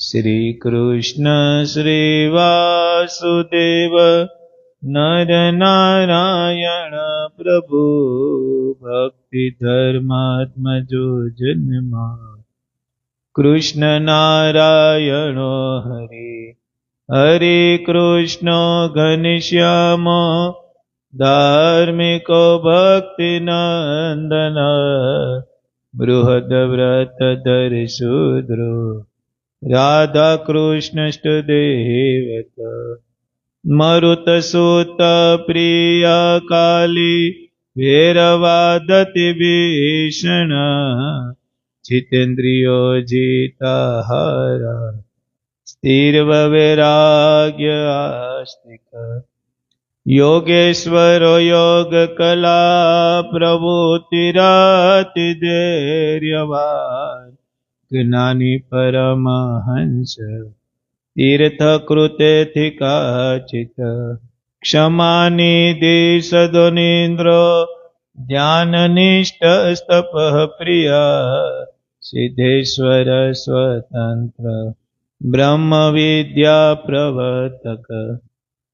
શ્રી કૃષ્ણ શ્રી વાસુદેવ નર નારાયણ પ્રભુ ભક્તિ ધર્માત્મજો જન્મા કૃષ્ણ નારાયણો હરિ હરિ કૃષ્ણ ઘનશ્યામ ધાર્મિકો ભક્તિ નંદન બૃહદ વ્રત ધર શુદ્રો રાધા કૃષ્ણ દેવત મરુત સુત પ્રિય કાલી ભૈરવાદતિ ભીષણ જીતેન્દ્રિયો જીતાહારા સ્થિર વૈરાગ્ય આસ્તિક યોગેશ્વરો યોગ કલા પ્રભુતિરાતિ ધૈર્યવાન જ્ઞાની પરમહંસ તીર્થકૃતેથી કાચિત ક્ષમાનિધિ સદોનિન્દ્રો ધ્યાનનિષ્ઠ સ્તપ પ્રિય સિદ્ધેશ્વર સ્વતંત્ર બ્રહ્મ વિદ્યા પ્રવર્તક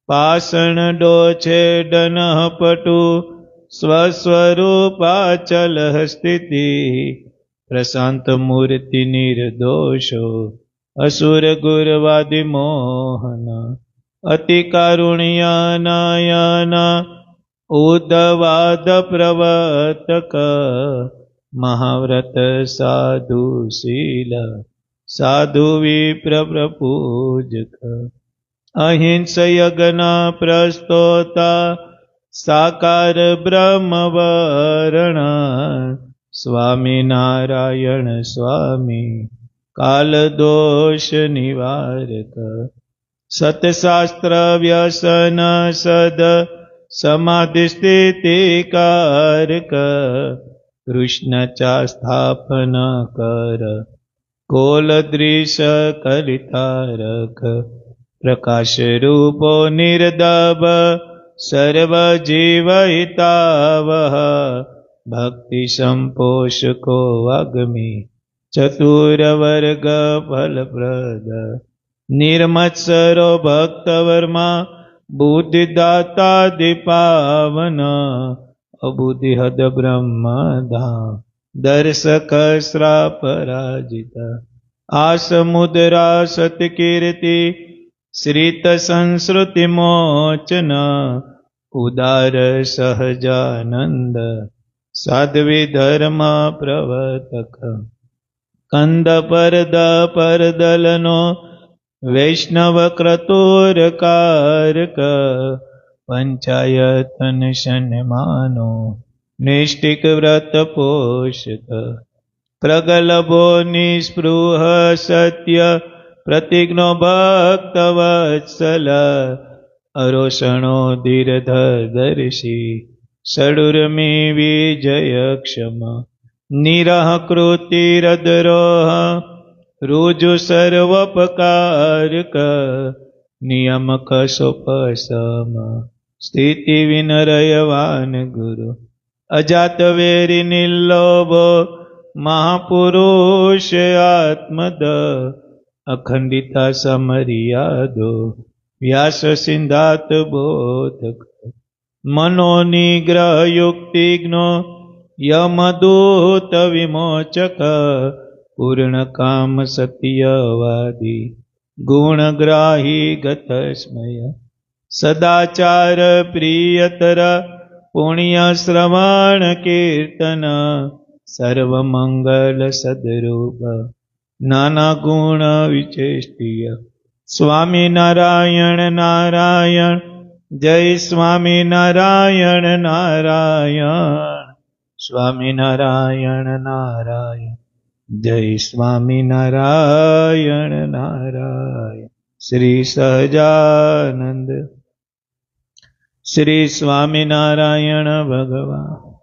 પાષણ ડોછે ડનઃ પટુ સ્વસ્વરૂપાચલ સ્થિતિ પ્રશાંત મૂર્તિ નિર્દોષો અસુર ગુરવાદિ મોહન અતિ કારુણ્ય નયન ઉદ્ધવાદ પ્રવર્તક મહાવ્રત સાધુ શીલ સાધુ વિપ્ર પ્રપૂજક અહિંસ યજ્ઞ પ્રસ્તોતા સાકાર બ્રહ્મવર્ણ સ્વામી નારાયણ સ્વામી કાલ દોષ નિવારક સતશાસ્ત્ર વ્યસન સદ સમાધિ સ્થિતિ કારક કૃષ્ણ ચા સ્થાપન કર કોલ દ્રિશ કલિતારક પ્રકાશ રૂપો નિર્દબ સર્વ જીવ હિતાવહ ભક્તિ સંપોષકો વાગ્મી ચતુર વર્ગ ફલપ્રદ નિર્મત્સરો ભક્તવર્મા બુદ્ધિદાતા પાવન અબુદ્ધિ હદ બ્રહ્મધામ દર્શક શ્રાપરાજિત આસમુદ્રા સત્કીર્તિ શ્રીત સંસ્કૃતિ મોચન ઉદાર સહજાનંદ સાધ્વી ધર્મ પ્રવર્તક કંદ પરદ પરદલનો વૈષ્ણવ ક્રતુરકારક પંચાયતન શન્માનો નૈષ્ટિક વ્રત પોષક પ્રગલભો નિસ્પૃહ સત્ય પ્રતિજ્ઞો ભક્ત વત્સલ અરોષણો ધીરધર્ષી ષડુર્મી વિજય ક્ષમ નિરહ કૃતિરદ્રોહ રુજુ સર્વપકારક નિયમક સોપસમ સ્થિતિ વિનરયવાન ગુરુ અજાત વેરી નિર્લોભો મહાપુરુષ આત્મદ અખંડિતા સમર્યાદો વ્યાસ સિંધાત બોધક મનોનિગ્રહ યુક્તિજ્ઞો યમદૂત વિમોચક પૂર્ણ કામ સત્યવાદી ગુણગ્રાહી ગતસ્મય સદાચાર પ્રિયતર પુણ્ય શ્રવણ કીર્તન સર્વમંગલ સદરૂપ નાના ગુણ વિચેષ્ટિય સ્વામી નારાયણ નારાયણ જય સ્વામી નારાયણ નારાયણ સ્વામી નારાયણ નારાયણ જય સ્વામી નારાયણ નારાયણ શ્રી સહજાનંદ શ્રી સ્વામી નારાયણ ભગવાન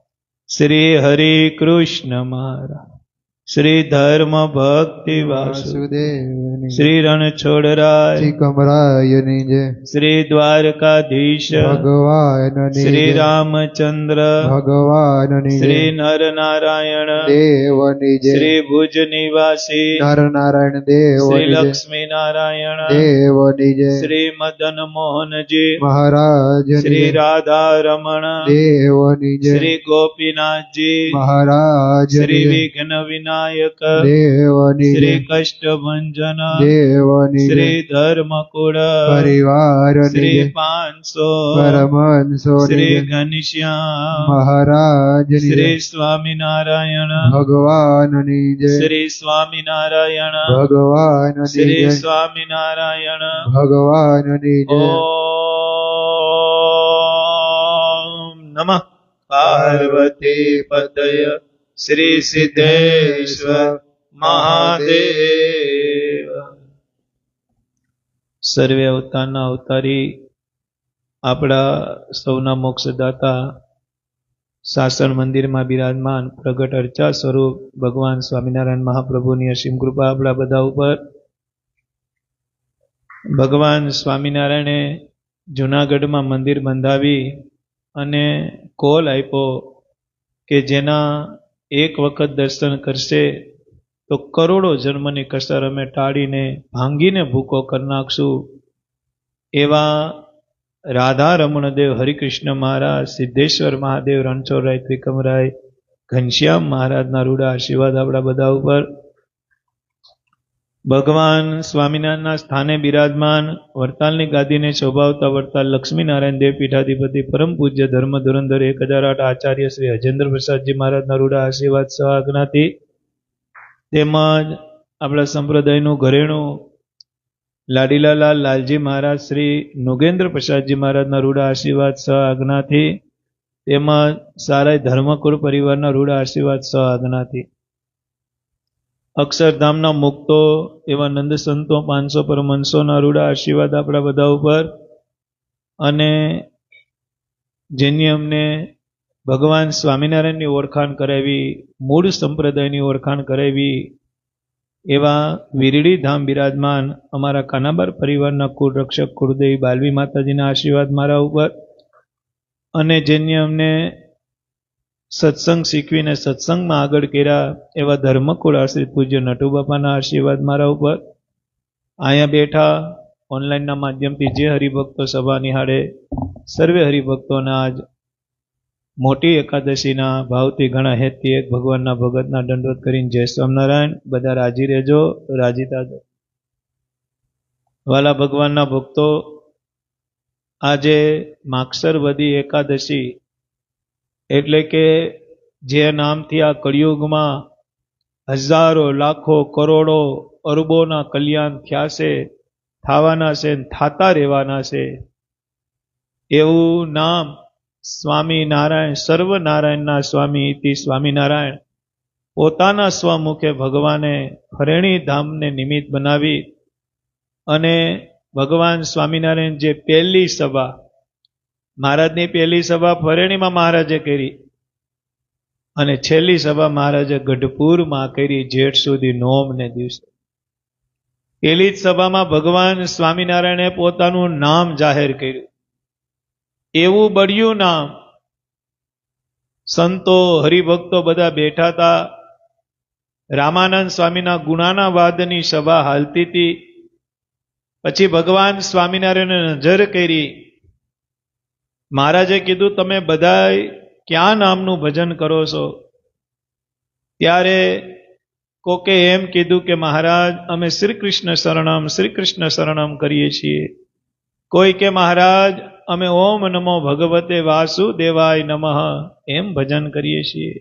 શ્રી હરિ કૃષ્ણ મહારાજ શ્રી ધર્મ ભક્તિ વાસુદેવની શ્રી રણછોડરાય શ્રી કમરાયની જય શ્રી દ્વારકાધીશ ભગવાનની શ્રી જય રામચંદ્ર ભગવાનની જય શ્રી નર નારાયણ દેવની જય શ્રી ભુજ નિવાસી નર નારાયણ શ્રી દેવની જય લક્ષ્મી નારાયણ દેવની જય શ્રી મદન મોહનજી મહારાજની શ્રી જય રાધા રમણ દેવની જય શ્રી ગોપીનાથજી મહારાજની શ્રી જય વિઘ્ન વિનાયક દેવની જય શ્રી કષ્ટભંજન દેવની જય શ્રી ધર્મકુળ પરિવારની શ્રી જય 500 પરમહંસોની શ્રી જય ઘનશ્યામ મહારાજની જય શ્રી સ્વામિનારાયણ ભગવાનની જય શ્રી સ્વામિનારાયણ ભગવાનની શ્રી જય સ્વામિનારાયણ ભગવાનની જય ઓમ નમઃ પાર્વતી પતય શ્રી સિદ્ધેશ્વર મહાદેવ. સર્વે અવતારના અવતારી આપણા સૌના મોક્ષદાતા શાસન મંદિરમાં બિરાજમાન પ્રગટ અર્ચા સ્વરૂપ ભગવાન સ્વામિનારાયણ મહાપ્રભુની અસીમ કૃપા આપણા બધા ઉપર. ભગવાન સ્વામિનારાયણે જૂનાગઢમાં મંદિર બંધાવી અને કોલ આપ્યો કે જેના એક વખત દર્શન કરશે તો કરોડો જન્મની કસર અમે ટાળીને ભાંગીને ભૂકો કરી નાખશું. એવા રાધા રમણદેવ હરિકૃષ્ણ મહારાજ, સિદ્ધેશ્વર મહાદેવ, રણછોડરાય, ત્રિકમરાય, ઘનશ્યામ મહારાજના રૂડા આશીર્વાદ આપણા બધા ઉપર. ભગવાન સ્વામિનારાયણના સ્થાને બિરાજમાન વડતાલની ગાદીને શોભાવતા વડતાલ લક્ષ્મીનારાયણ દેવ પીઠાધિપતિ પરમ પૂજ્ય ધર્મ ધુરંધર 1008 આચાર્ય શ્રી અજેન્દ્ર પ્રસાદજી મહારાજના રૂડા આશીર્વાદ સહ આજ્ઞાથી તેમજ આપણા સંપ્રદાયનું ઘરેણું લાડીલાલાલ લાલજી મહારાજ શ્રી નુગેન્દ્ર પ્રસાદજી મહારાજના રૂડા આશીર્વાદ સહ આજ્ઞાથી તેમજ સારાય ધર્મકુળ પરિવારના રૂડા આશીર્વાદ સહ આજ્ઞાથી અક્ષરધામના મુક્તો એવા નંદ સંતો 500 પરમહંસોના રૂડા આશીર્વાદ આપણા બધા ઉપર. અને જેની અમને ભગવાન સ્વામિનારાયણની ઓળખાણ કરાવી, મૂળ સંપ્રદાયની ઓળખાણ કરાવી એવા વીરડી ધામ બિરાજમાન અમારા કાનાબાર પરિવારના કુળ રક્ષક કુળદેવી બાલવી માતાજીના આશીર્વાદ મારા ઉપર. અને જેની અમને સત્સંગ શીખવીને સત્સંગમાં આગળ કર્યા એવા ધર્મકુળ આશ્રિત પૂજ્ય નટુ બાપાના આશીર્વાદ મારા ઉપર. અહીંયા બેઠા ઓનલાઈનના માધ્યમથી જે હરિભક્તો સભા નિહાળે સર્વે હરિભક્તોના આજ મોટી એકાદશીના ભાવથી ઘણા હેતથી એક ભગવાનના ભગતના દંડવત કરીને જય સ્વામિનારાયણ. બધા રાજી રહેજો, રાજી થાજો. વાલા ભગવાનના ભક્તો, આજે માગસર વદી એકાદશી એટલે કે જે નામથી આ કળિયુગમાં હજારો લાખો કરોડો અરબોના કલ્યાણ થયા છે, થવાના છે, થાતા રહેવાના છે એવું નામ સ્વામિનારાયણ, સર્વનારાયણના સ્વામી ઇતિ સ્વામિનારાયણ પોતાના સ્વમુખે ભગવાને ફરેણી ધામને નિમિત્ત બનાવી અને ભગવાન સ્વામિનારાયણ જે પહેલી સભા, મહારાજની પહેલી સભા ફરેણીમાં મહારાજે કરી અને છેલ્લી સભા મહારાજે ગઢપુરમાં કરી જેઠ સુધી નોમને દિવસે. પહેલી જ સભામાં ભગવાન સ્વામિનારાયણે પોતાનું નામ જાહેર કર્યું. એવું બળ્યું નામ, સંતો હરિભક્તો બધા બેઠા હતા. રામાનંદ સ્વામીના ગુણાના વાદની સભા હાલતી હતી. પછી ભગવાન સ્વામિનારાયણે નજર કરી. મહારાજે કીધું, તમે બધા ક્યાં નામનું ભજન કરો છો? ત્યારે કોકે એમ કીધું કે મહારાજ અમે શ્રી કૃષ્ણ શરણમ કરીએ છીએ. કોઈ કે મહારાજ અમે ઓમ નમો ભગવતે વાસુદેવાય નમઃ એમ ભજન કરીએ છીએ.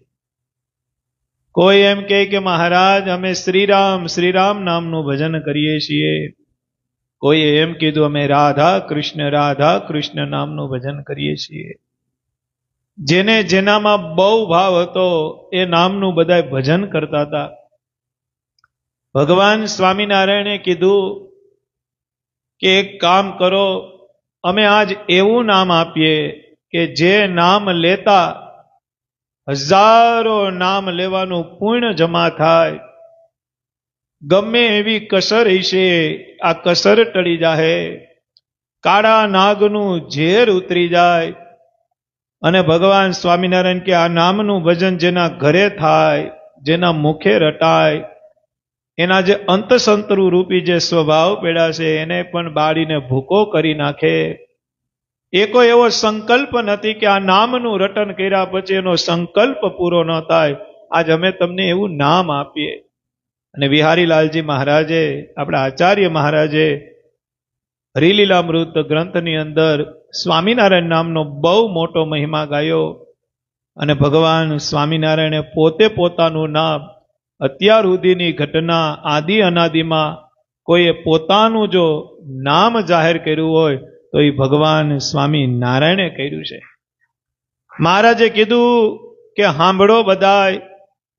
કોઈ એમ કહે કે મહારાજ અમે શ્રીરામ નામનું ભજન કરીએ છીએ. કોઈએ એમ કીધું અમે રાધા કૃષ્ણ નામનું ભજન કરીએ છીએ. જેને જેનામાં બહુ ભાવ હતો એ નામનું બધા ભજન કરતા હતા. ભગવાન સ્વામિનારાયણે કીધું કે એક કામ કરો, અમે આજ એવું નામ આપીએ કે જે નામ લેતા હજારો નામ લેવાનું પુણ્ય જમા થાય. ગમે એવી કસર હશે આ કસર ટળી જાહે. કાળા નાગનું ઝેર ઉતરી જાય. અને ભગવાન સ્વામિનારાયણ કે આ નામનું ભજન જેના ઘરે થાય, જેના મુખે રટાય, એના જે અંતસંતરુ રૂપી જે સ્વભાવ પેડા છે એને પણ બાળીને ભૂકો કરી નાખે. એકો એવો સંકલ્પ નથી કે આ નામનું રટન કર્યા પછી એનો સંકલ્પ પૂરો ન થાય. આજ અમે તમને એવું નામ આપીએ. અને વિહારીલાલજી મહારાજે, આપણા આચાર્ય મહારાજે હરિલીલામૃત ગ્રંથની અંદર સ્વામિનારાયણ નામનો બહુ મોટો મહિમા ગાયો. અને ભગવાન સ્વામિનારાયણે પોતે પોતાનું નામ, અત્યાર સુધીની ઘટના આદિ અનાદિમાં કોઈએ પોતાનું જો નામ જાહેર કર્યું હોય તો એ ભગવાન સ્વામિનારાયણે કર્યું છે. મહારાજે કીધું કે સાંભળો બધાય.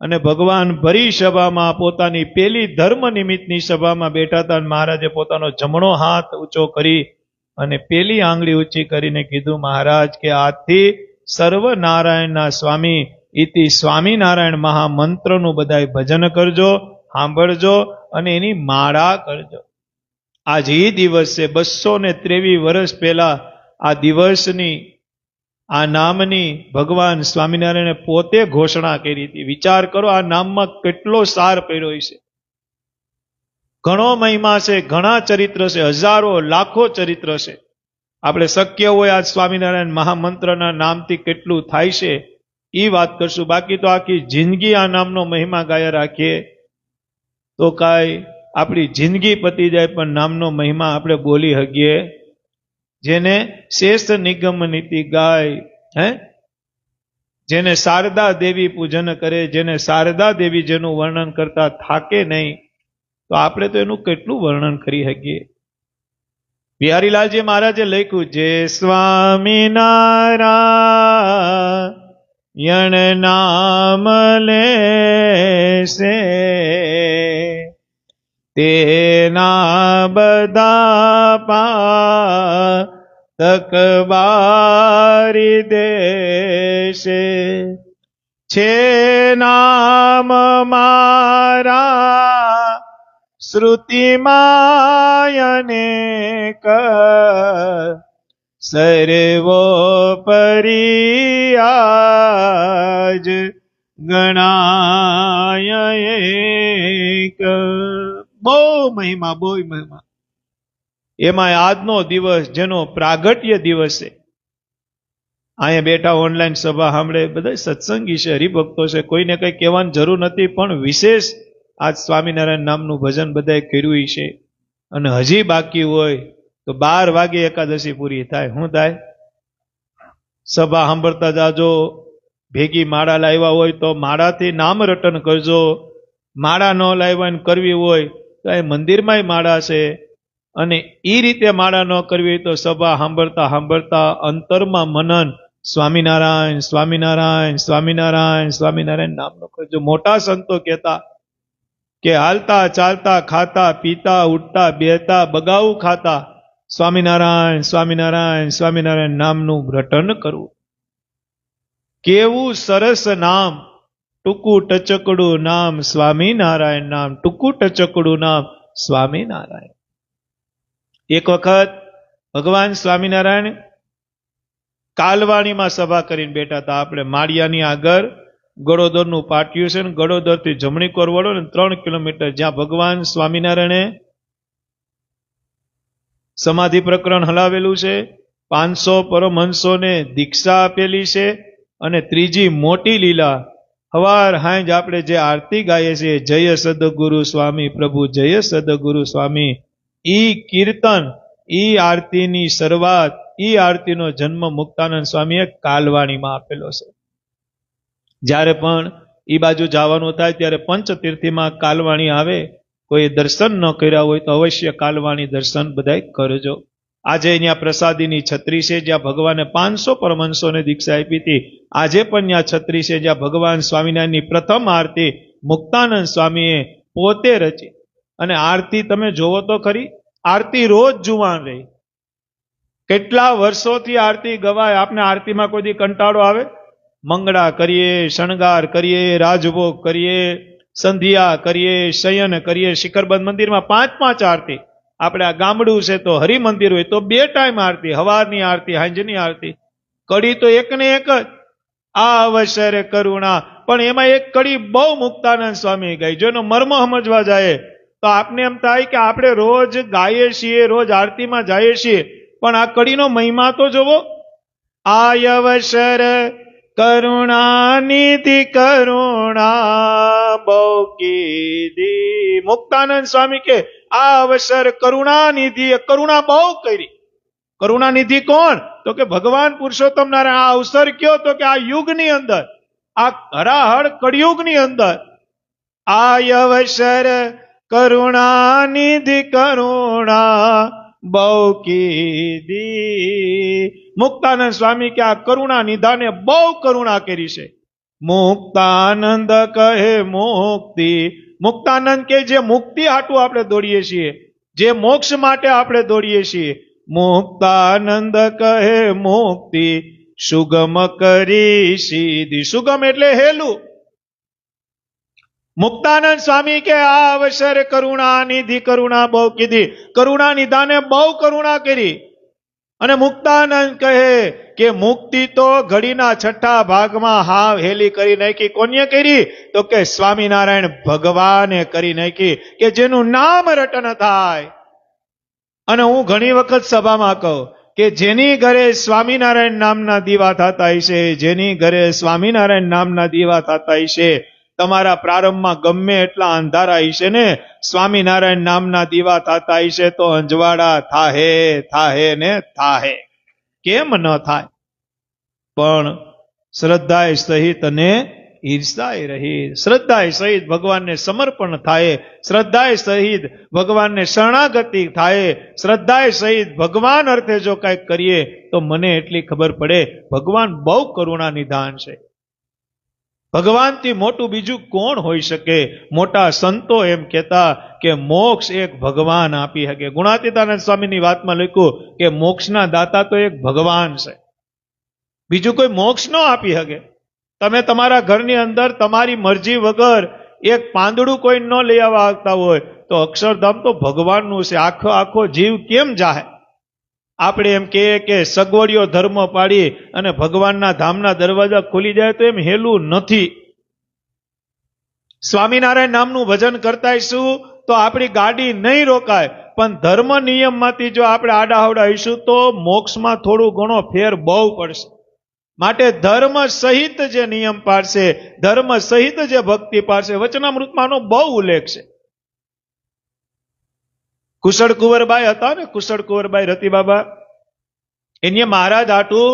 અને ભગવાન ભરી સભામાં પોતાની પેલી ધર્મ નિમિત્તની સભામાં બેઠા હતા. મહારાજે પોતાનો જમણો હાથ ઊંચો કરી અને પેલી આંગળી ઊંચી કરીને કીધું, મહારાજ કે આજથી સર્વનારાયણના સ્વામી ઇતિ સ્વામિનારાયણ મહામંત્રનું બધાય ભજન કરજો, સાંભળજો અને એની માળા કરજો. આજ એ દિવસ છે. 223 વર્ષ પહેલા આ દિવસની, આ નામની ભગવાન સ્વામિનારાયણે પોતે ઘોષણા કરી હતી. વિચાર કરો આ નામમાં કેટલો સાર પડ્યો છે. ઘણો મહિમા છે, ઘણા ચરિત્ર છે, હજારો લાખો ચરિત્ર છે. આપણે શક્ય હોય આજ સ્વામિનારાયણ મહામંત્રના નામથી કેટલું થાય છે એ વાત કરશું. બાકી તો આખી જિંદગી આ નામનો મહિમા ગાયા રાખીએ તો કાંઈ આપણી જિંદગી પતી જાય પણ નામનો મહિમા આપણે બોલી શકીએ. જેને શેષ નિગમ નીતિ ગાય, જેને શારદા દેવી પૂજન કરે, જેને શારદા દેવી જેનું વર્ણન કરતા થાકે નહીં, તો આપણે તો એનું કેટલું વર્ણન કરી શકીએ. બિહારીલાલજી મહારાજે લખ્યું, જે સ્વામિનારાયણ નામ લેશે તેના બધા પાતક બારી દેશે. છે નામ મારા શ્રુતિમાયનેક સર્વોપરી આજ ગણાય એક. બહુ મહિમા, બહુ મહિમા. એમાં આજનો દિવસ જેનો પ્રાગટ્ય દિવસ છે. અહીંયા બેઠા ઓનલાઈન સભા સાંભળે બધા સત્સંગી છે, હરિભક્તો છે, કોઈને કઈ કહેવાની જરૂર નથી. પણ વિશેષ આજ સ્વામિનારાયણ નામનું ભજન બધાએ કર્યું છે. અને હજી બાકી હોય તો 12 વાગે એકાદશી પૂરી થાય. શું થાય? સભા સાંભળતા જાજો. ભેગી માળા લાવ્યા હોય તો માળાથી નામ રટન કરજો. માળા ન લાવ્યા કરવી હોય તો એ મંદિરમાં માળા છે. અને એ રીતે માળા ન કરવી હોય તો સભા સાંભળતા સાંભળતા અંતરમાં મનન સ્વામિનારાયણ સ્વામિનારાયણ સ્વામિનારાયણ સ્વામિનારાયણ નામનો કરજો. મોટા સંતો કહેતા કે હાલતા ચાલતા ખાતા પીતા ઉઠતા બેહતા બગાવું ખાતા સ્વામિનારાયણ સ્વામિનારાયણ સ્વામિનારાયણ નામનું રટન કરવું. કેવું સરસ નામ! ટૂંકું ટચકડું નામ સ્વામિનારાયણ નામ, ટૂંકું ટચકડું નામ સ્વામિનારાયણ. એક વખત ભગવાન સ્વામિનારાયણ કાલવાણીમાં સભા કરીને બેઠા હતા. આપણે માળિયાની આગળ ગળોદરનું પાટિયું છે ને, ગળોદરથી જમણી કોર વળો ને 3 કિલોમીટર, જ્યાં ભગવાન સ્વામિનારાયણે સમાધિ પ્રકરણ હલાવેલું છે, 500 પરમહંસોને દીક્ષા આપેલી છે. અને ત્રીજી મોટી લીલા હવાર હાંજ આપણે જે આરતી ગાઈએ છીએ, જય સદગુરુ સ્વામી પ્રભુ, જય સદગુરુ સ્વામી, ઈ કીર્તન, ઈ આરતીની શરૂઆત, ઈ આરતીનો જન્મ મુક્તાનંદ સ્વામીએ કાલવાણીમાં આપેલો છે. જ્યારે પણ ઈ બાજુ જવાનું થાય ત્યારે પંચતીર્થીમાં કાલવાણી આવે. કોઈ દર્શન ન કર્યા હોય તો અવશ્ય કાલવાણી દર્શન બધાય કરજો. આજે અહીંયા પ્રસાદીની છત્રી છે જ્યાં ભગવાને 500 પરમહંસોને દીક્ષા આપી હતી. આજે પણ ત્યાં છત્રી છે જ્યાં ભગવાન સ્વામિનારાયણની પ્રથમ આરતી મુક્તાનંદ સ્વામીએ પોતે રચી. અને આરતી તમે જોવો તો ખરી, આરતી રોજ જુવાન રહી. કેટલા વર્ષોથી આરતી ગવાય. આપને આરતીમાં કોઈ દી કંટાળો આવે? મંગળા કરીએ, શણગાર કરીએ, રાજભોગ કરીએ, સંધ્યા કરીએ, શયન કરીએ. શિખરબંધ મંદિરમાં 5-5 આરતી. આપણે આ ગામડું છે તો હરિમંદિર હોય તો 2 ટાઈમ આરતી, હવારની આરતી, સાંજની આરતી. કડી તો એકને એક જ, આ અવસરે કરુણા. પણ એમાં એક કડી બહુ મુક્તાનંદ સ્વામી ગાઈ. જો એનો મર્મ સમજવા જાય તો આપને એમ થાય કે આપણે રોજ ગાઈએ છીએ, રોજ આરતીમાં જઈએ છીએ, પણ આ કડીનો મહિમા તો જોવો. આય અવસર કરુણા નિધિ કરુણા બહુ કીધી. મુક્તાનંદ સ્વામી કે આ અવસર કરુણા નિધિ, કરુણા બહુ કરી. કરુણા નિધિ કોણ? તો કે ભગવાન પુરુષોત્તમ નારાયણ. આ અવસર કયો? તો કે આ યુગની અંદર, આ હરાહર કળિયુગની અંદર આય અવસર કરુણા નિધિ કરુણા બહુ કીધી. મુક્તાનંદ સ્વામી કે આ કરુણા નિધાને બહુ કરુણા કરી છે. મુક્તાનંદ કહે મુક્તિ. મુક્તાનંદ કે જે મુક્તિ હાટું આપણે દોડીએ છીએ, જે મોક્ષ માટે આપણે દોડીએ છીએ, મુક્તાનંદ કહે મુક્તિ સુગમ કરી સીધી. સુગમ એટલે હેલું. મુક્તાનંદ સ્વામી કે આ અવસર કરુણા નિધિ કરુણા બહુ કીધી. કરુણા નિધાને બહુ કરુણા કરી. અને મુક્તાનંદ કહે કે મુક્તિ તો ઘડીના 6 ભાગમાં હાવ હેલી કરી નાખી. કોને કરી? તો કે સ્વામિનારાયણ ભગવાને કરી નાખી, કે જેનું નામ રટન થાય. અને હું ઘણી વખત સભામાં કહું કે જેની ઘરે સ્વામિનારાયણ નામના દીવા થતા હશે, જેની ઘરે સ્વામિનારાયણ નામના દીવા થતા હશે, તમારા પ્રારંભમાં ગમે એટલા અંધારા હશે ને, સ્વામિનારાયણ નામના દીવા થતા હશે તો અંજવાડા થાહે થાહે ને થાહે. કેમ ન થાય? પણ શ્રદ્ધાએ સહિત અને ઈર્ષાએ રહી. શ્રદ્ધાએ સહિત ભગવાનને સમર્પણ થાય, શ્રદ્ધાએ સહિત ભગવાનને શરણાગતિ થાય, શ્રદ્ધાએ સહિત ભગવાન અર્થે જો કંઈક કરીએ તો મને એટલી ખબર પડે ભગવાન બહુ કરુણા નિધાન છે. ભગવાનથી મોટું બીજું કોણ હોઈ શકે? મોટા સંતો એમ કહેતા કે મોક્ષ એક ભગવાન આપી શકે. ગુણાતીતાનંદ સ્વામીની વાતમાં લખ્યું કે મોક્ષના દાતા તો એક ભગવાન છે, બીજું કોઈ મોક્ષ ન આપી શકે. તમે તમારા ઘરની અંદર તમારી મરજી વગર એક પાંદડું કોઈ ન લઈ આવતા હોય તો અક્ષરધામ તો ભગવાનનું છે. આખો આખો જીવ કેમ જાહે? આપણે એમ કહીએ કે સગવડિયો ધર્મ પાડી અને ભગવાનના ધામના દરવાજા ખુલી જાય તો એમ હેલું નથી. સ્વામિનારાયણ નામનું ભજન કરતા શું તો આપણી ગાડી નહીં રોકાય, પણ ધર્મ નિયમમાંથી જો આપણે આડાહવડા હઈશું તો મોક્ષમાં થોડું ઘણો ફેર બહુ પડશે. માટે ધર્મ સહિત જે નિયમ પાડશે, ધર્મ સહિત જે ભક્તિ પાડશે, વચનામૃતમાંનો બહુ ઉલ્લેખ છે. કુશળ કુંવરબાઈ હતા ને, કુશળ કુંવરબાઈ રતિબાબા, એને મહારાજ હાટું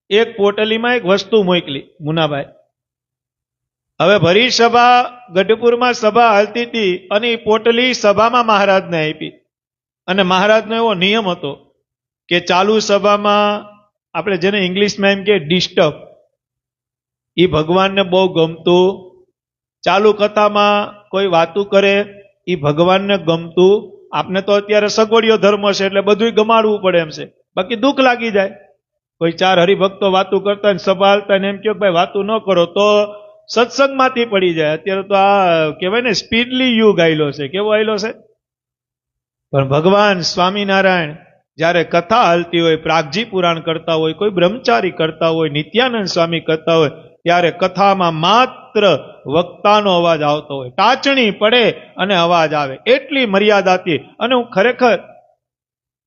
એક પોટલીમાં એક વસ્તુ મોકલી, મુનાભાઈ. હવે ભરી સભા ગઢપુરમાં સભા હાલતી હતી અને એ પોટલી સભામાં મહારાજને આપી. અને મહારાજનો એવો નિયમ હતો કે ચાલુ સભામાં આપણે જેને ઇંગ્લિશમાં એમ કે ડિસ્ટર્બ, એ ભગવાનને બહુ ગમતું. ચાલુ કથામાં કોઈ વાતું કરે એ ભગવાનને ગમતું. આપને તો અત્યારે સગવડિયો ધર્મ છે એટલે બધું ગમાડવું પડે એમ છે, બાકી દુઃખ લાગી જાય. કોઈ 4 હરિભક્તો વાતું કરતા ને સભા હાલતા ને એમ કહો ભાઈ વાતું ન કરો તો સત્સંગમાંથી પડી જાય. અત્યારે તો આ કહેવાય ને સ્પીડલી યુગ આવેલો છે. કેવો આવેલો છે? પણ ભગવાન સ્વામિનારાયણ જ્યારે કથા હાલતી હોય, પ્રાગજી પુરાણ કરતા હોય, કોઈ બ્રહ્મચારી કરતા હોય, નિત્યાનંદ સ્વામી કરતા હોય, ત્યારે કથામાં માત્ર વક્તાનો અવાજ આવતો હોય, ટાચણી પડે અને અવાજ આવે, એટલી મર્યાદાથી. અને હું ખરેખર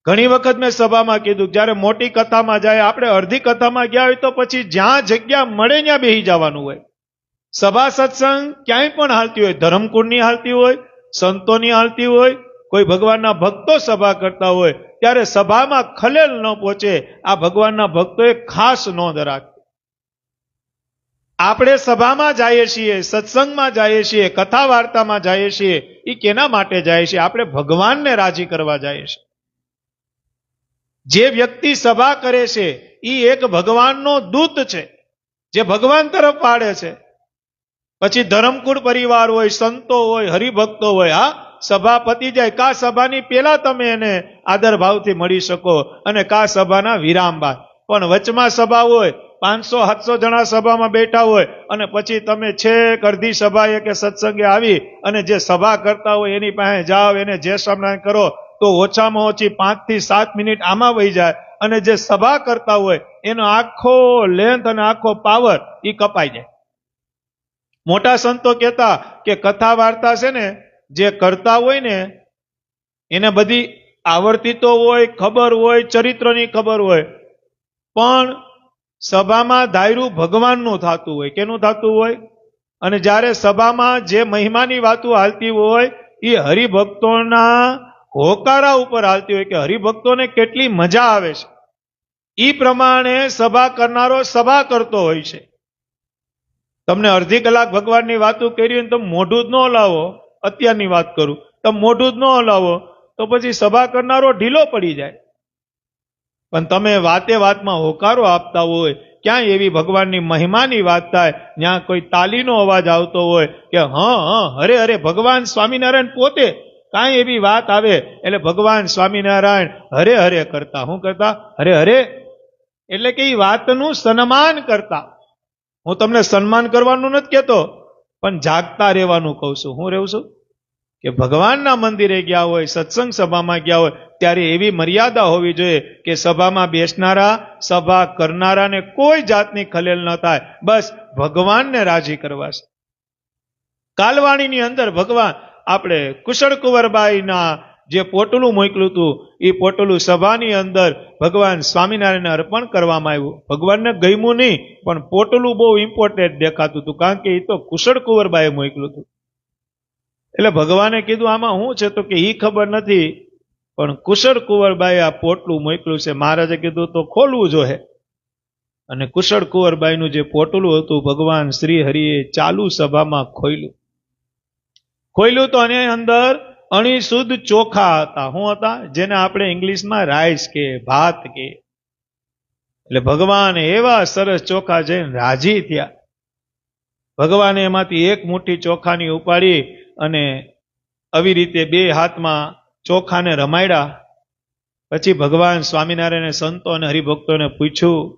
ઘણી વખત મેં સભામાં કીધું, જ્યારે મોટી કથામાં જાય, આપણે અડધી કથામાં ગયા હોય તો પછી જ્યાં જગ્યા મળે ત્યાં બેસી જવાનું હોય. સભા સત્સંગ ક્યાંય પણ હાલતી હોય, ધરમકુંડની હાલતી હોય, સંતોની હાલતી હોય, કોઈ ભગવાનના ભક્તો સભા કરતા હોય, ત્યારે સભામાં ખલેલ ન પહોંચે આ ભગવાનના ભક્તોએ ખાસ નોંધ રાખવી. આપણે સભામાં જઈએ છીએ, સત્સંગમાં જઈએ છીએ, કથા વાર્તામાં જઈએ છીએ, એ કેના માટે જાય છે? આપણે ભગવાનને રાજી કરવા જઈએ છીએ. જે વ્યક્તિ સભા કરે છે એ એક ભગવાનનો દૂત છે, જે ભગવાન તરફ વાળે છે. પછી ધરમકુળ પરિવાર હોય, સંતો હોય, હરિભક્તો હોય, હા સભા પતી જાય, કા સભાની પેલા તમે એને આદર ભાવથી મળી શકો અને કા સભાના વિરામ બાદ. પણ વચમાં સભા હોય 500-700 જણા સભામાં બેઠા હોય અને પછી તમે છેક અડધી સભાએ કે સત્સંગે આવી અને જે સભા કરતા હોય એની પાસે જાઓ, એને જે સ્વામિનારાયણ કરો, તો ઓછામાં ઓછી 5 થી 7 મિનિટ આમાં વહી જાય અને જે સભા કરતા હોય એનો આખો લેન્થ અને આખો પાવર એ કપાઈ જાય. મોટા સંતો કહેતા કે કથા વાર્તા છે ને, જે કરતા હોય ને એને બધી આવડતી તો હોય, ખબર હોય, ચરિત્રની ખબર હોય, પણ સભામાં ધાર્યું ભગવાનનું થતું હોય. કેનું થતું હોય? અને જ્યારે સભામાં જે મહિમાની વાતો હાલતી હોય એ હરિભક્તોના હોકારા ઉપર હાલતી હોય કે હરિભક્તોને કેટલી મજા આવે છે, એ પ્રમાણે સભા કરનારો સભા કરતો હોય છે. તમને અડધી કલાક ભગવાનની વાતો કરી હોય તમે મોઢું જ ન હલાવો, અત્યારની વાત કરું, તમે મોઢું જ ન હલાવો તો પછી સભા કરનારો ઢીલો પડી જાય. પણ તમે વાતે વાતમાં હોકારો આપતા હોય, ક્યાંય એવી ભગવાનની મહિમાની વાત થાય, ત્યાં કોઈ તાલીનો અવાજ આવતો હોય કે હરે હરે ભગવાન સ્વામિનારાયણ પોતે કાંઈ એવી વાત આવે એટલે ભગવાન સ્વામિનારાયણ હરે હરે કરતા. શું કરતા? હરે હરે. એટલે કે એ વાતનું સન્માન કરતા. હું તમને સન્માન કરવાનું નથી કહેતો, પણ જાગતા રહેવાનું કહું છું. હું રહું છું કે ભગવાનના મંદિરે ગયા હોય, સત્સંગ સભામાં ગયા હોય ત્યારે એવી મર્યાદા હોવી જોઈએ કે સભામાં બેસનારા, સભા કરનારાને કોઈ જાતની ખલેલ ન થાય. બસ ભગવાનને રાજી કરવા છે. કાલવાણીની અંદર ભગવાન આપણે કુશળ કુંવરબાઈના જે પોટલું મોકલ્યું હતું એ પોટલું સભાની અંદર ભગવાન સ્વામિનારાયણને અર્પણ કરવામાં આવ્યું. ભગવાનને ગમ્યું નહીં, પણ પોટલું બહુ ઇમ્પોર્ટન્ટ દેખાતું હતું, કારણ કે એ તો કુશળ કુંવરબાઈએ મોકલ્યું હતું. એટલે ભગવાને કીધું આમાં શું છે? તો કે એ ખબર નથી, પણ કુશળ કુંવરબાઈએ આ પોટલું મોકલ્યું છે. મહારાજે કીધું તો ખોલવું જોઈએ. અને કુશળ કુંવરબાઈનું જે પોટલું હતું ભગવાન શ્રી હરિએ ચાલુ સભામાં ખોલ્યું તો એની અંદર અણીશુદ્ધ ચોખા હતા. શું હતા? જેને આપણે ઇંગ્લિશમાં રાઈસ કે ભાત કે. એટલે ભગવાન એવા સરસ ચોખા જઈને રાજી થયા. ભગવાને એમાંથી એક મુઠ્ઠી ચોખાની ઉપાડી અને આવી રીતે 2 હાથમાં ચોખાને રમાડ્યા. પછી ભગવાન સ્વામિનારાયણે સંતો અને હરિભક્તોને પૂછ્યું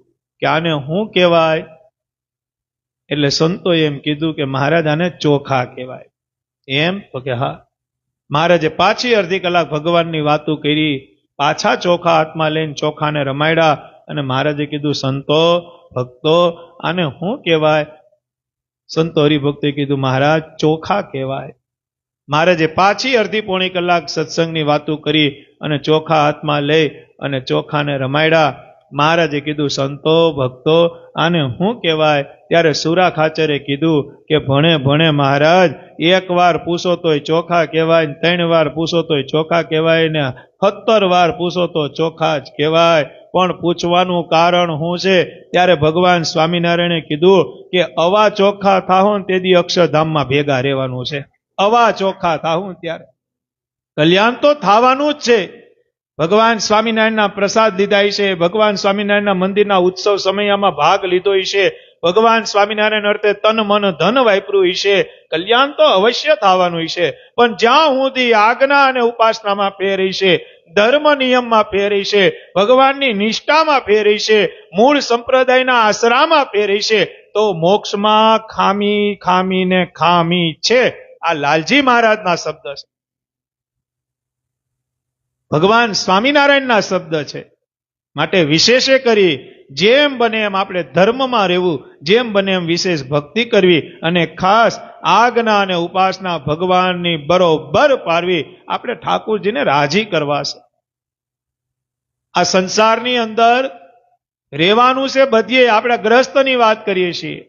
કે આને શું કહેવાય? એટલે સંતોએ એમ કીધું કે મહારાજ આને ચોખા કહેવાય. એમ? તો કે હા. મહારાજે પાછી અડધી કલાક ભગવાનની વાતો કરી, પાછા ચોખા હાથમાં લઈને ચોખાને રમાડ્યા અને મહારાજે કીધું સંતો ભક્તો આને શું કહેવાય? સંતો હરિભક્તોએ કીધું મહારાજ ચોખા કહેવાય. મહારાજે પાછી અડધી પોણી કલાક સત્સંગની વાતો કરી અને ચોખા હાથમાં લઈ અને ચોખાને રમાડ્યા. મહારાજે કીધું સંતો ભક્તો આને શું કહેવાય? ત્યારે સુરા ખાચરે કીધું કે ભણે ભણે મહારાજ, 1 વાર પૂછો તોય ચોખા કહેવાય, 3 વાર પૂછો તોય ચોખા કહેવાય, ને 17 વાર પૂછો તો ચોખા જ કહેવાય. પણ પૂછવાનું કારણ શું છે? ત્યારે ભગવાન સ્વામિનારાયણે કીધું કે અવા ચોખા થાહો ને તેથી અક્ષરધામમાં ભેગા રહેવાનું છે. અવા ચોખા થાહું ત્યારે કલ્યાણ તો થવાનું જ છે. ભગવાન સ્વામિનારાયણના પ્રસાદ લીધા છે, ભગવાન સ્વામિનારાયણના મંદિરના ઉત્સવ સમયમાં ભાગ લીધો છે, ભગવાન સ્વામિનારાયણ અર્થે તન મન ધન વાપર્યું છે. કલ્યાણ તો અવશ્ય થવાનું છે, પણ જ્યાં સુધી આજ્ઞા અને ઉપાસનામાં ફેર છે, ધર્મ નિયમમાં ફેર છે, ભગવાનની નિષ્ઠામાં ફેર છે, મૂળ સંપ્રદાયના આશ્રામાં ફેર છે, તો મોક્ષમાં ખામી ખામી ને ખામી છે. આ લાલજી મહારાજના શબ્દ છે, ભગવાન સ્વામિનારાયણના શબ્દ છે. માટે વિશેષે કરી જેમ બને એમ આપણે ધર્મમાં રહેવું, જેમ બને એમ વિશેષ ભક્તિ કરવી અને ખાસ આજ્ઞા અને ઉપાસના ભગવાનની બરોબર પાડવી. આપણે ઠાકોરજીને રાજી કરવા છે. આ સંસારની અંદર રહેવાનું છે બધીએ. આપણે ગ્રસ્તની વાત કરીએ છીએ.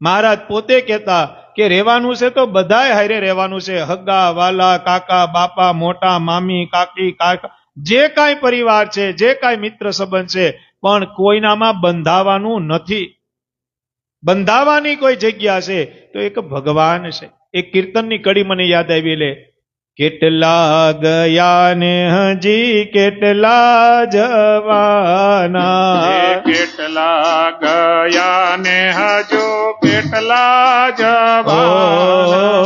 મહારાજ પોતે કહેતા કે રહેવાનું છે તો બધાય હારે રહેવાનું છે. હગા વાલા, કાકા બાપા, મોટા મામી, કાકી કાકા, જે કાંઈ પરિવાર છે, જે કાંઈ મિત્ર સંબંધ છે, પણ કોઈનામાં બંધાવાનું નથી. બંધાવાની કોઈ જગ્યા છે તો એક ભગવાન છે. એક કીર્તનની કડી મને યાદ આવી લે, કેટલા ગયા ને હજી કેટલા જવાના, કેટલા ગયા ને હજુ કેટલા જવાના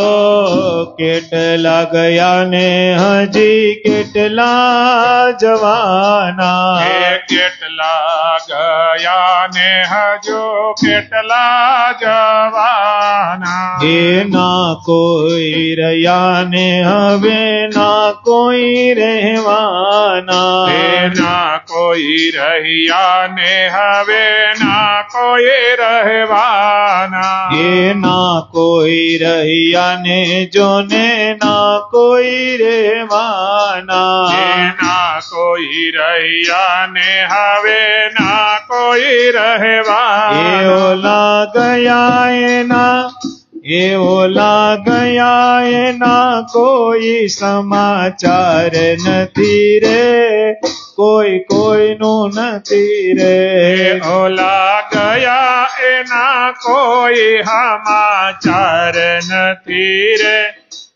કેટલા ગયા ને હજી કેટલા જવાના કેટલા ગયા ને હજુ કેટલા જવાના ના કોઈ રહ્યા ને હવે ના કોઈ રહેવાના ના કોઈ રહ્યા ને હવે ના કોઈ રહેવાના ના કોઈ રહ્યા ને જોને ના કોઈ રહેવાના ના કોઈ રહ્યા ને હવે ના કોઈ રહેવાના ઓલા ગયા એના ઓલા ગયા એના કોઈ સમાચાર નથી રે કોઈ કોઈનું નથી રે ઓલા ગયા એના કોઈ સમાચાર નથી રે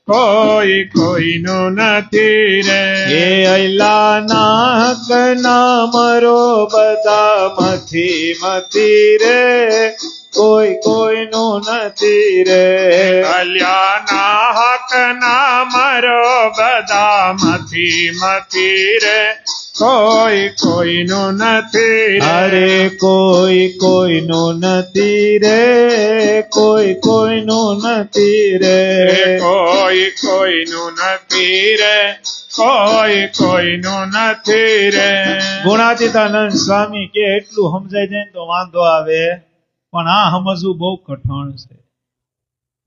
કોઈ કોઈનું નથી રે અલ્લા નાક ના મરો બધા મથી રે કોઈ કોઈનું નથી રે કલ્યાના હક ના મરો બધા મથી રે કોઈ કોઈનું નથી રે અરે કોઈ કોઈનું નથી રે કોઈ કોઈનું નથી રે કોઈ કોઈનું નથી રે કોઈ કોઈનું નથી રે ગુણાતીતાનંદ સ્વામી કે એટલું સમજાય જાય તો વાંધો આવે પણ આ સમજવું બહુ કઠણ છે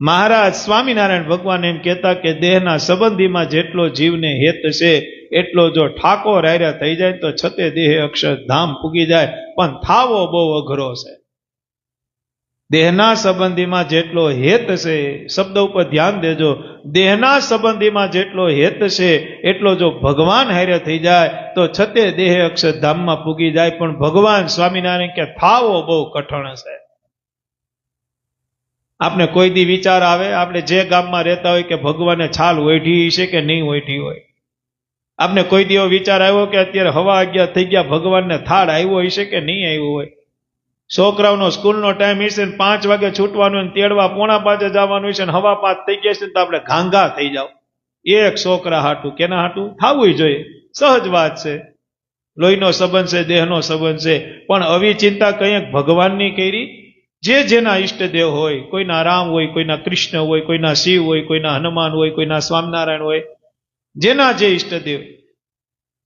મહારાજ સ્વામિનારાયણ ભગવાન એમ કહેતા કે દેહના સંબંધીમાં જેટલો જીવને હેત છે એટલો જો ઠાકોર હાર્યા થઈ જાય તો છતે દેહ અક્ષરધામ પૂગી જાય પણ થાવો બહુ અઘરો છે દેહના સંબંધીમાં જેટલો હેત છે શબ્દ ઉપર ધ્યાન દેજો દેહના સંબંધીમાં જેટલો હેત છે એટલો જો ભગવાન હારે થઈ જાય તો છતે દેહ અક્ષરધામમાં પૂગી જાય પણ ભગવાન સ્વામિનારાયણ કે થાવો બહુ કઠણ છે આપણે કોઈ દી વિચાર આવે આપણે જે ગામમાં રહેતા હોય કે ભગવાને છાલ ઓઢી છે કે નહીં ઓઢી હોય આપને કોઈ દી એવો વિચાર આવ્યો કે અત્યારે હવા 11 થઈ ગયા ભગવાનને થાળ આવ્યો હશે કે નહીં આવ્યો હોય છોકરાઓનો સ્કૂલનો ટાઈમ હશે ને 5 વાગે છૂટવાનું ને તેડવા 4:45 જવાનું હશે ને 5:15 થઈ ગયા છે તો આપણે ઘાંઘા થઈ જાવ એક છોકરા હાટું કેના હાટું થાવું જોઈએ સહજ વાત છે લોહીનો સંબંધ છે દેહનો સંબંધ છે પણ આવી ચિંતા કંઈક ભગવાનની કરી જે જેના ઈષ્ટદેવ હોય કોઈના રામ હોય કોઈના કૃષ્ણ હોય કોઈના શિવ હોય કોઈના હનુમાન હોય કોઈના સ્વામિનારાયણ હોય જેના જે ઈષ્ટદેવ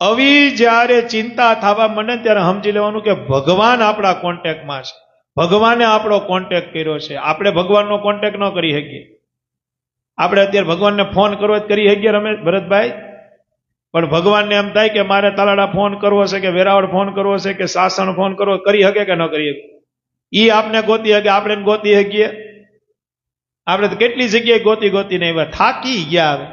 આવી જ્યારે ચિંતા થવા મને ત્યારે સમજી લેવાનું કે ભગવાન આપણા કોન્ટેક્ટમાં છે ભગવાને આપણો કોન્ટેક્ટ કર્યો છે આપણે ભગવાનનો કોન્ટેક્ટ ન કરી શકીએ આપણે અત્યારે ભગવાનને ફોન કરવો કરી શકીએ રમેશ ભરતભાઈ પણ ભગવાનને એમ થાય કે મારે તાલાડા ફોન કરવો છે કે વેરાવળ ફોન કરવો છે કે સાસણ ફોન કરવો કરી શકે કે ન કરી શકે ઈ આપને ગોતી શકે આપણે ગોતી શકીએ આપણે તો કેટલી જગ્યાએ ગોતીને આવ્યા થાકી ગયા આવે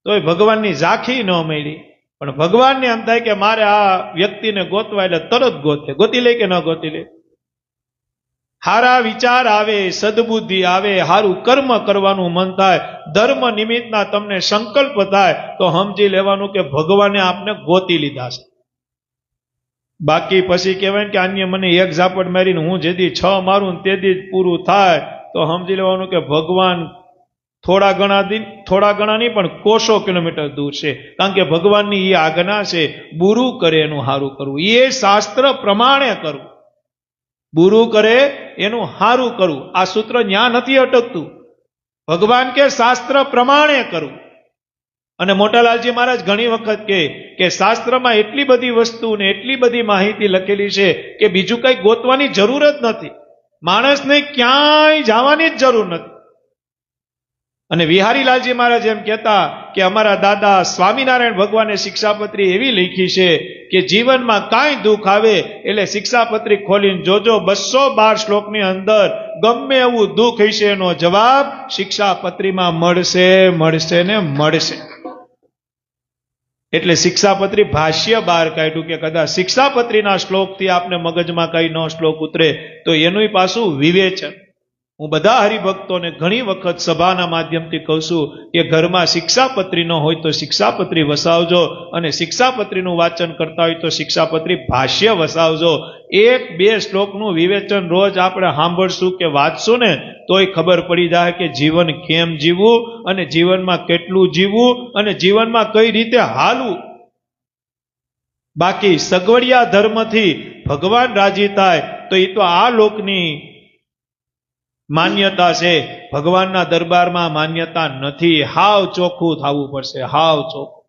તોય ભગવાનની ઝાંખી ન મળી પણ ભગવાનને એમ થાય કે મારે આ વ્યક્તિને ગોતવા એટલે તરત ગોતી લે કે ન ગોતી લે હારા વિચાર આવે સદબુદ્ધિ આવે હારું કર્મ કરવાનું મન થાય ધર્મ નિમિત્તના તમને સંકલ્પ થાય તો સમજી લેવાનું કે ભગવાને આપને ગોતી લીધા છે બાકી પછી કહેવાય કે અન્ય મને એક ઝાપટ મારીને હું જેથી 6 મારું તેથી જ પૂરું થાય તો સમજી લેવાનું કે ભગવાન થોડા ગણા નહીં પણ કોશો કિલોમીટર દૂર છે કારણ કે ભગવાનની એ આજ્ઞા છે બુરું કરે એનું હારું કરવું એ શાસ્ત્ર પ્રમાણે કરવું બુરું કરે એનું હારું કરવું આ સૂત્ર ન્યા નથી અટકતું ભગવાન કે શાસ્ત્ર પ્રમાણે કરવું અને મોટાલાલજી મહારાજ ઘણી વખત કહે કે શાસ્ત્રમાં એટલી બધી વસ્તુ ને એટલી બધી માહિતી લખેલી છે કે બીજું કંઈ ગોતવાની જરૂર જ નથી માણસને ક્યાંય જવાની જ જરૂર નથી અને વિહારીલાલજી મહારાજ એમ કહેતા કે અમારા દાદા સ્વામિનારાયણ ભગવાને શિક્ષાપત્રી એવી લખી છે કે જીવનમાં કાંઈ દુઃખ આવે એટલે શિક્ષાપત્રી ખોલીને જોજો 212 શ્લોકની અંદર ગમે એવું દુઃખ હશે એનો જવાબ શિક્ષાપત્રીમાં મળશે ને મળશે એટલે શિક્ષાપત્રી ભાષ્ય બહાર કાઢ્યું કે કદાચ શિક્ષાપત્રીના શ્લોકથી આપને મગજમાં કઈ નો શ્લોક ઉતરે તો એનું પાછું વિવેચન હું બધા હરિભક્તોને ઘણી વખત સભાના માધ્યમથી કહું છું કે ઘરમાં શિક્ષાપત્રી ન હોય તો શિક્ષાપત્રી વસાવજો, અને શિક્ષાપત્રીનું વાંચન કરતા હોય તો શિક્ષાપત્રી ભાષ્ય વસાવજો. 1-2 શ્લોકનું વિવેચન રોજ આપણે સાંભળશું કે વાંચશું ને તોય ખબર પડી જાય કે જીવન કેમ જીવવું, અને જીવનમાં કેટલું જીવવું, અને જીવનમાં કઈ રીતે હાલવું. બાકી સગવડિયા ધર્મથી ભગવાન રાજી થાય તો એ તો આ લોકની માન્યતા છે, ભગવાનના દરબારમાં માન્યતા નથી. હાવ ચોખ્ખું થવું પડશે, હાવ ચોખ્ખું,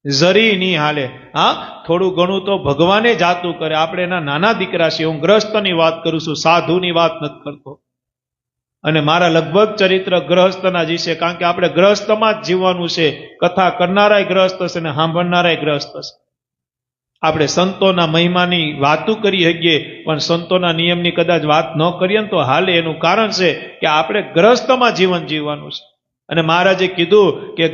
જરી નહીં હાલે. હા, થોડું ઘણું તો ભગવાને જાતું કરે, આપણે એના નાના દીકરા છીએ. હું ગ્રહસ્થની વાત કરું છું, સાધુની વાત નથી કરતો. અને મારા લગભગ ચરિત્ર ગ્રહસ્થના જ છે, કારણ કે આપણે ગ્રહસ્થમાં જ જીવવાનું છે. કથા કરનારાય ગ્રહસ્થ છે ને સાંભળનારાય ગ્રહસ્થ છે. આપણે સંતોના મહિમાની વાતો કરી શકીએ પણ સંતોના નિયમની કદાચ વાત ન કરીએ તો હાલે. એનું કારણ છે કે આપણે ગ્રહસ્થમાં જીવન જીવવાનું છે. અને મહારાજે કીધું કે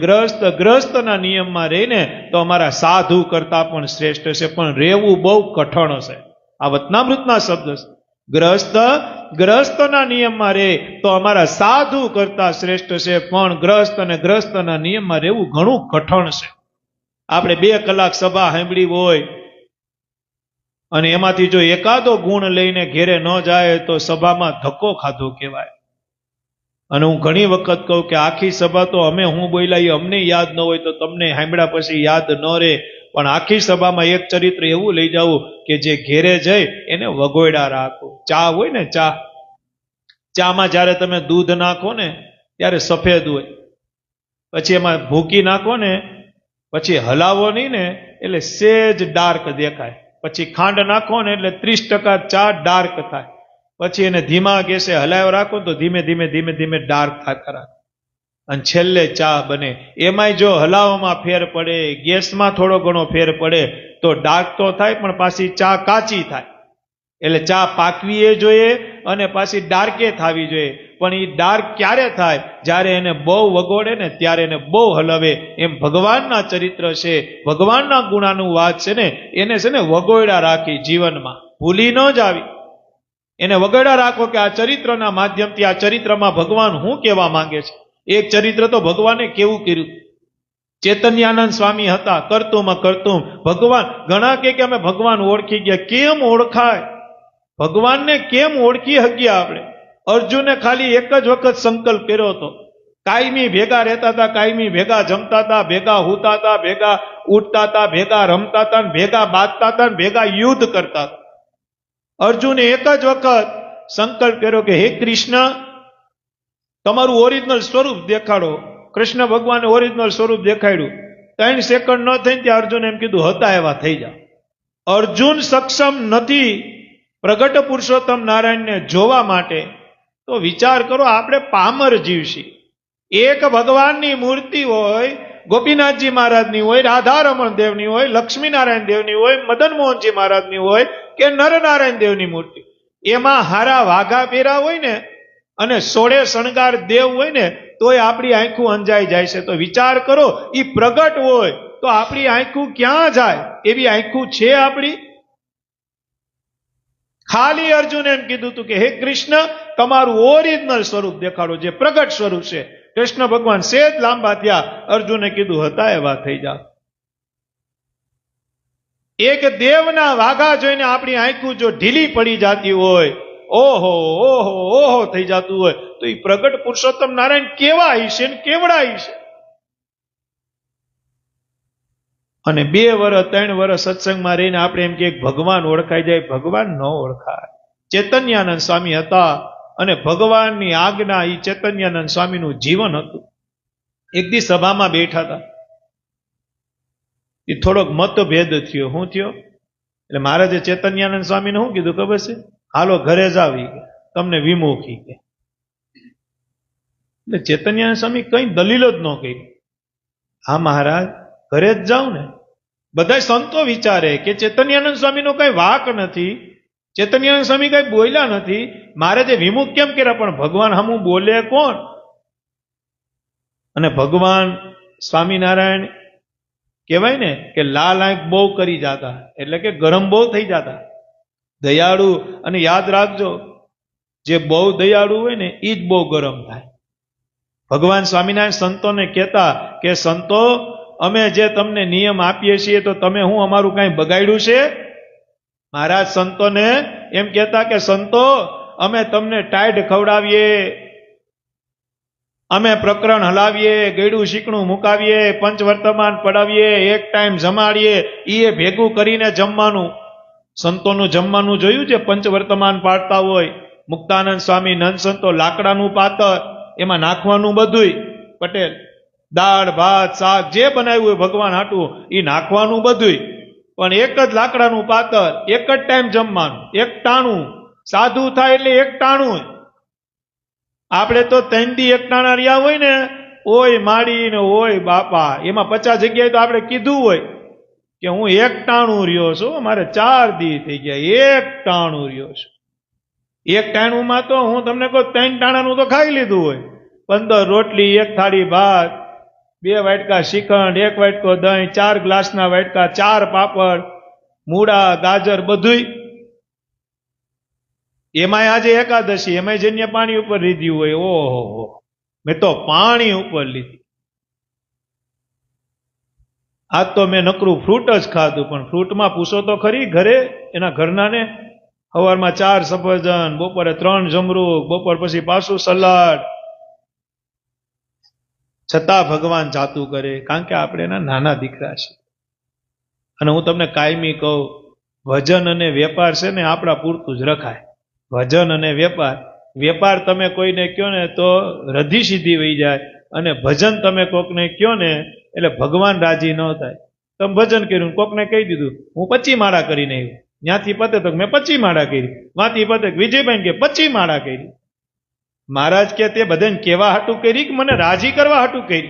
ગ્રહસ્થના નિયમમાં રહીને તો અમારા સાધુ કરતા પણ શ્રેષ્ઠ છે, પણ રહેવું બહુ કઠણ છે. આ વતનામૃતના શબ્દ છે. ગ્રહસ્થના નિયમમાં રહે તો અમારા સાધુ કરતા શ્રેષ્ઠ છે, પણ ગ્રહસ્થના નિયમમાં રહેવું ઘણું કઠણ છે. આપણે 2 કલાક સભા સાંભળી હોય અને એમાંથી જો એકાદો ગુણ લઈને ઘેરે ન જાય તો સભામાં ધક્કો ખાધો કહેવાય. અને હું ઘણી વખત કહું કે આખી સભા તો હું બોલ્યા અમને યાદ ન હોય તો તમને સાંભળ્યા પછી યાદ ન રહે, પણ આખી સભામાં એક ચરિત્ર એવું લઈ જાવું કે જે ઘેરે જઈ એને વગોયડા રાખો. ચા હોય ને, ચામાં જ્યારે તમે દૂધ નાખો ને ત્યારે સફેદ હોય, પછી એમાં ભૂકી નાખો ને પછી હલાવો નહીં ને એટલે સેજ ડાર્ક દેખાય, પછી ખાંડ નાખો ને એટલે 30% ચા ડાર્ક થાય, પછી એને ધીમા ગેસે હલાવ્યો રાખો તો ધીમે ધીમે ડાર્ક થાય ખરા, અને છેલ્લે ચા બને. એમાંય જો હલાવવામાં ફેર પડે, ગેસમાં થોડો ઘણો ફેર પડે તો ડાર્ક તો થાય પણ પાછી ચા કાચી થાય. એટલે ચા પાકવી જોઈએ અને પાછી ડાર્કે થવી જોઈએ. પણ એ ડાર્ક ક્યારે થાય? જ્યારે એને બહુ વગોડે ને ત્યારે એને બહુ હલાવે. એમ ભગવાનના ચરિત્ર છે, ભગવાનના ગુણાનું વાત છે ને, એને છે ને વગોયડા રાખી જીવનમાં, ભૂલી ન જ આવી. એને વગોયડા રાખો કે આ ચરિત્રના માધ્યમથી આ ચરિત્રમાં ભગવાન શું કહેવા માંગે છે. એક ચરિત્ર તો ભગવાને કેવું કર્યું. ચૈતન્યાનંદ સ્વામી હતા, કરતું ભગવાન. ઘણા કે અમે ભગવાન ઓળખી ગયા. કેમ ઓળખાય? ભગવાનને કેમ ઓળખી શકીએ આપણે? અર્જુને ખાલી એક જ વખત સંકલ્પ કર્યો હતો. કાયમી ભેગા રહેતા હતા, કાયમી ભેગા જમતા હતા, ભેગા હુતા હતા, ભેગા ઉઠતા હતા, ભેગા રમતા હતા, ભેગા બાંધતા હતા, ભેગા યુદ્ધ કરતા હતા. અર્જુને એક જ વખત સંકલ્પ કર્યો કે હે કૃષ્ણ, તમારું ઓરિજિનલ સ્વરૂપ દેખાડો. કૃષ્ણ ભગવાને ઓરિજિનલ સ્વરૂપ દેખાડ્યું. 3 સેકન્ડ ન થઈ ત્યાં અર્જુને એમ કીધું હતા એવા થઈ જા. અર્જુન સક્ષમ નથી પ્રગટ પુરુષોત્તમ નારાયણને જોવા માટે, તો વિચાર કરો આપણે પામર જીવ છીએ. એક ભગવાનની મૂર્તિ હોય, ગોપીનાથજી મહારાજની હોય, રાધારમણ દેવની હોય, લક્ષ્મીનારાયણ દેવની હોય, મદન મોહનજી મહારાજની હોય કે નરનારાયણ દેવની મૂર્તિ, એમાં હારા વાઘા પેરા હોય ને અને 16 શણગાર દેવ હોય ને તોય આપણી આંખું અંજાઈ જાય છે. તો વિચાર કરો, એ પ્રગટ હોય તો આપણી આંખું ક્યાં જાય? એવી આંખું છે આપણી? ખાલી અર્જુને એમ કીધું હતું કે હે કૃષ્ણ, તમારું ઓરિજિનલ સ્વરૂપ દેખાડો, જે પ્રગટ સ્વરૂપ છે. કૃષ્ણ ભગવાન સેજ લાંબા થયા, અર્જુને કીધું હતા એવા થઈ જા. એક દેવના વાઘા જોઈને આપણી આંખું જો ઢીલી પડી જતી હોય, ઓહો ઓહો ઓહો થઈ જતું હોય, તો એ પ્રગટ પુરુષોત્તમ નારાયણ કેવા હશે ને કેવડા હશે? અને 2 વર્ષ 3 વર્ષ સત્સંગમાં રહીને આપણે એમ કે ભગવાન ઓળખાઈ જાય. ભગવાન ન ઓળખાય. ચૈતન્યાનંદ સ્વામી હતા અને ભગવાનની આજ્ઞા, એ ચૈતન્યાનંદ સ્વામીનું જીવન હતું. એક દી સભામાં બેઠા હતા, એ થોડોક મતભેદ થયો. શું થયો? એટલે મહારાજે ચૈતન્યાનંદ સ્વામીને શું કીધું ખબર છે? હાલો ઘરે જાવ, તમને વિમુખી કે. એટલે ચૈતન્યાનંદ સ્વામી કઈ દલીલ જ ન કહી. હા મહારાજ, ઘરે જ જાઉં ને. બધા સંતો વિચારે કે ચૈતન્યાનંદ સ્વામીનો કઈ વાક નથી, ચૈતન્યાનંદ સ્વામી કઈ બોલ્યા નથી, મહારાજે વિમુખ કેમ કર્યા? પણ ભગવાન હમું બોલે કોણ? અને ભગવાન સ્વામિનારાયણ કહેવાય ને કે લાલ આંખ બહુ કરી જાતા, એટલે કે ગરમ બહુ થઈ જાતા, દયાળુ. અને યાદ રાખજો, જે બહુ દયાળુ હોય ને એ જ બહુ ગરમ થાય. ભગવાન સ્વામિનારાયણ સંતોને કહેતા કે સંતો, અમે જે તમને નિયમ આપીએ છીએ તો તમે હું અમારું કાંઈ બગાડ્યું છે? મહારાજ સંતોને એમ કહેતા કે સંતો, અમે તમને ટાઈડ ખવડાવીએ, અમે પ્રકરણ હલાવીએ, ગયડું શીકણું મુકાવીએ, પંચવર્તમાન પડાવીએ, એક ટાઈમ જમાડીએ, એ ભેગું કરીને જમવાનું. સંતોનું જમવાનું જોયું છે? પંચવર્તમાન પાડતા હોય મુક્તાનંદ સ્વામી, નંદ સંતો, લાકડાનું પાતર, એમાં નાખવાનું બધુંય. પટેલ દાળ ભાત શાક જે બનાવ્યું હોય ભગવાન હાટું એ નાખવાનું બધુંય, પણ એક જ લાકડાનું પાતર, એક જ ટાઈમ જમવાનું, એક ટાણું. સાધુ થાય એટલે એક ટાણું. આપણે તો 3 દી એક ટાણા રહ્યા હોય ને, ઓય માડી ને ઓય બાપા, એમાં 50 જગ્યાએ તો આપણે કીધું હોય કે હું એક ટાણું રહ્યો છું, મારે 4 દી થઈ ગયા એક ટાણું રહ્યો છું. એક ટાણુંમાં તો હું તમને કહું 3 ટાણાનું તો ખાઈ લીધું હોય. 15 રોટલી, 1 થાળી ભાત, 2 વાટકા શ્રીખંડ, 1 વાટકો દહીં, 4 ગ્લાસના વાટકા, 4 પાપડ, મૂળા, ગાજર બધુંય. એમાંય આજે એકાદશી, એમાંય જન્ય પાણી ઉપર લીધી હોય. ઓહો, મેં તો પાણી ઉપર લીધી. આજ તો મેં નકરું ફ્રૂટ જ ખાધું, પણ ફ્રૂટમાં પૂછો તો ખરી ઘરે એના ઘરનાને. સવારમાં 4 સફરજન, બપોરે 3 જમરૂખ, બપોર પછી પાછું સલાડ. છતાં ભગવાન જાતું કરે, કારણ કે આપણે એના નાના દીકરા છે. અને હું તમને કાયમી કહું, ભજન અને વેપાર છે ને આપણા પૂરતું જ રખાય. ભજન અને વેપાર તમે કોઈને કહો ને તો રધી સીધી વહી જાય, અને ભજન તમે કોકને કહો ને એટલે ભગવાન રાજી ન થાય. તમે ભજન કર્યું, કોકને કહી દીધું હું 25 માળા કરીને આવ્યું, ત્યાંથી પતે તો મેં 25 માળા કરી, વાંથી પતે વિજયભાઈ કે 25 માળા કરી. મહારાજ કે તે બધાને કેવા હાટું કરી કે મને રાજી કરવા હાટું કરી?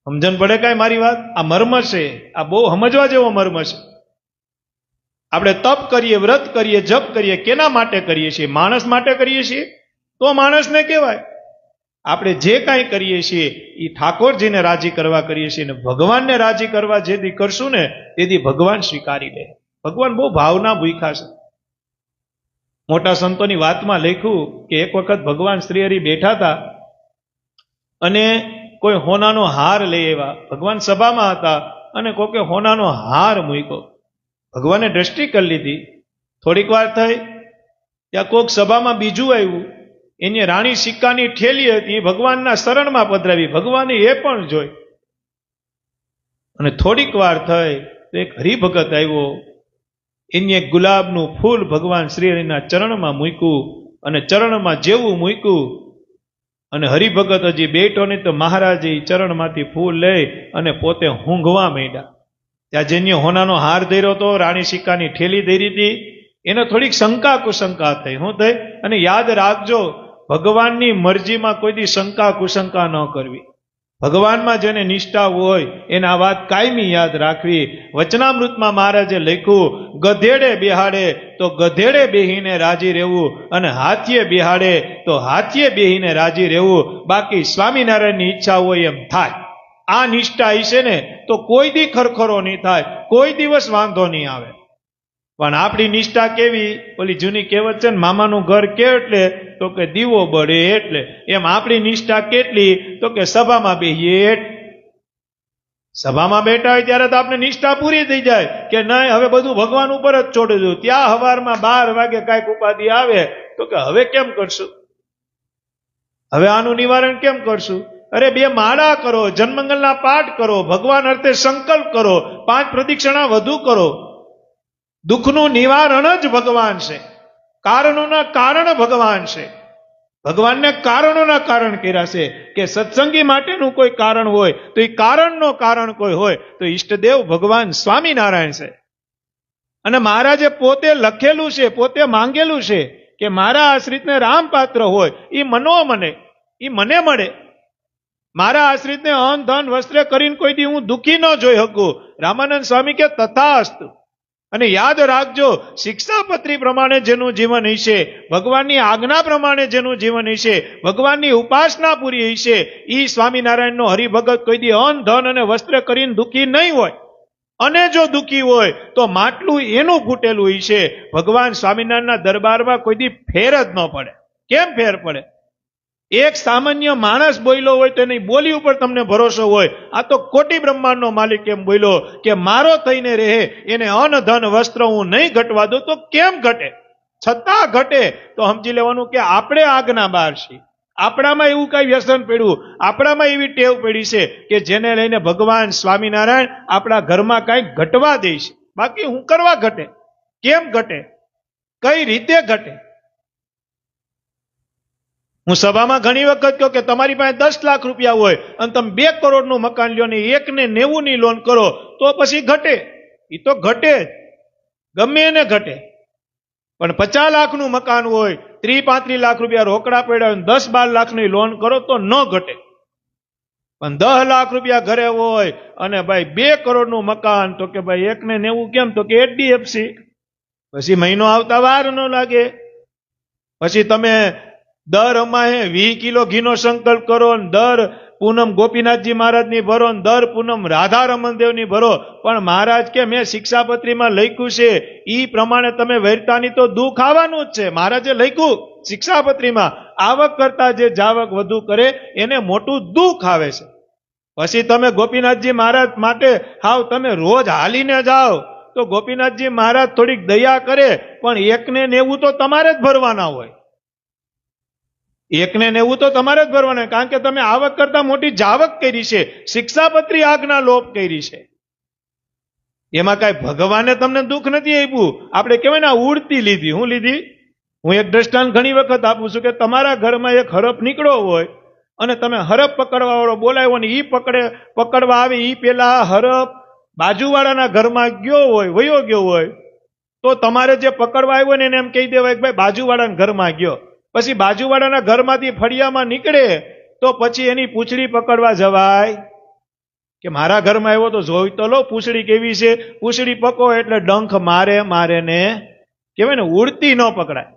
સમજણ પડે કાંઈ મારી વાત? આ મર્મ છે, આ બહુ સમજવા જેવો મર્મ છે. આપણે તપ કરીએ, વ્રત કરીએ, જપ કરીએ, કેના માટે કરીએ છીએ? માણસ માટે કરીએ છીએ તો માણસને કહેવાય. આપણે જે કાંઈ કરીએ છીએ એ ઠાકોરજીને રાજી કરવા કરીએ છીએ, ને ભગવાનને રાજી કરવા જેથી કરશું ને તેથી ભગવાન સ્વીકારી લે. ભગવાન બહુ ભાવના ભૂખ્યા છે. મોટા સંતોની વાતમાં લખ્યું કે એક વખત ભગવાન શ્રી હરિ બેઠા હતા અને કોઈ હોનાનો હાર લઈ આવ્યા. ભગવાન સભામાં હતા અને કોકે હોનાનો હાર મૂક્યો. ભગવાને દ્રષ્ટિ કરી લીધી. થોડીક વાર થઈ, ત્યાં કોક સભામાં બીજું આવ્યું, એની રાણી સિક્કાની ઠેલી હતી, ભગવાનના શરણમાં પધરાવી. ભગવાને એ પણ જોઈ. અને થોડીક વાર થઈ તો એક હરિભગત આવ્યો, એને એક ગુલાબનું ફૂલ ભગવાન શ્રી હરિના ચરણમાં મૂક્યું, અને ચરણમાં જેવું મૂક્યું અને હરિભગત હજી બેઠો નહીં તો મહારાજે ચરણમાંથી ફૂલ લઈ અને પોતે ઊંઘવા માંડ્યા. ત્યાં જેને હોનાનો હાર ધર્યો હતો, રાણી સિક્કાની ઠેલી ધરી હતી, એને થોડીક શંકા કુશંકા થઈ. શું થઈ? અને યાદ રાખજો, ભગવાનની મરજીમાં કોઈ દી શંકા કુશંકા ન કરવી. ભગવાનમાં જેને નિષ્ઠા હોય એને આ વાત કાયમી યાદ રાખવી. વચનામૃતમાં મહારાજે લખ્યું, ગધેડે બેહાડે તો ગધેડે બેહીને રાજી રહેવું, અને હાથીએ બેહાડે તો હાથીએ બેહીને રાજી રહેવું. બાકી સ્વામિનારાયણની ઈચ્છા હોય એમ થાય. આ નિષ્ઠા હશે ને તો કોઈ દી ખરખરો નહીં થાય, કોઈ દિવસ વાંધો નહીં આવે. પણ આપણી નિષ્ઠા કેવી? ઓલી જૂની કહેવત છે ને, મામાનું ઘર કે એટલે તો કે દીવો બળે એટલે. એમ આપણી નિષ્ઠા કેટલી? તો કે સભામાં બેહીએ. સભામાં બેઠા હોય ત્યારે તો આપણે નિષ્ઠા પૂરી થઈ જાય કે નહીં, હવે બધું ભગવાન ઉપર જ છોડી દઉં. ત્યાં સવારમાં 12 વાગે કાંઈક ઉપાધિ આવે તો કે હવે કેમ કરશું, હવે આનું નિવારણ કેમ કરશું? અરે 2 માળા કરો, જન્મંગલના પાઠ કરો, ભગવાન અર્થે સંકલ્પ કરો, 5 પ્રદક્ષિણા વધુ કરો. દુઃખનું નિવારણ જ ભગવાન છે, કારણોના કારણ ભગવાન છે. ભગવાનને કારણોના કારણ કર્યા છે કે સત્સંગી માટેનું કોઈ કારણ હોય તો એ કારણનો કારણ કોઈ હોય તો ઈષ્ટદેવ ભગવાન સ્વામિનારાયણ છે. અને મહારાજે પોતે લખેલું છે, પોતે માંગેલું છે કે મારા આશ્રિતને રામપાત્ર હોય એ મને મળે. મારા આશ્રિતને અન્ન ધન વસ્ત્રે કરીને કોઈ દી હું દુઃખી ન જોઈ શકું. રામાનંદ સ્વામી કે તથાસ્તુ. અને યાદ રાખજો, શિક્ષાપત્રી પ્રમાણે જેનું જીવન હશે, ભગવાનની આજ્ઞા પ્રમાણે જેનું જીવન હશે, ભગવાનની ઉપાસના પૂરી હશે, એ સ્વામિનારાયણનો હરિભગત કોઈ દી અન્ન ધન અને વસ્ત્ર કરીને દુઃખી નહીં હોય. અને જો દુઃખી હોય તો માટલું એનું ફૂટેલું હશે. ભગવાન સ્વામિનારાયણના દરબારમાં કોઈ દી ફેર જ ન પડે. કેમ ફેર પડે? એક સામાન્ય માણસ બોલ્યો હોય તો એની બોલી ઉપર તમને ભરોસો હોય. આ તો કોટી બ્રહ્માંડનો માલિક એમ બોલ્યો કે મારો થઈને રહે, એને અન્ન ધન વસ્ત્ર હું નહીં ઘટવા દઉં. તો કેમ ઘટે? છતાં ઘટે તો સમજી લેવાનું કે આપણે આગના બહાર છીએ. આપણામાં એવું કઈ વ્યસન પડ્યું, આપણામાં એવી ટેવ પડી છે કે જેને લઈને ભગવાન સ્વામિનારાયણ આપણા ઘરમાં કઈ ઘટવા દે છે. બાકી હું કરવા ઘટે? કેમ ઘટે? કઈ રીતે ઘટે? હું સભામાં ઘણી વખત કહું કે તમારી પાસે 10 લાખ રૂપિયા હોય અને તમે 2 કરોડનું મકાન લ્યો ને 1,90,000 ની લોન કરો તો પછી ઘટે? એ તો ઘટે જ, ગમે એને ઘટે. પણ 50 લાખનું મકાન હોય, 30-35 લાખ રૂપિયા રોકડા પડ્યા હોય, 10-12 લાખની લોન કરો તો ન ઘટે. પણ 10 લાખ રૂપિયા ઘરે હોય અને ભાઈ 2 કરોડનું મકાન, તો કે ભાઈ 1,90,000 કેમ? તો કે HDFC. પછી મહિનો આવતા વાર ન લાગે. પછી તમે દર અમાહે 20 કિલો ઘીનો સંકલ્પ કરો, દર પૂનમ ગોપીનાથજી મહારાજની ભરો, દર પૂનમ રાધા રમણદેવની ભરો. પણ મહારાજ કે મેં શિક્ષાપત્રીમાં લખ્યું છે ઈ પ્રમાણે તમે વૈરતાની તો દુઃખ આવવાનું જ છે. મહારાજે લખ્યું શિક્ષાપત્રીમાં, આવક કરતા જે જાવક વધુ કરે એને મોટું દુઃખ આવે છે. પછી તમે ગોપીનાથજી મહારાજ માટે હાવ તમે રોજ હાલીને જાઓ તો ગોપીનાથજી મહારાજ થોડીક દયા કરે, પણ 1,90,000 તો તમારે જ ભરવાના હોય. 1,90,000 તો તમારે જ ભરવાના, કારણ કે તમે આવક કરતા મોટી જાવક કરી છે, શિક્ષાપત્રી આજ્ઞા લોપ કરી છે. એમાં કઈ ભગવાને તમને દુઃખ નથી આપ્યું. આપણે કહેવાય ને ઉડતી લીધી. હું લીધી? હું એક દ્રષ્ટાંત ઘણી વખત આપું છું કે તમારા ઘરમાં એક હરફ નીકળ્યો હોય અને તમે હરફ પકડવા વાળો બોલાવ્યો ને ઈ પકડવા આવે ઈ પેલા હરફ બાજુવાળાના ઘરમાં ગયો હોય, વયો ગયો હોય, તો તમારે જે પકડવા આવ્યો ને એને એમ કહી દેવાય કે ભાઈ બાજુવાળાના ઘરમાં ગયો. પછી બાજુવાળાના ઘરમાંથી ફળિયામાં નીકળે તો પછી એની પૂંછડી પકડવા જવાય કે મારા ઘરમાં આવ્યો તો જોઈ તો લો પૂંછડી કેવી છે? પૂંછડી પકો એટલે ડંખ મારે ને કહેવાય ને ઉડતી ન પકડાય.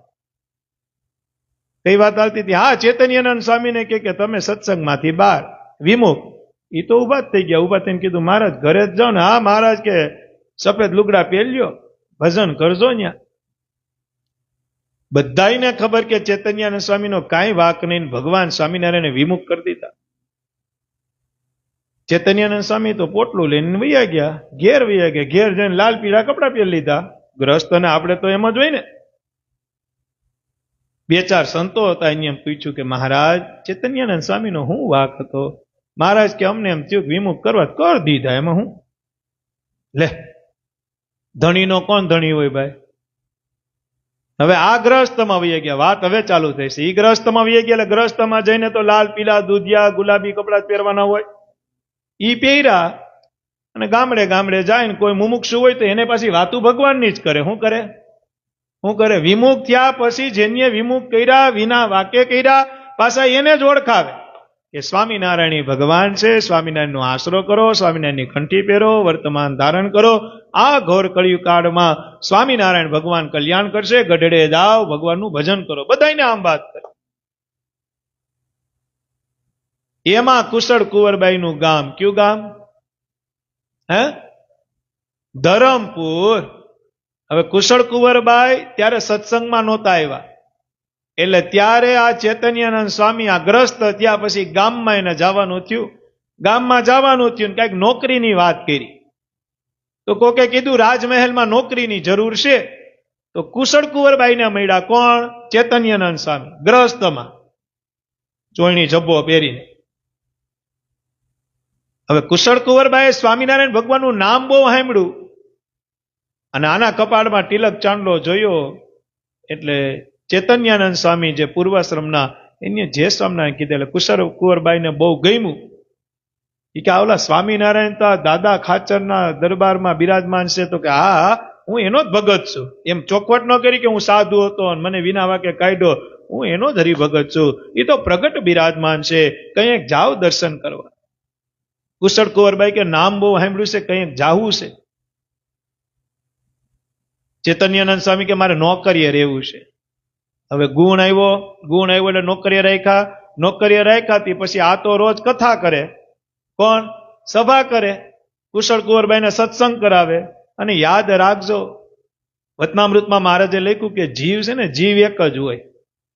કઈ વાત આવતી હતી? હા, ચૈતન્યાનંદ સ્વામીને કે તમે સત્સંગમાંથી બહાર વિમુખ. એ તો ઉભા જ થઈ ગયા. ઉભા થઈને કીધું મહારાજ ઘરે જ જાઓ ને. હા મહારાજ કે સફેદ લુગડા પહેર્યો, ભજન કરજો ન્યા. બધાને ખબર કે ચૈતન્યાનંદ સ્વામીનો કાંઈ વાક નહીં, ભગવાન સ્વામિનારાયણે વિમુખ કરી દીધા. ચૈતન્યાનંદ સ્વામી તો પોટલું લઈને વૈયા ગયા, ઘેર વૈયા ગયા. ઘેર જઈને લાલ પીળા કપડા પહેરી લીધા. ગ્રસ્તને આપણે તો એમ જ હોય ને. 2-4 સંતો હતા, એને એમ પૂછ્યું કે મહારાજ ચૈતન્યાનંદ સ્વામીનો શું વાક હતો? મહારાજ કે અમને એમ થયું વિમુખ કરવા કરી દીધા, એમાં હું? લે, ધણીનો કોણ ધણી હોય ભાઈ? હવે આ ગ્રહસ્થમાં વહી ગયા. વાત હવે ચાલુ થઈ છે. ઈ ગ્રહસ્થમાં વહી ગયા એટલે ગ્રહસ્થમાં જઈને તો લાલ પીલા દૂધિયા ગુલાબી કપડા પહેરવાના હોય. ઈ પહેર્યા અને ગામડે ગામડે જાય ને કોઈ મુમુક્ષુ હોય તો એને પાછી વાતું ભગવાનની જ કરે. શું કરે? શું કરે? વિમુખ થયા પછી જેને વિમુખ કર્યા, વિના વાક્ય કર્યા, પાછા એને જ ઓળખાવે કે સ્વામિનારાયણ ભગવાન છે. સ્વામિનારાયણનો આશરો કરો, સ્વામિનારાયણની કંઠી પહેરો, વર્તમાન ધારણ કરો. આ ઘોર કળિયુગ કાળમાં સ્વામિનારાયણ ભગવાન કલ્યાણ કરશે. ગઢડે જાઓ, ભગવાનનું ભજન કરો. બધાને આમ વાત કરે. એમાં કુશળ કુંવરબાઈનું ગામ. કયું ગામ? હે? ધરમપુર. હવે કુશળ કુંવરબાઈ ત્યારે સત્સંગમાં નહોતા આવ્યા, એટલે ત્યારે આ ચૈતન્યાનંદ સ્વામી આ ગ્રસ્ત થયા પછી ગામમાં એને જવાનું થયું. ગામમાં જવાનું થયું, કઈક નોકરીની વાત કરી તો કોકે કીધું રાજમહેલમાં નોકરીની જરૂર છે. તો કુશળ કુંવરબાઈને મળ્યા. કોણ? ચૈતન્યાનંદ સ્વામી ગ્રસ્તમાં, ચોયણી જબ્બો પહેરીને. હવે કુશળ કુંવરબાઈએ સ્વામિનારાયણ ભગવાનનું નામ બહુ સાંભળ્યું અને આના કપાળમાં તિલક ચાંદલો જોયો એટલે ચૈતન્યાનંદ સ્વામી જે પૂર્વાશ્રમના એને જે સ્વામિનારાયણ કીધે એટલે કુશળ કુંવરબાઈને બહુ ગમ્યું. એ કે આવલા સ્વામિનારાયણ તો દાદા ખાચરના દરબારમાં બિરાજમાન છે. તો કે હા, હું એનો જ ભગત છું. એમ ચોખવટ ન કરી કે હું સાધુ હતો અને મને વિના વાકે કાઢ્યો. હું એનો જ હરિભગત છું. એ તો પ્રગટ બિરાજમાન છે, કંઈક જાઓ દર્શન કરવા. કુશળ કુંવરબાઈ કે નામ બહુ સાંભળ્યું છે, કંઈક જાવું છે. ચૈતન્યાનંદ સ્વામી કે મારે નોકરીએ રહેવું છે. હવે ગુણ આવ્યો એટલે નોકરીએ રાખ્યા. તે પછી આ તો રોજ કથા કરે. કોણ? સભા કરે. કુશળ કુંવરબાઈને સત્સંગ કરાવે. અને યાદ રાખજો, વચનામૃતમાં મહારાજે લખ્યું કે જીવ છે ને, જીવ એક જ હોય.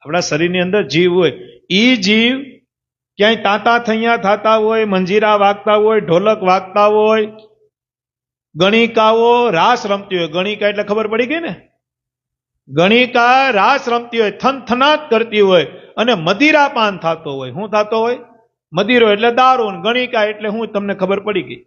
આપણા શરીરની અંદર જીવ હોય, ઈ જીવ ક્યાંય તાતા થૈયા થતા હોય, મંજીરા વાગતા હોય, ઢોલક વાગતા હોય, ગણિકાઓ રાસ રમતી હોય. ગણિકા એટલે ખબર પડી ગઈ ને, ગણિકા રાસ રમતી હોય, થનથનાટ કરતી હોય અને મદિરાપાન થતો હોય. શું થતો હોય? મદિરો એટલે દારૂ, ગણિકા એટલે હું તમને ખબર પડી ગઈ.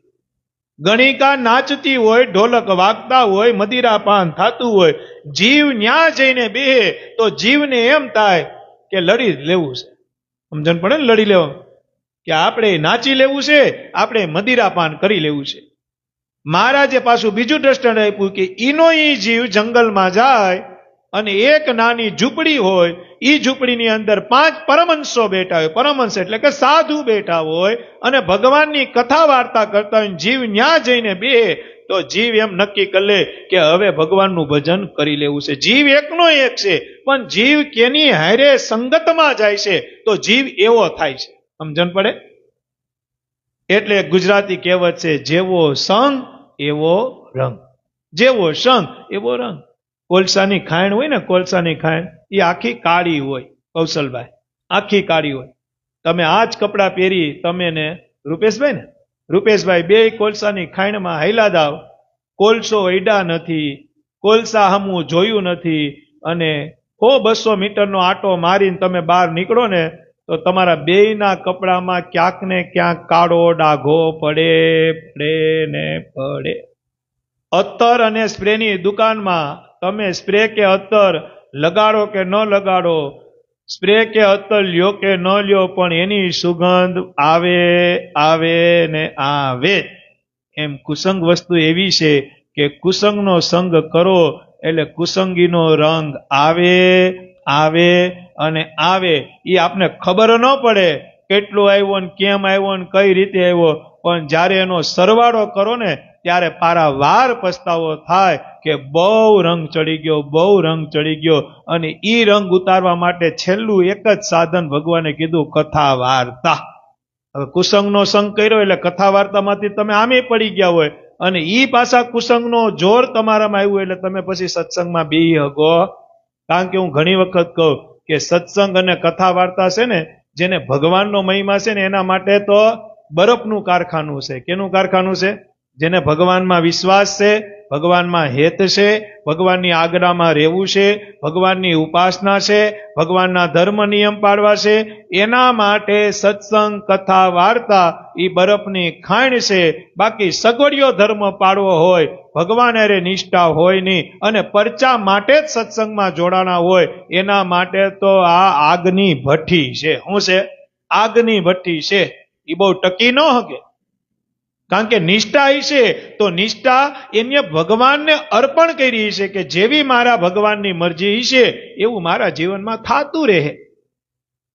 ગણિકા નાચતી હોય, ઢોલક વાગતા હોય, મદિરાપાન થતું હોય. જીવ ન્યા જઈને બેહે તો જીવને એમ થાય કે લડી લેવું છે. સમજણ પડે ને? લડી લેવું કે આપણે નાચી લેવું છે, આપણે મદિરાપાન કરી લેવું છે. મહારાજે પાછું બીજું દ્રષ્ટાંત આપ્યું કે ઈનો ઈ જીવ જંગલમાં જાય અને એક નાની ઝૂંપડી હોય, ઈ ઝૂંપડીની અંદર 5 પરમહંસો બેઠા હોય. પરમહંસ એટલે કે સાધુ બેઠા હોય અને ભગવાનની કથા વાર્તા કરતા હોય. જીવ ન્યા જઈને બેહે તો જીવ એમ નક્કી કરી લે કે હવે ભગવાનનું ભજન કરી લેવું છે. જીવ એકનો એક છે, પણ જીવ કેની હારે સંગતમાં જાય છે તો જીવ એવો થાય છે. સમજણ પડે? એટલે ગુજરાતી કહેવત છે, જેવો સંગ એવો રંગ. જેવો સંગ એવો રંગ. કોલસાની ખાણ હોય ને, કોલસાની ખાણ એ આખી કાળી હોય. કૌશલભાઈ, આખી કાળી હોય. તમે આ જ કપડાં પહેરી તમે ને રૂપેશભાઈ બે કોલસાની ખાણમાં હાઈલા દાવ, કોલસો અડ્યા નથી, કોલસા હમું જોયું નથી, અને 100-200 મીટરનો આટો મારીને તમે બહાર નીકળો ને તો તમારા બેયના કપડામાં ક્યાંક ને ક્યાંક કાળો ડાઘો પડે. અત્તર અને સ્પ્રેની દુકાનમાં તમે સ્પ્રે કે અત્તર લગાડો કે ન લગાડો, સ્પ્રે કે અત્તર લ્યો કે ન લ્યો, પણ એની સુગંધ આવે ને આવે. એમ કુસંગ વસ્તુ એવી છે કે કુસંગનો સંગ કરો એટલે કુસંગીનો રંગ આવે અને આવે. એ આપને ખબર ન પડે કેટલો આવ્યો ને કેમ આવ્યો ને કઈ રીતે આવ્યો, પણ જ્યારે એનો સરવાળો કરો ને ત્યારે પારાવાર પસ્તાવો થાય કે બહુ રંગ ચડી ગયો. અને ઈ રંગ ઉતારવા માટે છેલ્લું એક જ સાધન ભગવાને કીધું, કથા વાર્તા. હવે કુસંગનો સંગ કર્યો એટલે કથા વાર્તામાંથી તમે આમે પડી ગયા હોય, અને ઈ પાછા કુસંગનો જોર તમારામાં આવ્યું એટલે તમે પછી સત્સંગમાં બેહી હગો. કારણ કે હું ઘણી વખત કહું કે સત્સંગ અને કથા વાર્તા છે ને, જેને ભગવાનનો મહિમા છે ને એના માટે તો બરફનું કારખાનું છે. કેનું કારખાનું છે? જેને ભગવાનમાં વિશ્વાસ છે, ભગવાનમાં હેત છે, ભગવાનની આજ્ઞામાં રહેવું છે, ભગવાનની ઉપાસના છે, ભગવાનના ધર્મ નિયમ પાળવા છે, એના માટે સત્સંગ કથા વાર્તા એ બરફની ખાણ છે. બાકી સગવડિયો ધર્મ પાળવો હોય, ભગવાન અરે નિષ્ઠા હોય નહીં, અને પરચા માટે જ સત્સંગમાં જોડાણા હોય, એના માટે તો આ આગની ભઠ્ઠી છે. શું છે? આગની ભઠ્ઠી છે. એ બહુ ટકી ન હકે. કારણ કે નિષ્ઠા છે તો નિષ્ઠા એને ભગવાનને અર્પણ કરી છે કે જેવી મારા ભગવાનની મરજી છે એવું મારા જીવનમાં થતું રહે.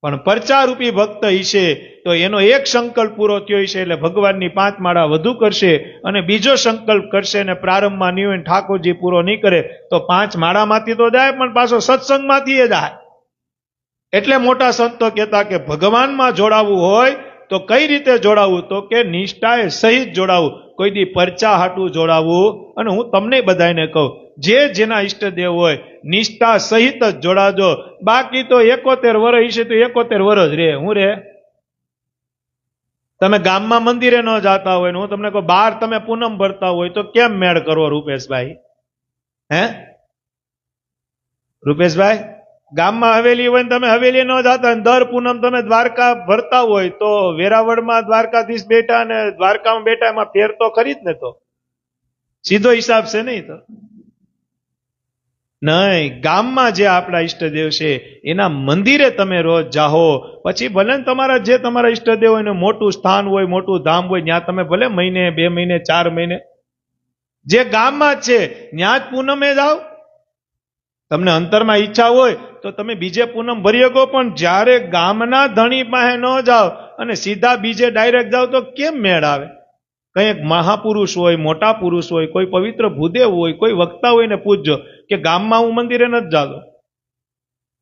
પણ પરચારૂપી ભક્ત છે તો એનો એક સંકલ્પ પૂરો થયો છે એટલે ભગવાનની 5 માળા વધુ કરશે, અને બીજો સંકલ્પ કરશે અને પ્રારંભમાં નહીં હોય ઠાકોરજી પૂરો નહીં કરે તો 5 માળામાંથી તો જાય પણ પાછો સત્સંગમાંથી જાય. એટલે મોટા સંતો કહેતા કે ભગવાનમાં જોડાવવું હોય તો કઈ રીતે જોડાવું? તો કે નિષ્ઠાએ સહિત જોડાવું, કોઈ દી પરચા હાટું જોડાવું. અને હું તમને બધાને કહું, જે જેના ઈષ્ટદેવ હોય નિષ્ઠા સહિત જ જોડાજો. બાકી તો 71 વર્ષ છે તો 71 વર્ષ રે. હું રે? તમે ગામમાં મંદિરે ન જાતા હોય ને હું તમને કહું બહાર તમે પૂનમ ભરતા હોય તો કેમ મેળ કરવો રૂપેશભાઈ? હે રૂપેશભાઈ, ગામમાં હવેલી હોય ને તમે હવેલી ન જાતા, દર પૂનમ તમે દ્વારકા ભરતા હોય તો વેરાવળમાં દ્વારકાધીશ બેઠા ને દ્વારકામાં બેઠા, એમાં ફેર તો ખરી જ ને? તો સીધો હિસાબ છે નહીં તો નહીં. ગામમાં જે આપણા ઈષ્ટદેવ છે એના મંદિરે તમે રોજ જાઓ, પછી ભલે તમારા જે તમારા ઈષ્ટદેવ હોય મોટું સ્થાન હોય, મોટું ધામ હોય, ત્યાં તમે ભલે મહિને 2 મહિને 4 મહિને, જે ગામમાં જ છે ત્યાં જ પૂનમે જાઓ. તમને અંતરમાં ઈચ્છા હોય તો તમે બીજે પૂનમ ભરી શકો, પણ જ્યારે ગામના ધણી પાસે ન જાઓ અને સીધા બીજે ડાયરેક્ટ જાઓ તો કેમ મેળ આવે? કંઈક મહાપુરુષ હોય, મોટા પુરુષ હોય, કોઈ પવિત્ર ભૂદેવ હોય, કોઈ વક્તા હોય ને પૂછજો કે ગામમાં હું મંદિરે નથી જાતો,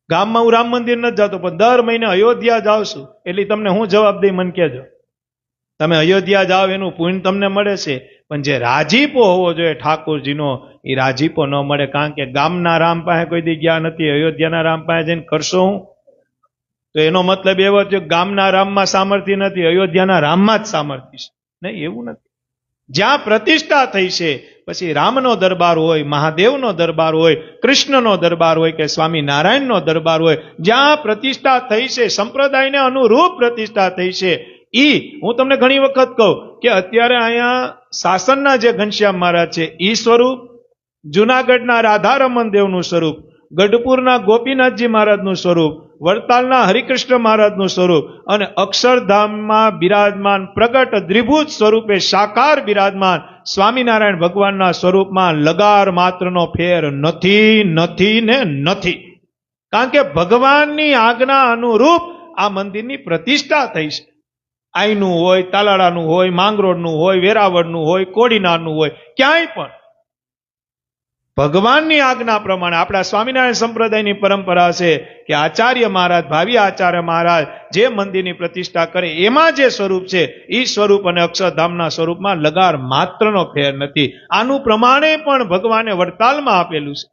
ગામમાં હું રામ મંદિર નથી જાતો, પણ દર મહિને અયોધ્યા જાઉં છું, એટલે તમને હું જવાબ દઈ મને કહેજો. તમે અયોધ્યા જાઓ એનું પુણ્ય તમને મળે છે, પણ જે રાજીપો હોવો જોઈએ ઠાકોરજીનો એ રાજીપો ન મળે. કારણ કે ગામના રામ પાસે કોઈ દી ગયા નથી, અયોધ્યાના રામ પાસે જઈને કરશો હું? તો એનો મતલબ એવો થયો ગામના રામમાં સામર્થ્ય નથી, અયોધ્યાના રામમાં જ સામર્થ્ય છે. નહીં, એવું નથી. જ્યાં પ્રતિષ્ઠા થઈ છે, પછી રામનો દરબાર હોય, મહાદેવનો દરબાર હોય, કૃષ્ણનો દરબાર હોય કે સ્વામિનારાયણનો દરબાર હોય, જ્યાં પ્રતિષ્ઠા થઈ છે, સંપ્રદાયને અનુરૂપ પ્રતિષ્ઠા થઈ છે, હું તમને ઘણી વખત કહું કે અત્યારે અહીંયા શાસનના જે ઘનશ્યામ મહારાજ છે ઈ સ્વરૂપ, જુનાગઢના રાધારમણ દેવનું સ્વરૂપ, ગઢપુરના ગોપીનાથજી મહારાજનું સ્વરૂપ, વડતાલના હરિકૃષ્ણ મહારાજનું સ્વરૂપ અને અક્ષરધામમાં બિરાજમાન પ્રગટ દ્વિભુજ સ્વરૂપે સાકાર બિરાજમાન સ્વામિનારાયણ ભગવાનના સ્વરૂપમાં લગાર માત્રનો ફેર નથી, નથી ને નથી. કારણ કે ભગવાનની આજ્ઞા અનુરૂપ આ મંદિરની પ્રતિષ્ઠા થઈ છે. આઈનું હોય, તાલાળાનું હોય, માંગરોળનું હોય, વેરાવળનું હોય, કોડીનારનું હોય, ક્યાંય પણ ભગવાનની આજ્ઞા પ્રમાણે આપણા સ્વામિનારાયણ સંપ્રદાયની પરંપરા છે કે આચાર્ય મહારાજ, ભાવિ આચાર્ય મહારાજ જે મંદિરની પ્રતિષ્ઠા કરે એમાં જે સ્વરૂપ છે એ સ્વરૂપ અને અક્ષરધામના સ્વરૂપમાં લગાર માત્રનો ફેર નથી. આનું પ્રમાણે પણ ભગવાને વડતાલમાં આપેલું છે.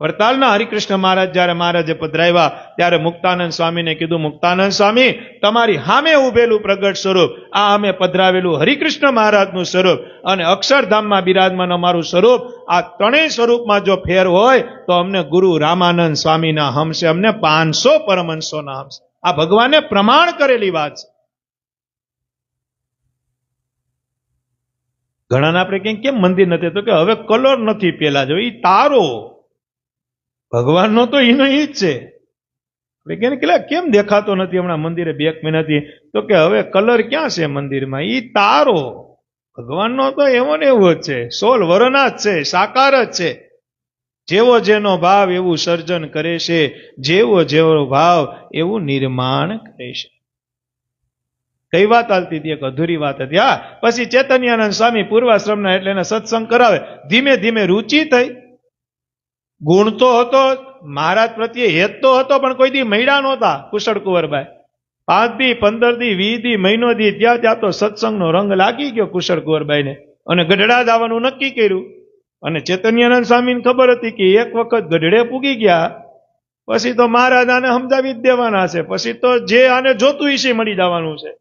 વડતાલના હરિકૃષ્ણ મહારાજ જયારે મહારાજે પધરાવ્યા ત્યારે મુક્તાનંદ સ્વામીને કીધું, મુક્તાનંદ સ્વામી, તમારી સામે ઉભેલું પ્રગટ સ્વરૂપ આ અમે પધરાવેલું હરિકૃષ્ણ મહારાજનું સ્વરૂપ અને અક્ષરધામમાં બિરાજમાન અમારું સ્વરૂપ, આ ત્રણેય સ્વરૂપમાં જો ફેર હોય તો અમને ગુરુ રામાનંદ સ્વામીના હમશે, અમને 500 પરમહંસોના હમશે. આ ભગવાને પ્રમાણ કરેલી વાત છે. ઘણાને આપણે કહીએ કેમ મંદિર નથી, તો કે હવે કલર નથી પેલા જો, એ તારો ભગવાનનો તો એનો ઈ જ છે. એટલે કેમ દેખાતો નથી હમણાં મંદિરે 2 મહિનાથી, તો કે હવે કલર ક્યાં છે મંદિરમાં, ઈ તારો. ભગવાનનો તો એવો ને એવો જ છે, 16 વરના જ છે, સાકાર જ છે. જેવો જેનો ભાવ એવું સર્જન કરે છે, જેવો જેવો ભાવ એવું નિર્માણ કરે છે. કઈ વાત ચાલતી હતી? એક અધૂરી વાત હતી. હા, પછી ચૈતન્યાનંદ સ્વામી પૂર્વાશ્રમના એટલે એને સત્સંગ કરાવે, ધીમે ધીમે રુચિ થઈ. ગુણ તો હતો, મહારાજ પ્રત્યે હેત તો હતો, પણ કોઈ દી મૈડા નહોતા કુશળ કુંવરબાઈ. 5 દી 15 દી 20 દી મહિનો દી ત્યાં તો સત્સંગનો રંગ લાગી ગયો કુશળ કુંવરબાઈને અને ગઢડા જવાનું નક્કી કર્યું. અને ચૈતન્યાનંદ સ્વામીને ખબર હતી કે એક વખત ગઢડે પૂગી ગયા પછી તો મહારાજ આને સમજાવી જ દેવાના છે, પછી તો જે આને જોતું હશે મળી જવાનું છે.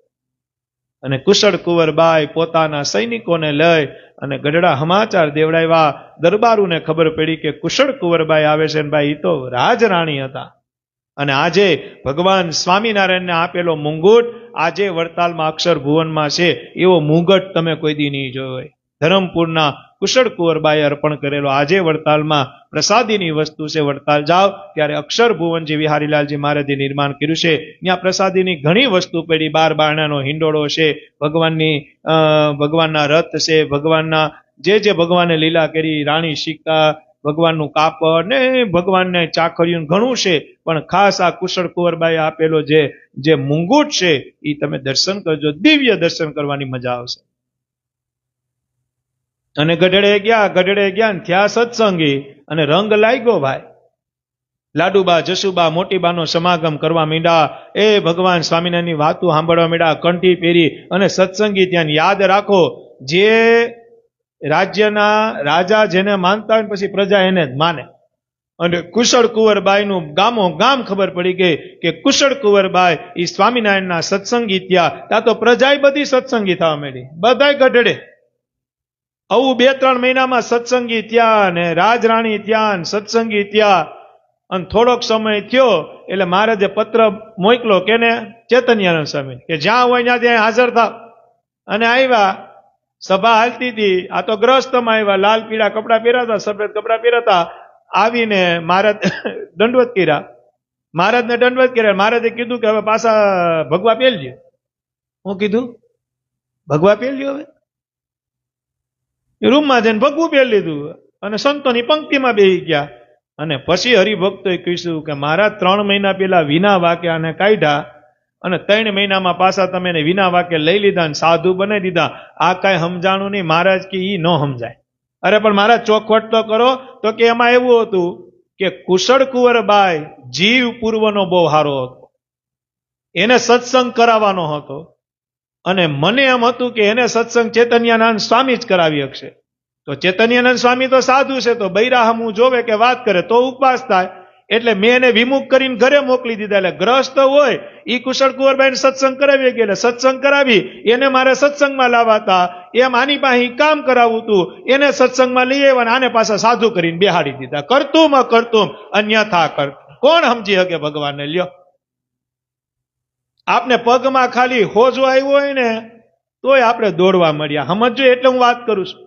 અને કુશળ કુંવરબાઈ પોતાના સૈનિકોને લઈ અને ગઢડા સમાચાર દેવડાવ્યા. દરબારોને ખબર પડી કે કુશળ કુંવરબાઈ આવે છે, ભાઈ એ તો રાજરાણી હતા. અને આજે ભગવાન સ્વામિનારાયણને આપેલો મુંગુટ આજે વડતાલમાં અક્ષર ભુવનમાં છે, એવો મુગટ તમે કોઈ દી નહીં જોયો હોય. ધરમપુરના કુશળ કુંવરબાઈએ અર્પણ કરેલો આજે વડતાલમાં પ્રસાદીની વસ્તુ છે. વડતાલ જાઓ ત્યારે અક્ષર ભુવન જે વિહારીલાલજી મહારાજે નિર્માણ કર્યું છે, ત્યાં પ્રસાદીની ઘણી વસ્તુ પડી. 12 બારણાનો હિંડોળો છે, ભગવાનના રથ છે, ભગવાનના જે ભગવાને લીલા કરી, રાણી સીતા, ભગવાનનું કાપડ ને ભગવાનને ચાખર્યું ઘણું છે. પણ ખાસ આ કુશળ કુંવરબાઈએ આપેલો જે મુંગુટ છે એ તમે દર્શન કરજો, દિવ્ય દર્શન કરવાની મજા આવશે. અને ગઢડે ગયા ને થયા સત્સંગી અને રંગ લાગ્યો ભાઈ. લાડુબા, જસુબા, મોટીબાનો સમાગમ કરવા માંડ્યા. એ ભગવાન સ્વામિનારાયણની વાતો સાંભળવા માંડ્યા, કંઠી પહેરી અને સત્સંગી ત્યાં. યાદ રાખો, જે રાજ્યના રાજા જેને માનતા હોય પછી પ્રજા એને જ માને. અને કુશળ કુંવરબાઈનું ગામો ગામ ખબર પડી ગઈ કે કુશળ કુંવરબાઈ એ સ્વામિનારાયણના સત્સંગી થયા. ત્યાં તો પ્રજા બધી સત્સંગી થવા માંડી, બધાય ગઢડે. આવું 2-3 મહિનામાં સત્સંગી થયા ને રાજરાણી થયા ને સત્સંગી થયા. અને થોડોક સમય થયો એટલે મહારાજે પત્ર મોકલો કેને? ચૈતન્યાનંદ સ્વામી, કે જ્યાં હોય ત્યાં ત્યાં હાજર થાવ. અને આવ્યા, સભા હાલતી હતી. આ તો ગ્રહસ્થમાં આવ્યા, લાલ પીળા કપડા પહેરાતા, સફેદ કપડા પહેરાતા. આવીને મહારાજ દંડવત કર્યા. મહારાજને દંડવત કર્યા. મહારાજે કીધું કે હવે પાછા ભગવા પહેરજો. હું કીધું ભગવા પહેરજો. હવે રૂમમાં જઈને ભગવું પહેરી લીધું અને સંતોની પંક્તિમાં બેસી ગયા. અને પછી હરિભક્તોએ કહીશું કે મહારાજ 3 મહિના પહેલા વિના વાક્યાને કાઢ્યા અને 3 મહિનામાં પાછા તમે એને વિના વાક્ય લઈ લીધા અને સાધુ બનાવી દીધા. આ કાંઈ સમજાણું નહીં. મહારાજ કે ઈ ન સમજાય. અરે પણ મહારાજ ચોખવટ તો કરો. તો કે એમાં એવું હતું કે કુશળ કુંવરબાઈ જીવ પૂર્વનો બહુ સારો હતો, એને સત્સંગ કરાવવાનો હતો. અને મને એમ હતું કે એને સત્સંગ ચૈતન્યાનંદ સ્વામી જ કરાવી શકશે. તો ચૈતન્યાનંદ સ્વામી તો સાધુ છે, તો બૈરા હમું જોવે કે વાત કરે તો ઉપવાસ થાય. એટલે મેં એને વિમુખ કરીને ઘરે મોકલી દીધા. એટલે ગ્રસ્ત હોય ઈ કુશળ કુંવરબાઈને સત્સંગ કરાવી ગયા. એટલે સત્સંગ કરાવી એને મારે સત્સંગમાં લાવવાતા, એમ આની પાસે કામ કરાવવું હતું, એને સત્સંગમાં લઈ આવ્યા, આને પાછા સાધુ કરીને બેહાડી દીધા. કરતું અન્યથા કર. કોણ સમજી શકે ભગવાનને? લ્યો, આપને પગમાં ખાલી હોજો આવ્યો હોય ને તોય આપણે દોડવા મળ્યા. સમજો એટલે હું વાત કરું છું.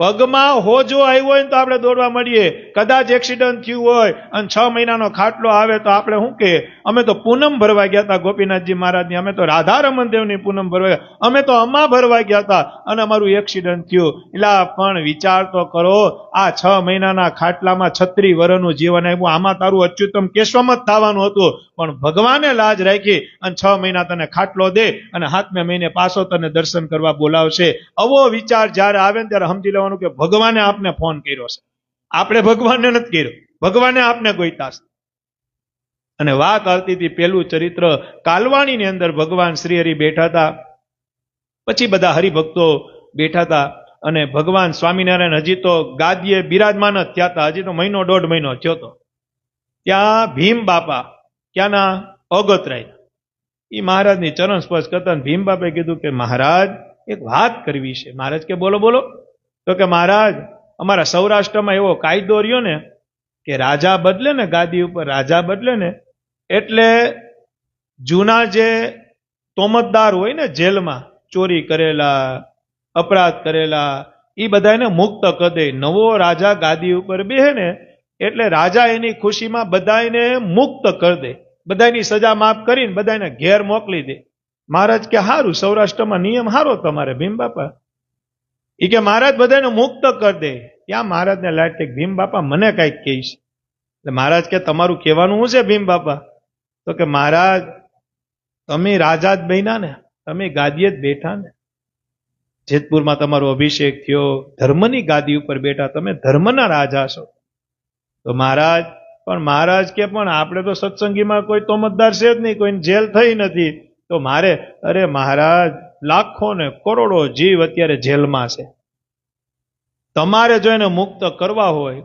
પગમાં હોજો આવ્યો હોય ને તો આપણે દોડવા મળીએ. કદાચ એક્સિડન્ટ થયું હોય અને 6 મહિનાનો ખાટલો આવે તો આપણે શું કે અમે તો પૂનમ ભરવા ગયા હતા ગોપીનાથજી મહારાજની, અમે તો રાધા રમણદેવની પૂનમ ભરવા ગયા, અમે તો અમા ભરવા ગયા હતા અને અમારું એક્સિડન્ટ થયું. એટલે પણ વિચાર તો કરો, આ 6 મહિનાના ખાટલામાં 36 વર્ષનું જીવન આવ્યું, આમાં તારું અચ્યુતમ કેશવમ જ થવાનું હતું, પણ ભગવાને લાજ રાખી અને 6 મહિના તને ખાટલો દે અને 7મે મહિને પાછો તને દર્શન કરવા બોલાવશે. આવો વિચાર જયારે આવે ને ત્યારે સમજી લેવાનું કે ભગવાને આપને ફોન કર્યો છે, આપણે ભગવાનને નથી કર્યો, ભગવાને આપને ગોઈતા છે. અને વાત આવતી હતી પેલું ચરિત્ર કાલવાણીની અંદર ભગવાન શ્રી હરિ બેઠા હતા, પછી બધા હરિભક્તો બેઠા હતા અને ભગવાન સ્વામિનારાયણ હજી તો ગાદીએ બિરાજમાન જ થયા હતા, હજી તો 1.5 મહિનો થયો હતો. ત્યાં ભીમ બાપા, ક્યાંના? અગતરાય, એ મહારાજની ચરણ સ્પર્શ કરતા ભીમ બાપાએ કીધું કે મહારાજ એક વાત કરવી છે. મહારાજ કે બોલો બોલો. તો કે મહારાજ અમારા સૌરાષ્ટ્રમાં એવો કાયદો રહ્યો ને કે રાજા બદલે ને, ગાદી ઉપર રાજા બદલે ને એટલે જૂના જે તોમતદાર હોય ને જેલમાં ચોરી કરેલા, અપરાધ કરેલા, એ બધાને મુક્ત કરી દે. નવો રાજા ગાદી ઉપર બેહે ને એટલે રાજા એની ખુશીમાં બધાને મુક્ત કરી દે, બધાની સજા માફ કરીને બધાને ઘેર મોકલી દે. મહારાજ કે હારું, સૌરાષ્ટ્રમાં નિયમ હારો તમારે ભીમ બાપા. એ કે મહારાજ બધાને મુક્ત કરી દે. ત્યાં મહારાજને લાગે કે ભીમ બાપા મને કઈક કહીશ. એટલે મહારાજ કે તમારું કહેવાનું શું છે ભીમ બાપા? તો કે મહારાજ તમે રાજા જ બન્યા ને, તમે ગાદીએ જ બેઠા ને, જેતપુરમાં તમારો અભિષેક થયો, ધર્મની ગાદી ઉપર બેઠા, તમે ધર્મના રાજા છો. તો મહારાજ પણ મહારાજ કે પણ આપણે તો સત્સંગીમાં કોઈ તોમતદાર છે જ નહીં, કોઈ જેલ થઈ નથી. તો મારે, અરે મહારાજ લાખો ને કરોડો જીવ અત્યારે જેલમાં છે, તમારે જો એને મુક્ત કરવા હોય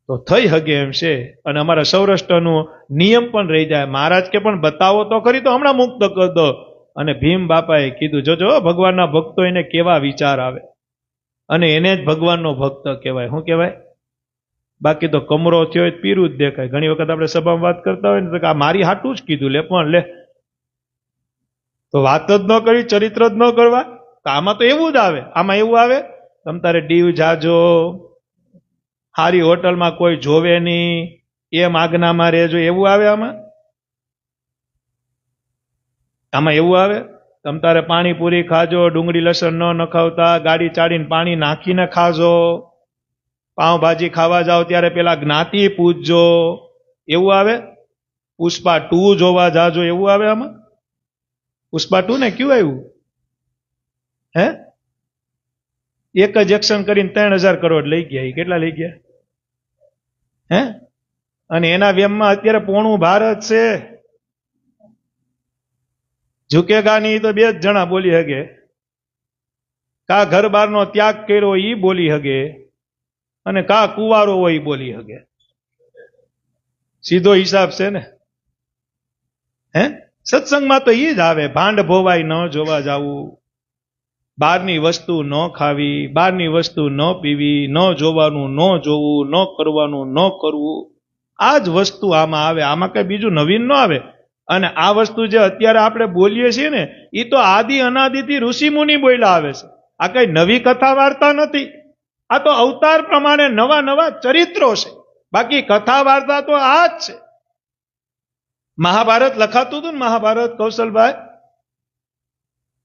તો થઈ શકે એમ છે. અને અમારા સૌરાષ્ટ્રનો નિયમ પણ રહી જાય. મહારાજ કે પણ બતાવો તો ખરી, તો હમણાં મુક્ત કરી દો. અને ભીમ બાપાએ કીધું જોજો ભગવાનના ભક્તો એને કેવા વિચાર આવે, અને એને જ ભગવાનનો ભક્ત કહેવાય. શું કહેવાય? બાકી તો કમરો થયો હોય પીરું જ દેખાય. ઘણી વખત આપણે સભામાં વાત કરતા હોય ને તો આ મારી હાટું જ કીધું, લે પણ લે, તો વાત જ ન કરી, ચરિત્ર જ ન કરવા. તો આમાં તો એવું જ આવે. આમાં એવું આવે, તમ તારે દીવ જાજો, હારી હોટલમાં કોઈ જોવે નહીં, એમ આજ્ઞામાં રહેજો, એવું આવે આમાં? આમાં એવું આવે? તમ તારે પાણીપુરી ખાજો, ડુંગળી લસણ ન નખાવતા, ગાડી ચાડીને પાણી નાખીને ખાજો, પાવભાજી ખાવા જાઓ ત્યારે પેલા જ્ઞાતિ પૂજજો, એવું આવે? પુષ્પા 2 જોવા જાજો, એવું આવે આમાં? પુષ્પા 2 ને ક્યું આવ્યું? હે, એક જ એક્શન કરીને 3000 કરોડ લઈ ગયા. એ કેટલા લઈ ગયા? હે, અને એના વ્યમમાં અત્યારે પોણું ભારત છે. ઝુકેગા ની તો 2 જ જણા બોલી હગે, કા ઘર બારનો ત્યાગ કર્યો ઈ બોલી હગે, અને કા કુવારો હોય ઈ બોલી હગે. સીધો હિસાબ છે ને. હે, સત્સંગમાં તો ઈ જ આવે, ભાંડ ભોવાય ન જોવા જાવું, બહારની વસ્તુ ન ખાવી, બહારની વસ્તુ ન પીવી, ન જોવાનું ન જોવું, ન કરવાનું ન કરવું. આ જ વસ્તુ આમાં આવે, આમાં કઈ બીજું નવીન ન આવે. અને આ વસ્તુ જે અત્યારે આપણે બોલીએ છીએ ને, એ તો આદિ અનાદિથી ઋષિ મુનિ બોલ્યા આવે છે. આ કઈ નવી કથા વાર્તા નથી, આ તો અવતાર પ્રમાણે નવા નવા ચરિત્રો છે. બાકી કથા વાર્તા તો આ જ છે. મહાભારત લખાતું હતું ને, મહાભારત કૌશલભાઈ,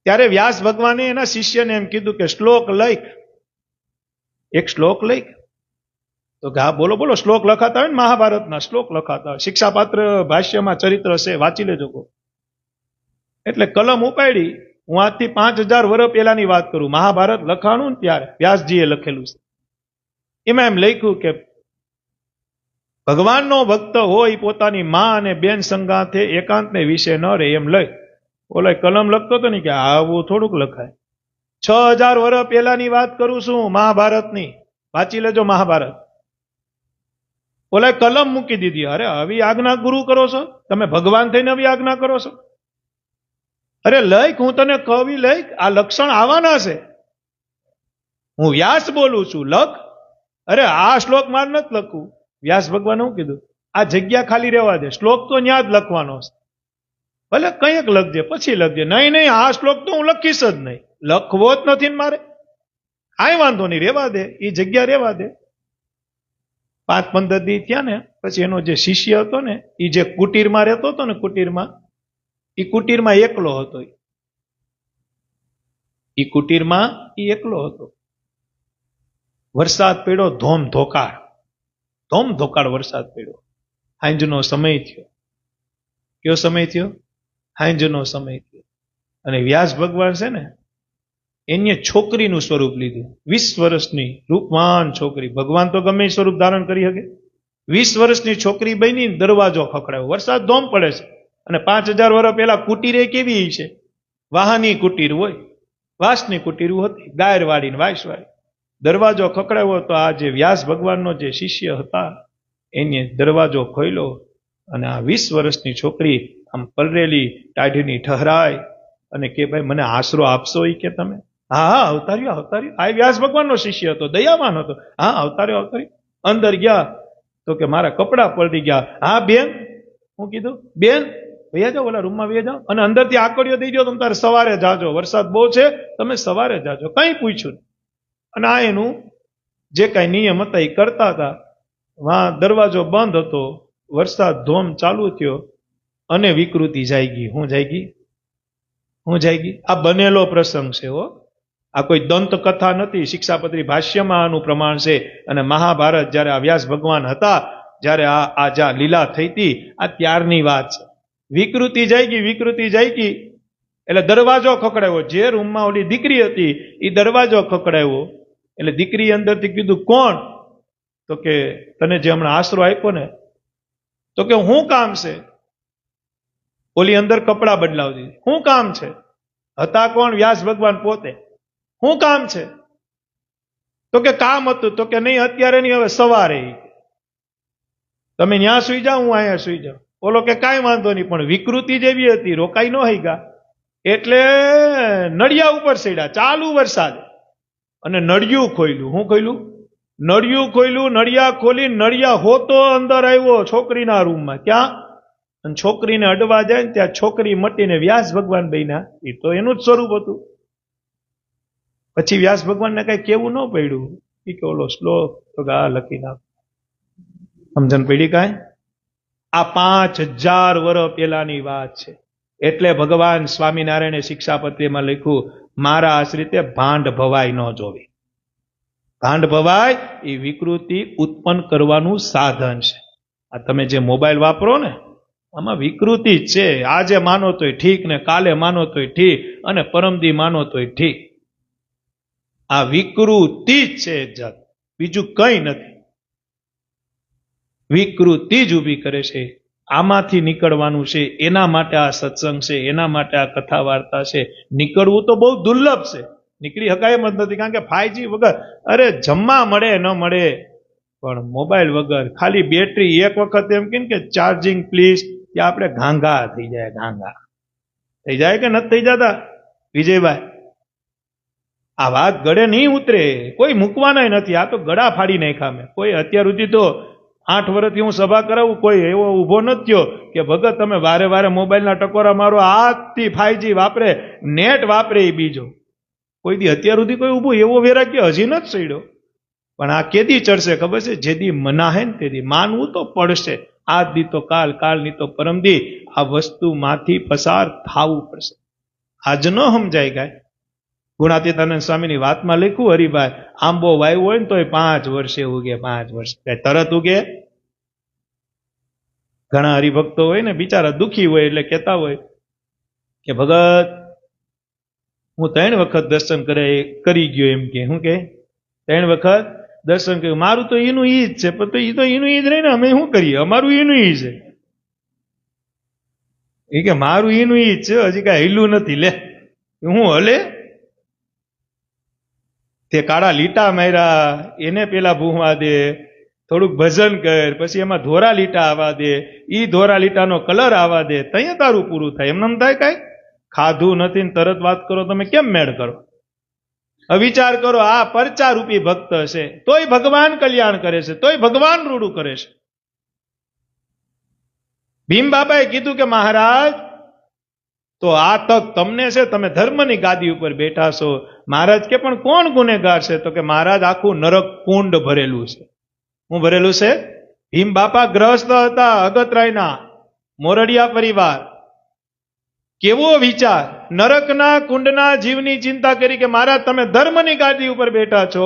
ત્યારે વ્યાસ ભગવાને એના શિષ્યને એમ કીધું કે શ્લોક લખ, એક શ્લોક લખ. તો કે હા બોલો બોલો. શ્લોક લખાતા હોય ને, મહાભારતના શ્લોક લખાતા હોય, શિક્ષાપાત્ર ભાષ્યમાં ચરિત્ર છે, વાંચી લેજો. એટલે કલમ ઉપાડી. હું આજથી 5000 વર્ષ પહેલાની વાત કરું. મહાભારત લખાણું ને ત્યારે વ્યાસજીએ લખેલું છે. એમાં એમ લખ્યું કે ભગવાનનો ભક્ત હોય પોતાની માં અને બેન સંગાથે એકાંતને વિશે ન રહે, એમ લઈ ઓલો કલમ લખતો હતો ને કે આવું થોડુંક લખાય. 6000 વર્ષ પહેલાની વાત કરું છું, મહાભારતની. વાંચી લેજો મહાભારત. ઓલા કલમ મૂકી દીધી. અરે આવી આજ્ઞા ગુરુ કરો છો તમે? ભગવાન થઈને આવી આજ્ઞા કરો છો? અરે લખ, હું તને કવિ લખ, આ લક્ષણ આવવાના છે. હું વ્યાસ બોલું છું, લખ. અરે આ શ્લોક માર નથી લખવું. વ્યાસ ભગવાન શું કીધું? આ જગ્યા ખાલી રહેવા દે, શ્લોક તો ન્યા જ લખવાનો છે. ભલે કંઈક લખજે, પછી લખજે. નહીં નહીં, આ શ્લોક તો હું લખીશ જ નહીં. લખવો જ નથી ને મારે. કાંઈ વાંધો નહીં, રેવા દે, એ જગ્યા રેવા દે. 5-15 દી થયા ને પછી એનો જે શિષ્ય હતો ને, એ જે કુટીરમાં રહેતો હતો ને, કુટીરમાં એકલો હતો. એ કુટીરમાં એકલો હતો. વરસાદ પડ્યો, ધોમ ધોકાળ વરસાદ પડ્યો. હાંજનો સમય થયો. કયો સમય થયો? હાંજનો સમય થયો. અને વ્યાસ ભગવાન છે ને, એને છોકરીનું સ્વરૂપ લીધું. 20 વર્ષની રૂપવાન છોકરી. ભગવાન તો ગમે સ્વરૂપ ધારણ કરી શકે. 20 વર્ષની છોકરી બની, દરવાજો ખખડાયો. વરસાદ ધોમ પડે છે. અને 5000 વર્ષ પહેલા કુટીરે કેવી છે? વાહની કુટીર હોય, વાંસની કુટીર હતી, ગાયર વાળી વાંસ વાળી. દરવાજો ખખડાયો તો આ જે વ્યાસ ભગવાનનો જે શિષ્ય હતા એને દરવાજો ખોલ્યો. અને આ 20 વર્ષની છોકરી આમ પલરેલી ટાઢીની ઠહરાય અને કે ભાઈ મને આશરો આપશો? એ કે તમે? હા અવતાર્યો. આ વ્યાસ ભગવાનનો શિષ્ય હતો, દયાવાન હતો. હા અવતાર્યો. અંદર ગયા તો કે મારા કપડા પલટી ગયા. હા બેન, હું કીધું બેન વૈયા જાઓ, ઓલા રૂમમાં વૈયા જાઓ, અને અંદરથી આકડીઓ દઈ દો, તમે તારે સવારે જાજો, વરસાદ બહુ છે, તમે સવારે જાજો. કઈ પૂછ્યું. અને આ એનું જે કઈ નિયમ હતા એ કરતા હતા. વાં દરવાજો બંધ હતો, વરસાદ ધોમ ચાલુ થયો અને વિકૃતિ જાગી. હું જાગી? આ બનેલો પ્રસંગ છે હો. આ કોઈ દંત કથા નથી. શિક્ષાપત્રી ભાષ્યમાં આનું પ્રમાણ છે. અને મહાભારત જયારે આ વ્યાસ ભગવાન હતા, જયારે આ જ્યાં લીલા થઈ હતી, આ ત્યારની વાત છે. વિકૃતિ જાગી એટલે દરવાજો ખખડાયો. જે રૂમમાં ઓલી દીકરી હતી એ દરવાજો ખખડાયો. એટલે દીકરી અંદરથી કીધું કોણ? તો કે તને જે હમણાં આશરો આપ્યો ને. તો કે શું કામ છે? ઓલી અંદર કપડા બદલાવતી. શું કામ છે? હતા કોણ? વ્યાસ ભગવાન પોતે. શું કામ છે? તો કે કામ હતું. તો કે નહીં અત્યારે નહીં, હવે સવારે. તમે ત્યાં સુઈ જાઓ, હું અહીંયા સુઈ જાઉં. બોલો કે કાંઈ વાંધો નહીં, પણ વિકૃતિ જેવી હતી, રોકાઈ ન હઈ ગા. એટલે નળિયા ઉપર ચડ્યા, ચાલુ વરસાદ. અને નળિયું ખોલ્યું. શું ખોલ્યું? નળિયું ખોલ્યું. નળિયા ખોલી, નળિયા હોતો અંદર આવ્યો છોકરીના રૂમમાં. ક્યાં? અને છોકરીને અડવા જાય ને ત્યાં છોકરી મટીને વ્યાસ ભગવાન બન્યા. એ તો એનું જ સ્વરૂપ હતું. પછી વ્યાસ ભગવાનને કઈ કેવું ન પડ્યું. એ કે ઓલો શ્લોક તો આ લખી નાખ. સમજણ પડી કાંઈ? આ 5000 વર્ષ પહેલાની વાત છે. એટલે ભગવાન સ્વામિનારાયણે શિક્ષાપત્રીમાં લખ્યું, મારા આશ્રિતે ભાંડ ભવાય ન જોવી. ભાંડ ભવાય એ વિકૃતિ ઉત્પન્ન કરવાનું સાધન છે. આ તમે જે મોબાઈલ વાપરો ને, આમાં વિકૃતિ જ છે. આજે માનો તોય ઠીક ને કાલે માનો તોય ઠીક અને પરમદી માનો તોય ઠીક. આ વિકૃતિ જ છે જાત, બીજું કઈ નથી. વિકૃતિ જ ઉભી કરે છે. આમાંથી નીકળવાનું છે. એના માટે આ સત્સંગ છે, એના માટે આ કથા વાર્તા છે. નીકળવું તો બહુ દુર્લભ છે. નીકળી શકાય એમ જ નથી. કારણ કે 5G વગર અરે જમવા મળે ન મળે, પણ મોબાઈલ વગર ખાલી બેટરી એક વખત એમ કે ચાર્જિંગ પ્લીઝ, ત્યાં આપણે ઘાંઘા થઈ જાય. ઘાંઘા થઈ જાય કે નથી થઈ જતા વિજયભાઈ? આ વાત ગળે નહીં ઉતરે. કોઈ મૂકવાના નથી. આ તો ગળા ફાડી નાખ્યા મેં. કોઈ અત્યાર સુધી તો 8 વર્ષથી હું સભા કરાવું, કોઈ એવો ઉભો નથી થયો કે ભગત તમે વારે વારે મોબાઈલના ટકોરા મારો. આજથી 5G વાપરે, નેટ વાપરે એ બીજો. કોઈ દી અત્યાર સુધી કોઈ ઉભું એવો વૈરાગ્ય હજી નથી ચડ્યો. પણ આ કેદી ચડશે ખબર છે? જેદી મનાહે ને તેથી માનવું તો પડશે. આજ દી તો કાલ, કાલની તો પરમદી. આ વસ્તુમાંથી પસાર થવું પડશે. આજ ન સમજાય ગાય. ગુણાતીતાનંદ સ્વામીની વાતમાં લખ્યું, હરિભાઈ આંબો વાવ્યો હોય ને તો 5 વર્ષે ઉગે. 5 વર્ષ કઈ તરત ઉગે? ઘણા હરિભક્તો હોય ને બિચારા દુખી હોય એટલે કહેતા હોય કે ભગત હું 3 વખત દર્શન કરી ગયો. એમ કે શું કે 3 વખત દર્શન કર્યું. મારું તો એનું ઈ જ છે. પણ તો એનું ઈ જ રહે ને, અમે શું કરીએ? અમારું એનું ઈ છે. એ કે મારું એનું ઈ જ છે, હજી કઈ હેલું નથી. લે હું હલે તે કાળા લીટા માર્યા એને પેલા ભૂંવા દે, થોડુંક ભજન કર, પછી એમાં ધોરા લીટા આવવા દે, ઈ ધોરા લીટાનો કલર આવવા દે, ત્યાં તારું પૂરું થાય. એમને એમ થાય કાંઈ? ખાધું નથી ને તરત વાત કરો, તમે કેમ મેળ કરો? વિચાર કરો, આ પરચા રૂપી ભક્ત છે તોય ભગવાન કલ્યાણ કરે છે, તોય ભગવાન રૂડું કરે છે. ભીમ બાબાએ કીધું કે મહારાજ તો આ તક તમને છે, તમે ધર્મની ગાદી ઉપર બેઠા છો. મહારાજ કે પણ કોણ ગુનેગાર છે? તો કે મહારાજ આખું નરક કુંડ ભરેલું છે. હું ભરેલું છે? ભીમ બાપા ગ્રસ્ત હતા, અગતરાયના મોરડિયા પરિવાર. કેવો વિચાર! નરકના કુંડના જીવની ચિંતા કરી કે મહારાજ તમે ધર્મની ગાદી ઉપર બેઠા છો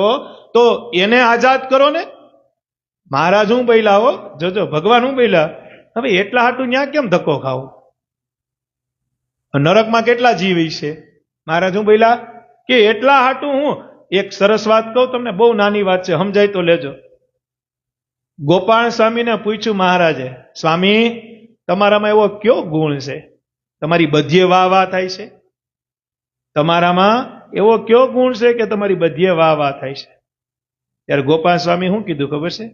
તો એને આઝાદ કરો ને. મહારાજ હું બોલ્યા, હો જોજો, ભગવાન હું બોલ્યા, હવે એટલા હાટું ન્યા કેમ ધક્કો ખાવો? નરકમાં કેટલા જીવ છે? મહારાજ હું બોલ્યા કે એટલા હાટું હું એક સરસ વાત કહું તમને, બહુ નાની વાત છે, સમજાય તો લેજો. ગોપાલ સ્વામીને પૂછ્યું મહારાજે, સ્વામી તમારામાં એવો કયો ગુણ છે તમારી બધીએ વાહ વાહ થાય છે? તમારામાં એવો કયો ગુણ છે કે તમારી બધીએ વાહ વાહ થાય છે? ત્યારે ગોપાલ સ્વામી શું કીધું ખબર છે?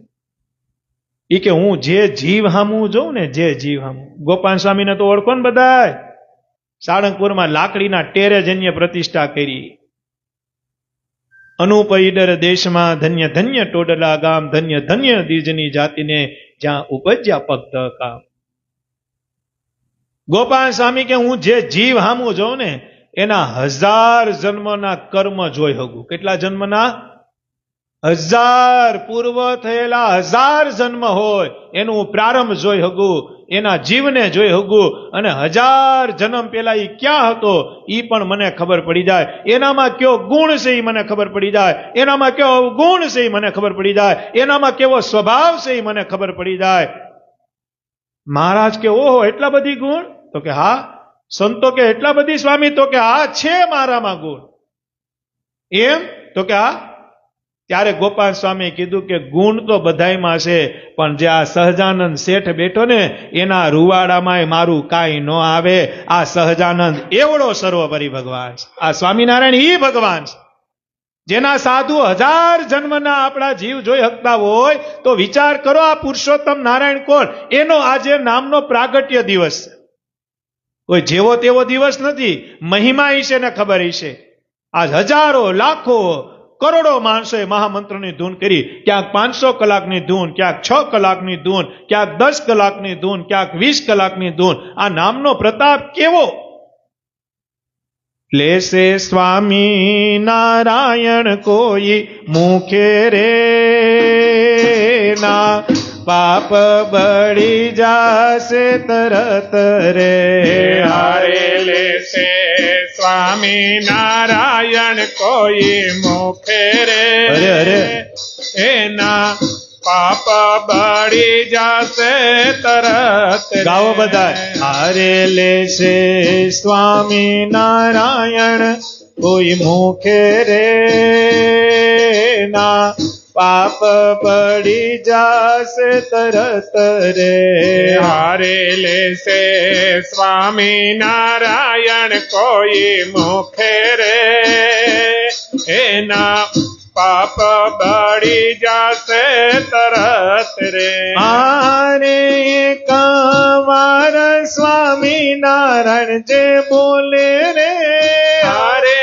એ કે હું જે જીવ હામું જોઉં ને, જે જીવ હામું. ગોપાલ સ્વામીને તો ઓળખો ને બધાય. સાળંગપુરમાં લાકડીના ટેરે જન્ય પ્રતિષ્ઠા કરી. અનુપ ઈડર દેશમાં ધન્ય ધન્ય ટોડલા ગામ, ધન્ય ધન્ય દીજની જાતિને જ્યાં ઉપજ્યા પગત કામ. ગોપાલ સ્વામી કે હું જે જીવ હામું જોઉં ને એના 1000 જન્મના કર્મ જોઈ શકું. કેટલા જન્મના? 1000 પૂર્વ થયેલા 1000 જન્મ હોય એનું પ્રારંભ જોઈ શકું, એના જીવને જોઈ શકું, અને 1000 જન્મ પેલા ઈ ક્યાં હતો ઈ પણ મને ખબર પડી જાય. એનામાં કયો ગુણ છે ઈ મને ખબર પડી જાય, એનામાં કયો અવગુણ છે ઈ મને ખબર પડી જાય, એનામાં કેવો સ્વભાવ છે ઈ મને ખબર પડી જાય. મહારાજ કે ઓહો એટલા બધી ગુણ? તો કે હા. સંતો કે એટલા બધી? સ્વામી તો કે હા છે મારામાં ગુણ. એમ? તો કે હા. ત્યારે ગોપાલ સ્વામી કીધું કે ગુણ તો બધાયમાં છે, પણ જે આ સહજાનંદ શેઠ બેઠો ને એના રૂવાડામાં મારું કાંઈ ન આવે. આ સહજાનંદ એવડો સર્વોપરી ભગવાન છે. આ સ્વામિનારાયણ ઈ ભગવાન છે જેના સાધુ 1000 જન્મના આપણા જીવ જોઈ શકતા હોય તો વિચાર કરો આ પુરુષોત્તમ નારાયણ કોણ? એનો આજે નામનો પ્રાગટ્ય દિવસ છે. કોઈ જેવો તેવો દિવસ નથી. મહિમા હશે ને ખબર હશે. આજ હજારો લાખો કરોડો માણસોએ મહામંત્રની ધૂન કરી. ક્યાંક 500 કલાકની ધૂન, ક્યાંક 6 કલાકની ધૂન, ક્યાંક 10 કલાકની ધૂન, ક્યાંક 20 કલાકની ધૂન. આ નામનો પ્રતાપ કેવો! લેશે સ્વામી નારાયણ કોઈ મુખે રે ના, પાપ બળી જાશે તરત રે. હારે લેશે સ્વામી નારાયણ કોઈ મુખે રે, અરે અરે એના પાપ બળી જશે તરત રે. ગાવો બધા. હારે લેશે સ્વામી નારાયણ કોઈ મુખે રે ના, પાપ બળી જશે તરત રે. હારે લેશે સ્વામી નારાયણ કોઈ મુખે રે, એના પાપ બળી જશે તરત રે. હારે કવાર સ્વામી નારાયણ જે બોલે રે, હારે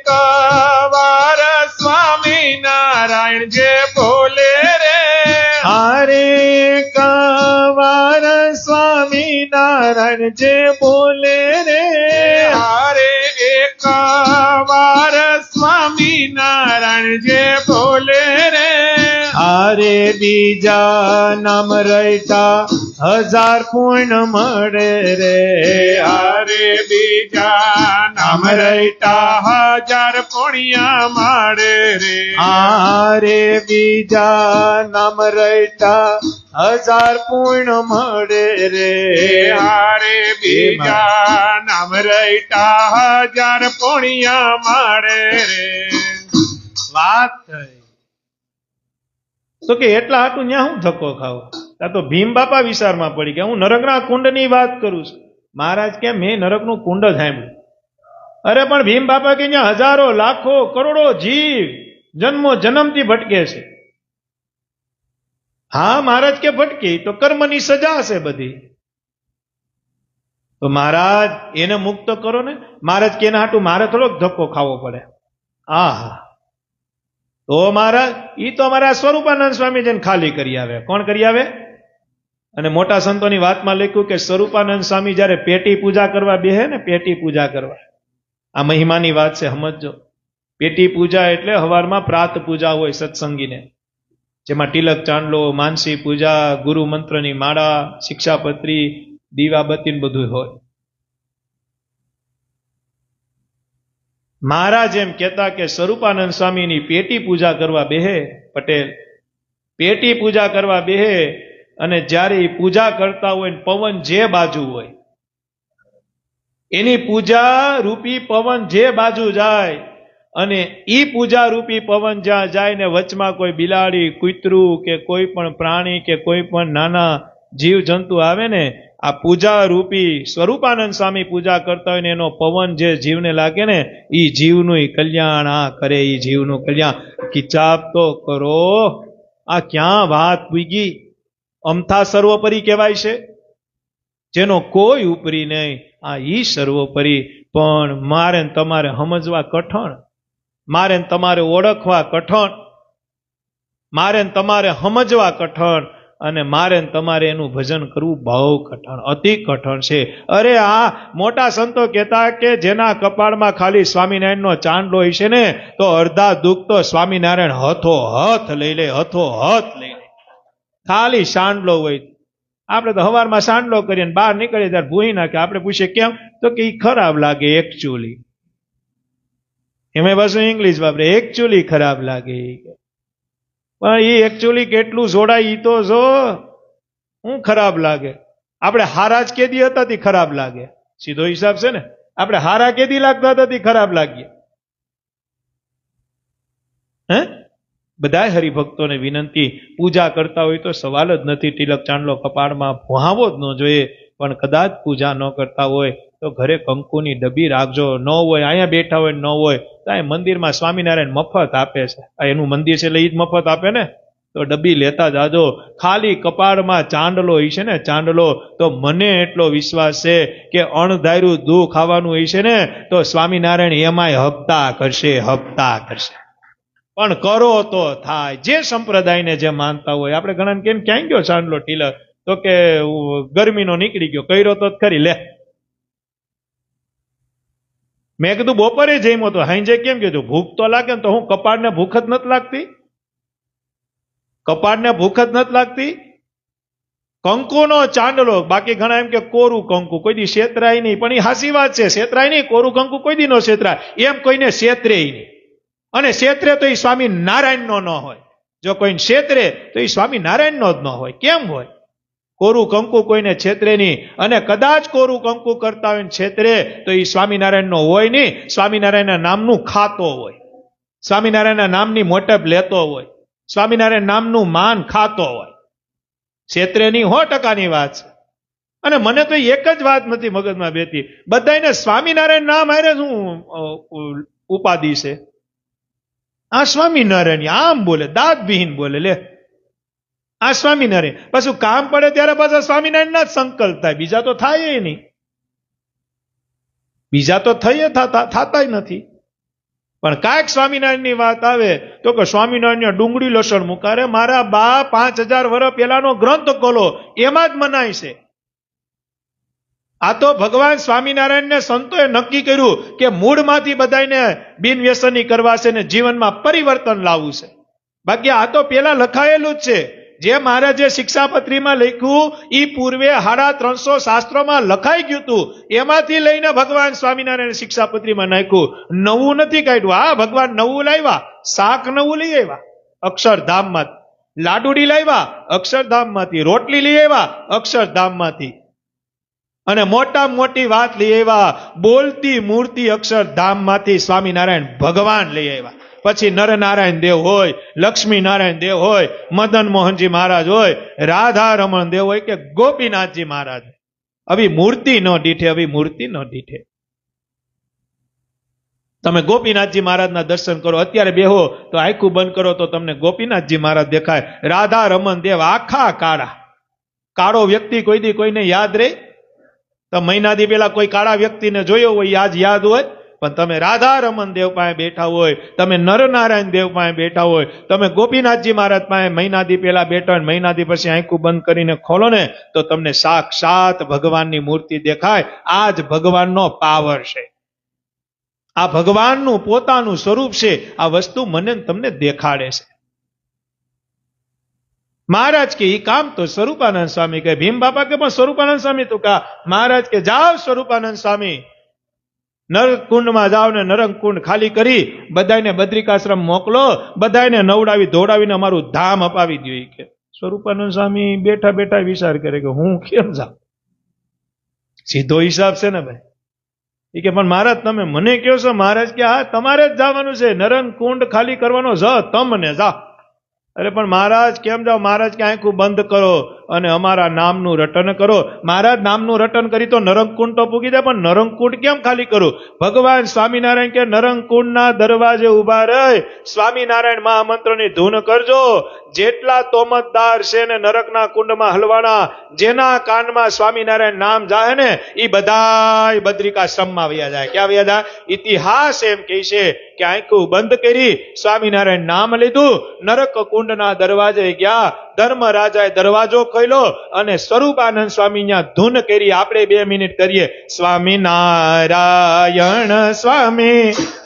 કવાર સ્વામી નારાયણ જે બોલે રે, હારે કવાર સ્વામી નારાયણ જે બોલે રે, હારે એકવાર સ્વામી નારાયણ જે બોલે રે, હારે બીજા નામ રહીતા 1000 પૂર્ણ મળે રે. હારે બીજા નામ રહીતા 1000 પુણ્ય મળે રે. હારે બીજા નામ રહીતા 1000 પૂર્ણ મળે રે. હારે બીજા નામ રહીતા 1000 પુણ્ય મળે રે. વાત થઈ તો કે એટલા હાટું ન્યા હું ધક્કો ખાવ? આ તો ભીમ બાપા વિચારમાં પડી ગયા. હું નરકના કુંડની વાત કરું છું. મહારાજ કે મેં નરકનું કુંડ જ સાંભળ્યું. અરે પણ ભીમ બાપા કે ત્યાં હજારો લાખો કરોડો જીવ જન્મો જન્મથી ભટકે છે. હા મહારાજ કે ભટકી તો કર્મની સજા છે બધી. તો મહારાજ એને મુક્ત કરો ને. મહારાજ કે એના હાટું મારે થોડોક ધક્કો ખાવો પડે. આહા, તો મહારાજ ઈ તો અમારા સ્વરૂપાનંદ સ્વામી જઈને ખાલી કરી આવે. કોણ કરી આવે? અને મોટા સંતોની વાતમાં લખ્યું કે સ્વરૂપાનંદ સ્વામી જયારે પેટી પૂજા કરવા બેહે ને, પેટી પૂજા કરવા, આ મહિમાની વાત છે, સમજજો. પેટી પૂજા એટલે હવારમાં પ્રાત પૂજા હોય સત્સંગીને, જેમાં તિલક ચાંદલો, માનસી પૂજા, ગુરુ મંત્રની માળા, શિક્ષાપત્રી, દીવાબત્તી બધું હોય. મહારાજ એમ કહેતા કે સ્વરૂપાનંદ સ્વામીની પેટી પૂજા કરવા બેહે પટેલ, પેટી પૂજા કરવા બેહે, અને જ્યારે એ પૂજા કરતા હોય ને પવન જે બાજુ હોય, એની પૂજા રૂપી પવન જે બાજુ જાય, અને ઈ પૂજા રૂપી પવન જ્યાં જાય ને વચમાં કોઈ બિલાડી, કૂતરું કે કોઈ પણ પ્રાણી કે કોઈ પણ નાના જીવ જંતુ આવે ને, આ પૂજા રૂપી સ્વરૂપાનંદ સ્વામી પૂજા કરતા હોય ને એનો પવન જે જીવને લાગે ને, ઈ જીવનું કલ્યાણ આ કરે, ઈ જીવનું કલ્યાણ. કિચાપ તો કરો, આ ક્યાં વાત પૂગી? અમથા સર્વોપરી કહેવાય છે, જેનો કોઈ ઉપરી નહીં. આ ઈ સર્વોપરી, પણ મારે ને તમારે સમજવા કઠણ, મારે ને તમારે ઓળખવા કઠણ, મારે ને તમારે સમજવા કઠણ, અને મારે ને તમારે એનું ભજન કરવું બહુ કઠણ, અતિ કઠણ છે. અરે આ મોટા સંતો કહેતા કે જેના કપાળમાં ખાલી સ્વામિનારાયણનો ચાંદલો હોય છે ને, તો અડધા દુઃખ તો સ્વામિનારાયણ હથો હથ લઈ લે, હથો હથ લઈ લે. ખાલી સાંડલો હોય. આપણે તો હવારમાં સાંડલો કરીએ બહાર નીકળીએ ત્યારે ભૂહી નાખે. આપણે પૂછીએ કેમ, તો કે ઈ ખરાબ લાગે એકચ્યુઅલી. એમાં પાછું ઇંગ્લિશ વાપરે, એકચ્યુઅલી ખરાબ લાગે. પણ એ એકચ્યુઅલી કેટલું જોડાય ઈ તો જો. હું ખરાબ લાગે? આપણે હારા જ કેદી હતા તી ખરાબ લાગે, સીધો હિસાબ છે ને. આપણે હારા કેદી લાગતા હતા તી ખરાબ લાગીએ. હે, બધા હરિભક્તોને વિનંતી, પૂજા કરતા હોય તો સવાલ જ નથી તિલક ચાંદલો કપાળમાં ભુહાવો જ ન જોઈએ. પણ કદાચ પૂજા ન કરતા હોય તો ઘરે કંકુની ડબ્બી રાખજો. ન હોય અહીંયા બેઠા હોય ન હોય તો અહીં મંદિરમાં સ્વામિનારાયણ મફત આપે છે. આ એનું મંદિર છે એટલે એ જ મફત આપે ને, તો ડબ્બી લેતા જાજો. ખાલી કપાળમાં ચાંદલો હોય છે ને, ચાંદલો, તો મને એટલો વિશ્વાસ છે કે અણધાર્યું દુઃખ આવવાનું હોય છે ને, તો સ્વામિનારાયણ એમાંય હપ્તા કરશે, હપ્તા કરશે. પણ કરો તો થાય. જે સંપ્રદાયને જે માનતા હોય. આપણે ઘણા કેમ ક્યાં ગયો ચાંદલો તિલક, તો કે ગરમીનો નીકળી ગયો, કર્યો તો ખરી લે. મેં કીધું બપોરે જમ્યો તો હાંજે કેમ કીધું? ભૂખ તો લાગે ને. તો હું કપાળને ભૂખ જ નથી લાગતી? કપાળને ભૂખ જ નથી લાગતી? કંકુનો ચાંદલો, બાકી ઘણા એમ કે કોરું કંકુ કોઈ દી છેતરાય નહીં, પણ એ હાસી વાત છે. છેતરાય નહીં, કોરું કંકુ કોઈ દી નો છેતરાય. એમ કોઈને છેતરે નહીં, અને છેતરે તો એ સ્વામિનારાયણનો ન હોય. જો કોઈને છેતરે તો એ સ્વામિનારાયણનો જ ન હોય. કેમ હોય? કોરું કંકુ કોઈને છેતરે નહીં, અને કદાચ કોરું કંકુ કરતા હોય છેતરે તો એ સ્વામિનારાયણનો હોય નહીં, સ્વામિનારાયણના નામનું ખાતો હોય, સ્વામિનારાયણના નામની મોટપ લેતો હોય, સ્વામિનારાયણ નામનું માન ખાતો હોય. છેતરે નહીં, 100%ની વાત છે. અને મને તો એક જ વાત નથી મગજમાં બેતી, બધાને સ્વામિનારાયણ નામ હારે શું ઉપાધિ છે? આ સ્વામિનારાયણ આમ બોલે, દાંત વિહીન બોલે. લે, આ સ્વામિનારાયણ. પાછું કામ પડે ત્યારે પાછા સ્વામિનારાયણ ના જ સંકલ્પ થાય, બીજા તો થાય નહીં, બીજા તો થતાય નથી. પણ કાંઈક સ્વામિનારાયણની વાત આવે તો કે સ્વામિનારાયણ ડુંગળી લસણ મુકારે. મારા બા 5000 વર્ષ પહેલાનો ગ્રંથ ખોલો, એમાં જ મનાય છે. આ તો ભગવાન સ્વામિનારાયણને સંતોએ નક્કી કર્યું કે મૂળમાંથી બધાને બિનવ્યસની કરવા છે ને જીવનમાં પરિવર્તન લાવવું છે. બાકી આ તો પેલા લખાયેલું જ છે. જે મહારાજે શિક્ષાપત્રીમાં લખ્યું એ પૂર્વે 350 શાસ્ત્રોમાં લખાઈ ગયું હતું. એમાંથી લઈને ભગવાન સ્વામિનારાયણ શિક્ષાપત્રીમાં નાખ્યું, નવું નથી કાઢ્યું. આ ભગવાન નવું લાવ્યા, શાક નવું લઈ આવ્યા અક્ષરધામમાંથી, લાડુડી લાવ્યા અક્ષરધામમાંથી, રોટલી લઈ આવ્યા અક્ષરધામમાંથી, અને મોટા મોટી વાત લઈ આવ્યા બોલતી મૂર્તિ અક્ષરધામમાંથી સ્વામિનારાયણ ભગવાન લઈ આવ્યા. પછી નરનારાયણ દેવ હોય, લક્ષ્મી નારાયણ દેવ હોય, મદન મોહનજી મહારાજ હોય, રાધા રમણ દેવ હોય કે ગોપીનાથજી મહારાજ, આવી મૂર્તિ ન દીઠે, આવી મૂર્તિ ન દીઠે. તમે ગોપીનાથજી મહારાજના દર્શન કરો, અત્યારે બેહો તો આંખું બંધ કરો તો તમને ગોપીનાથજી મહારાજ દેખાય. રાધા રમણ દેવ આખા કાળા. કાળો વ્યક્તિ કોઈ દી કોઈને યાદ રહે? તો મહિનાથી પેલા કોઈ કાળા વ્યક્તિને જોયો હોય આજ યાદ હોય? પણ તમે રાધા રમણ દેવ પાસે બેઠા હોય, તમે નરનારાયણ દેવ પાસે બેઠા હોય, તમે ગોપીનાથજી મહારાજ પાસે મહિનાથી પેલા બેઠા હોય, મહિનાથી પછી આંખું બંધ કરીને ખોલો ને તો તમને સાક્ષાત ભગવાનની મૂર્તિ દેખાય. આ જ ભગવાનનો પાવર છે, આ ભગવાનનું પોતાનું સ્વરૂપ છે. આ વસ્તુ મને તમને દેખાડે છે. મહારાજ કે ઈ કામ તો સ્વરૂપાનંદ સ્વામી કહે. ભીમ બાપા કે પણ સ્વરૂપાનંદ સ્વામી તો કા? મહારાજ કે જાઓ સ્વરૂપાનંદ સ્વામી નરકુંડમાં જાઓ ને નરકુંડ ખાલી કરી બધાને બદ્રિકાશ્રમ મોકલો, બધાને નવડાવી ધોડાવીને અમારું ધામ અપાવી દો. કે સ્વરૂપાનંદ સ્વામી બેઠા બેઠા વિચાર કરે કે હું કેમ જાઉં? સીધો હિસાબ છે ને ભાઈ. એ કે પણ મહારાજ તમે મને કહો છો? મહારાજ કે હા તમારે જ જવાનું છે, નરકુંડ ખાલી કરવાનો જ તમને જા. અરે પણ મહારાજ કેમ જાઓ? મહારાજ કે આંખું બંધ કરો અને અમારા નામનું રટન કરો. મહારાજ નામનું રટન કરી તો નરકુંડ તો પૂગી જાય, પણ નરકુંડ કેમ ખાલી કરું? ભગવાન સ્વામિનારાયણ કે નરકુંડના દરવાજે ઉભા રહી સ્વામિનારાયણ મહામંત્રની ધૂન કરજો. જેટલા તોમતદાર છે ને નરકના કુંડમાં હલવાના, જેના કાનમાં સ્વામિનારાયણ નામ જાય ને એ બધા બદ્રિકાશ્રમમાં વયા જાય. ક્યાં વયા જાય? ઇતિહાસ એમ કહે છે કે આંખું બંધ કરી સ્વામિનારાયણ નામ લીધું, નરક કુંડના દરવાજે ગયા, ધર્મરાજાએ દરવાજો ખોલ્યો અને સ્વરૂપાનંદ સ્વામી ત્યાં ધૂન કરી. આપણે 2 મિનિટ કરીએ. સ્વામી નારાયણ સ્વામી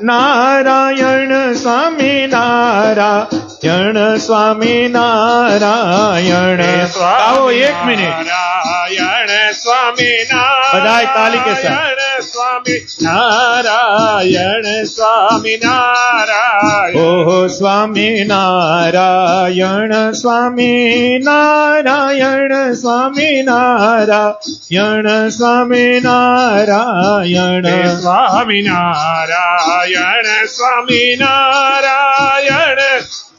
નારાયણ સ્વામી નારાયણ સ્વામી નારાયણ. આવો 1 મિનિટ. નારાયણ સ્વામી બધાય તાલી કે સાથ. સ્વામી નારાયણ સ્વામી નારાયણ. ઓહો સ્વામી નારાયણ સ્વામી નારાયણ સ્વામી નારાયણ સ્વામી નારાયણ. સ્વામી નારાયણ સ્વામી નારાયણ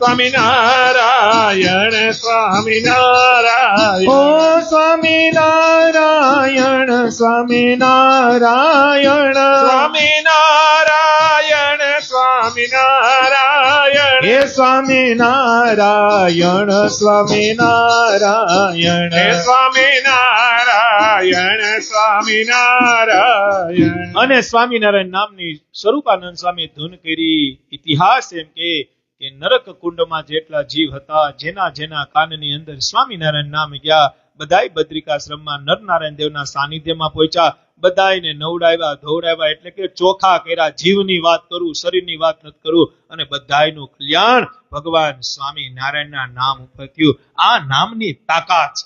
સ્વામી નારાયણ સ્વામી નારાયણ. ઓ સ્વામી નારાયણ સ્વામી નારાયણ સ્વામી નારાયણ સ્વામી નારાયણ. હે સ્વામી નારાયણ સ્વામી નારાયણ. સ્વામી નારાયણ સ્વામી નારાયણ. અને સ્વામિનારાયણ નામની સ્વરૂપાનંદ સ્વામી ધૂન કરી. ઇતિહાસ એમ કે નરક કુંડમાં જેટલા જીવ હતા, જેના જેના કાનની અંદર સ્વામિનારાયણ નામ ગયા, બધાય બદ્રિકાશ્રમમાં નરનારાયણ દેવના સાનિધ્યમાં પહોંચ્યા. બધાને નવડાવ્યા ધોવડાવ્યા, એટલે કે ચોખા કર્યા. જીવની વાત કરું, શરીરની વાત નથી કરું. અને બધાયનું કલ્યાણ ભગવાન સ્વામિનારાયણના નામ ઉપર થયું. આ નામની તાકાત છે.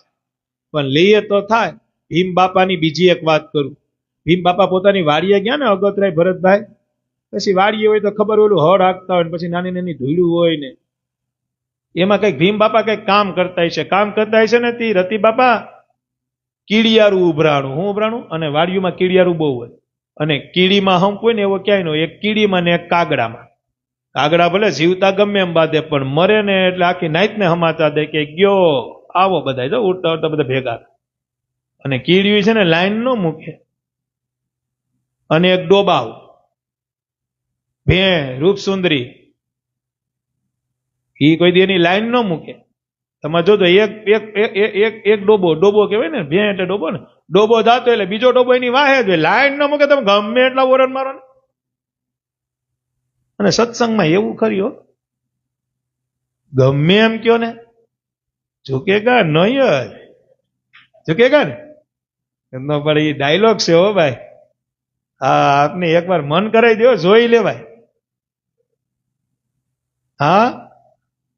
પણ લઈએ તો થાય. ભીમ બાપાની બીજી એક વાત કરું. ભીમ બાપા પોતાની વાડીએ ગયા ને અગતરાય ભરતભાઈ, પછી વાડીએ હોય તો ખબર ઓલું હળ હાંકતા હોય, પછી નાની નાની ધૂળું હોય ને એમાં કઈક ભીમ બાપા કઈક કામ કરતા છે. કામ કરતા છે ને તે રતિ બાપા કીડિયારું ઉભરાણું. હું ઉભરાણું? અને વાડીઓમાં કીડિયારું બહુ હોય. અને કીડીમાં હંપ હોય ને એવો ક્યાંય નો, એક કીડીમાં ને એક કાગડામાં. કાગડા ભલે જીવતા ગમે એમ બાંધે, પણ મરે ને એટલે આખી નાઈટ ને સમાચાર દે કે ગયો આવો. બધા જો ઉડતા ઉડતા બધા ભેગા. અને કીડિયું છે ને લાઈન નો મૂકે. અને એક ડોબાવ ભે રૂપસુંદરી ઈ કોઈ દી એની લાઈન ન મૂકે. તમે જોજો એક ડોબો કહેવાય ને, ભે એટલે ડોબો ને, ડોબો જાતો એટલે બીજો ડોબો એની વાહે જ લાઈન ન મૂકે. તમે ગમે એટલા ઓરન મારો ને. અને સત્સંગમાં એવું કર્યો, ગમે એમ કયો ને ઝુકેગા નહીં જ, ઝુકેગા ને એમનો પણ એ ડાયલોગ છે હો ભાઈ. હા, આપને એકવાર મન કરાવી દો, જોઈ લેવાય. હા,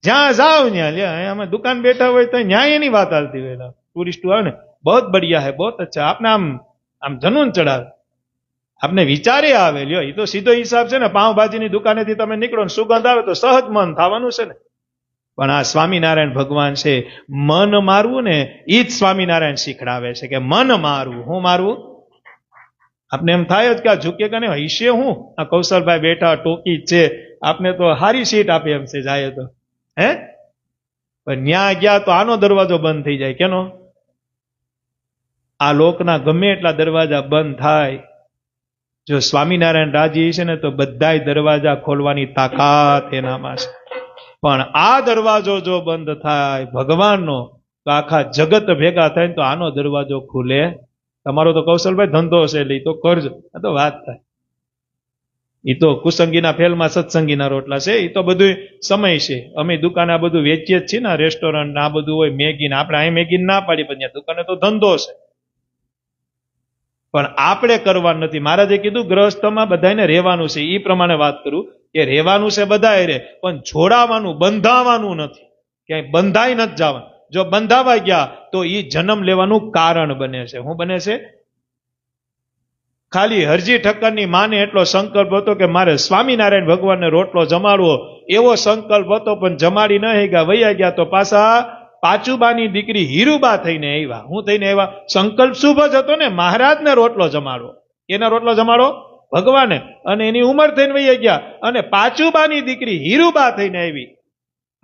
જ્યાં જાવ ત્યાં લે. અમે દુકાન બેઠા હોય તો ન્યાય એની વાત હાલતી હોય. ટુરિસ્ટો આવે ને, બહુ બઢિયા હે, બહુ અચ્છા. આપને આમ જનૂન ચડાવે, આપને વિચારે આવે. લ્યો, એ તો સીધો હિસાબ છે ને. પાઉંભાજીની દુકાનેથી તમે નીકળો ને સુગંધ આવે તો સહજ મન થવાનું છે ને. પણ આ સ્વામિનારાયણ ભગવાન છે, મન મારવું ને એ જ સ્વામિનારાયણ શીખડાવે છે કે મન મારવું. હું મારવું? આપને એમ થાય જ કે આ ઝૂકે કે હૈશે હું? આ કૌશલભાઈ બેઠા ટોકી જ છે, આપને તો હારી સીટ આપે એમ છે જાય તો. હે, પણ ન્યા ગયા તો આનો દરવાજો બંધ થઈ જાય. કેનો? આ લોકના ગમે એટલા દરવાજા બંધ થાય, જો સ્વામિનારાયણ રાજી છે ને તો બધાય દરવાજા ખોલવાની તાકાત એનામાં છે. પણ આ દરવાજો જો બંધ થાય ભગવાનનો તો આખા જગત ભેગા થાય ને તો આનો દરવાજો ખુલે. તમારો તો કૌશલભાઈ ધંધો છે એટલે તો કરજો, આ તો વાત થાય. એ તો કુસંગીના ફેલમાં સત્સંગીના રોટલા છે. એ તો બધું સમય છે. અમે દુકાને આ બધું વેચીએ જ છીએ ને, રેસ્ટોરન્ટ ને આ બધું હોય, મેગી ને આપણે અહીં મેગી ના પાડી, પણ દુકાને તો ધંધો છે. પણ આપણે કરવા નથી. મહારાજે કીધું ગ્રહસ્થમાં બધાને રહેવાનું છે. એ પ્રમાણે વાત કરું કે રહેવાનું છે બધાએ રે, પણ જોડાવાનું બંધાવાનું નથી. ક્યાંય બંધાઈ નથી જવાનું. જો બંધાવા ગયા તો એ જન્મ લેવાનું કારણ બને છે. શું બને છે? ખાલી હરજી ઠક્કરની માને એટલો સંકલ્પ હતો કે મારે સ્વામિનારાયણ ભગવાનને રોટલો જમાડવો, એવો સંકલ્પ હતો, પણ જમાડી ન ગયા, વૈયા ગયા તો પાછા પાચુબાની દીકરી હીરુબા થઈને આવ્યા. હું થઈને આવ્યા? સંકલ્પ શુભ જ હતો ને, મહારાજને રોટલો જમાડવો. એના રોટલો જમાડો ભગવાને, અને એની ઉંમર થઈને વૈયા ગયા, અને પાચુબાની દીકરી હીરુબા થઈને આવી.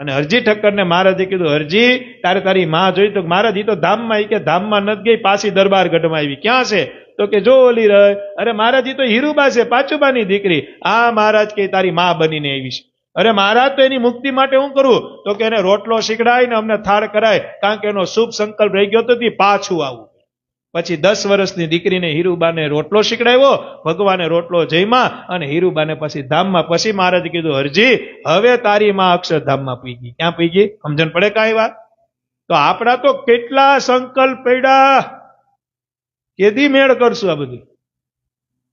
અને હરજી ઠક્કરને મહારાજે કીધું, હરજી તારે તારી માં જોઈ. તો મહારાજ ઈ તો ધામમાં, ઈ કે ધામમાં નથી ગઈ, પાછી દરબાર ગઢમાં આવી. ક્યાં છે? તો કે જો ઓલી રહે. અરે મહારાજ ઈ તો હીરુબા છે, પાચુબાની દીકરી. આ મહારાજ કે તારી માં બનીને આવી છે. અરે મહારાજ તો એની મુક્તિ માટે હું કરું? તો કે એને રોટલો શીખડાય ને અમને થાળ કરાય, કારણ કે એનો શુભ સંકલ્પ રહી ગયો તો પાછું આવું. પછી 10 વર્ષની દીકરીને હીરુબાને રોટલો શીખડાવ્યો, ભગવાને રોટલો જઈમાં, અને હીરુબાને પછી ધામમાં. પછી મહારાજ કીધું, હરજી હવે તારી માં અક્ષરધામમાં પી ગઈ. ક્યાં પી ગઈ? સમજણ પડે કાંઈ વાત? તો આપણા તો કેટલા સંકલ્પ પડ્યા, કેદી મેળ કરશું આ બધું?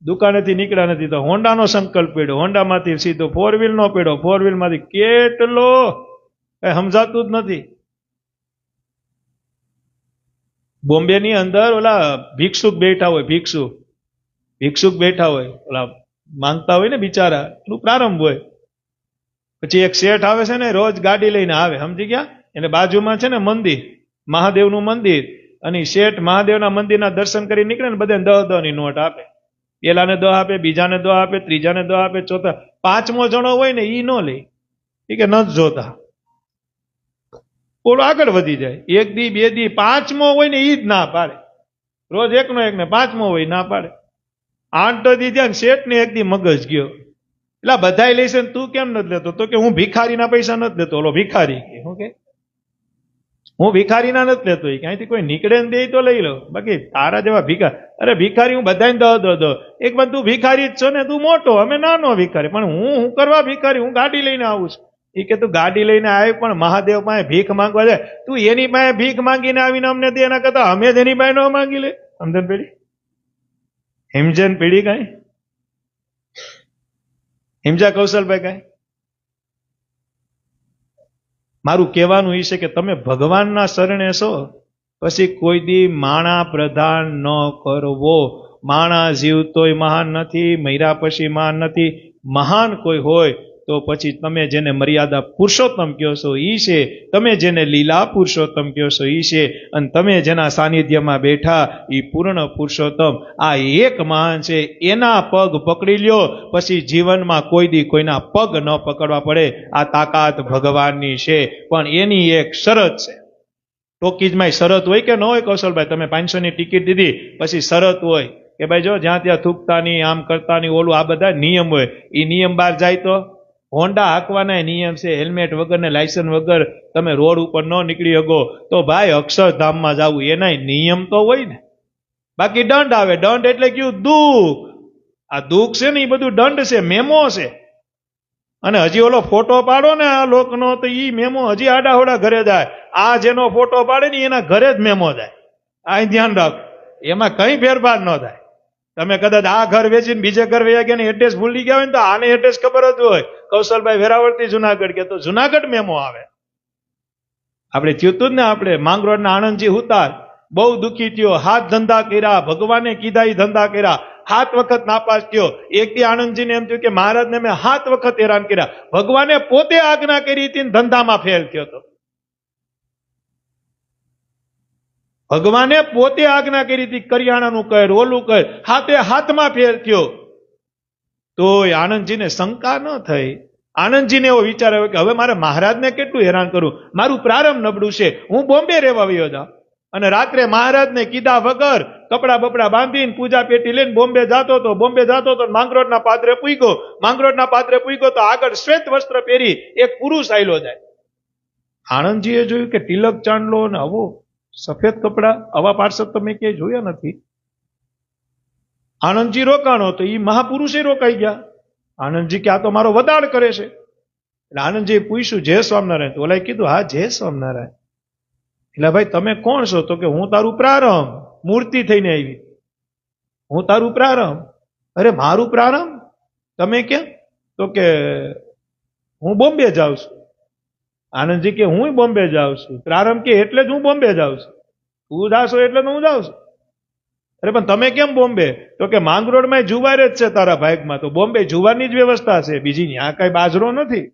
દુકાનેથી નીકળ્યા નથી તો હોન્ડાનો સંકલ્પ પડ્યો, હોન્ડામાંથી સીધો 4 વ્હીલ નો પડ્યો, 4 વ્હીલ માંથી કેટલો કઈ સમજાતું જ નથી. બોમ્બે ની અંદર ઓલા ભિક્ષુક બેઠા હોય, ભિક્ષુક બેઠા હોય, ઓલા માંગતા હોય ને બિચારા, એનું પ્રારંભ હોય. પછી એક શેઠ આવે છે ને, રોજ ગાડી લઈને આવે, સમજી ગયા? એને બાજુમાં છે ને મંદિર, મહાદેવનું મંદિર, અને શેઠ મહાદેવના મંદિરના દર્શન કરી નીકળે ને બધાને 10 ની નોટ આપે. પેલાને 10 આપે, બીજાને 10 આપે, ત્રીજાને 10 આપે, ચોથા 5મો જણો હોય ને ઈ ન લે, એ કે નથી જોતા. ઓલો આગળ વધી જાય. 1 દી 2 દી 5મો હોય ને ઈ જ ના પાડે. રોજ એકનો એક ને 5મો હોય ના પાડે. 8 દી થયા ને શેઠ ને એક દી મગજ ગયો, એટલે બધાય લેશે ને તું કેમ નથી લેતો? તો કે હું ભિખારીના પૈસા નથી લેતો. ઓલો ભિખારી કે હું કે હું ભિખારીના નથી લેતો, ક્યાંયથી કોઈ નીકળે ને દે તો લઈ લો, બાકી તારા જેવા અરે ભિખારી હું બધાને દો. એક બાદ તું ભિખારી જ છો ને, તું મોટો, અમે નાનો ભિખારી. પણ હું કરવા ભિખારી? હું ગાડી લઈને આવું છું. એ કે તું ગાડી લઈને આવી, પણ મહાદેવ પાસે ભીખ માંગવા જાય. તું એની પાસે ભીખ માંગીને આવીને અમને દે, એના કરતા અમે જ એની પાસે ન માંગી લે. સમજણ પેઢી? હિમજન પેઢી કાંઈ હિમજા કૌશલભાઈ કાંઈ? મારું કહેવાનું એ છે કે તમે ભગવાનના શરણે છો, પછી કોઈ દી માણા પ્રધાન ન કરવો. માણા જીવતોય મહાન નથી, મર્યા પછી મહાન નથી. મહાન કોઈ હોય તો પછી તમે જેને મર્યાદા પુરુષોત્તમ કહો છો ઈ છે, તમે જેને લીલા પુરુષોત્તમ કહો છો ઈ છે, અને તમે જેના સાનિધ્યમાં બેઠા ઈ પૂર્ણ પુરુષોત્તમ. આ એક મહાન છે, એના પગ પકડી લ્યો, પછી જીવનમાં કોઈ દી કોઈના પગ ન પકડવા પડે. આ તાકાત ભગવાનની છે, પણ એની એક શરત છે. ટોકીજમાં શરત હોય કે ન હોય કૌશલભાઈ? તમે 500ની ટિકિટ દીધી, પછી શરત હોય કે ભાઈ જો જ્યાં ત્યાં થૂકતાની, આમ કરતાની, ઓલું, આ બધા નિયમ હોય. એ નિયમ બહાર જાય તો હોન્ડા હાંકવાના નિયમ છે, હેલ્મેટ વગર ને લાયસન્સ વગર તમે રોડ ઉપર ન નીકળી શકો. તો ભાઈ અક્ષરધામમાં જવું એના નિયમ તો હોય ને. બાકી દંડ આવે. દંડ એટલે કયું? દુઃખ. આ દુઃખ છે ને એ બધું દંડ છે, મેમો છે. અને હજી ઓલો ફોટો પાડો ને આ લોકનો, તો ઈ મેમો હજી આડાહોડા ઘરે જાય. આ જેનો ફોટો પાડે ને એના ઘરે જ મેમો જાય. આ ધ્યાન રાખો, એમાં કઈ ફેરફાર ન થાય. તમે કદાચ આ ઘર વેચીને બીજે ઘર વયા ગયા ને એડ્રેસ ભૂલી ગયા હોય ને, તો આને એડ્રેસ ખબર જ હોય, કૌશલભાઈ વેરાવળથી જુનાગઢ કે, તો જુનાગઢ મેમો આવે. આપણે થયું હતું ને, આપણે માંગરોળના આનંદજી હુતાર બહુ દુઃખી થયો, હાથ ધંધા કર્યા, ભગવાને કીધા એ ધંધા કર્યા, 7 વખત નાપાસ થયો. એક દી આનંદજીને એમ થયું કે મહારાજને મેં 7 વખત હેરાન કર્યા. ભગવાને પોતે આજ્ઞા કરી હતી ને ધંધામાં ફેલ થયો હતો. ભગવાને પોતે આજ્ઞા કરી હતી, કરિયાણાનું કર, ઓલું કર, હાથમાં ફેર થયો. તો આનંદજીને શંકા ન થઈ. આનંદજીને એવો વિચાર આવ્યો કે હવે મારે મહારાજને કેટલું હેરાન કરું, મારું પ્રારંભ નબળું છે, હું બોમ્બે રહેવા વયો જાઉં. અને રાત્રે મહારાજને કીધા વગર કપડા બપડા બાંધીને પૂજા પેટી લઈને બોમ્બે જતો હતો માંગરોળના પાદરે પૂગ્યો તો આગળ શ્વેત વસ્ત્ર પહેરી એક પુરુષ આયલો જાય. આણંદજીએ જોયું કે તિલક ચાંદલો ને આવો સફેદ કપડા, આવા પાર્ષદ તમે ક્યાંય જોયા નથી. આનંદજી રોકાણો તો એ મહાપુરુષે રોકાઈ ગયા. આનંદજી કે આ તો મારો વદાળ કરે છે. એટલે આનંદજીએ પૂછ્યું જય સ્વામિનારાયણ. તો ઓલાએ કીધું હા જય સ્વામિનારાયણ. એટલે ભાઈ તમે કોણ છો? તો કે હું તારું પ્રારંભ, મૂર્તિ થઈને આવી. હું તારું પ્રારંભ. અરે મારું પ્રારંભ તમે કેમ? તો કે હું બોમ્બે જાઉં છું. આનંદજી કે હું બોમ્બે જાઉં છું. પ્રારંભ કે એટલે જ હું બોમ્બે જાઉં છું. તું જાશો એટલે હું જાઉં છું. અરે પણ તમે કેમ બોમ્બે? તો કે માંગરોળમાં જુવાર જ છે તારા ભાગમાં, તો બોમ્બે જુવારની જ વ્યવસ્થા છે, બીજી ત્યાં કઈ બાજરો નથી.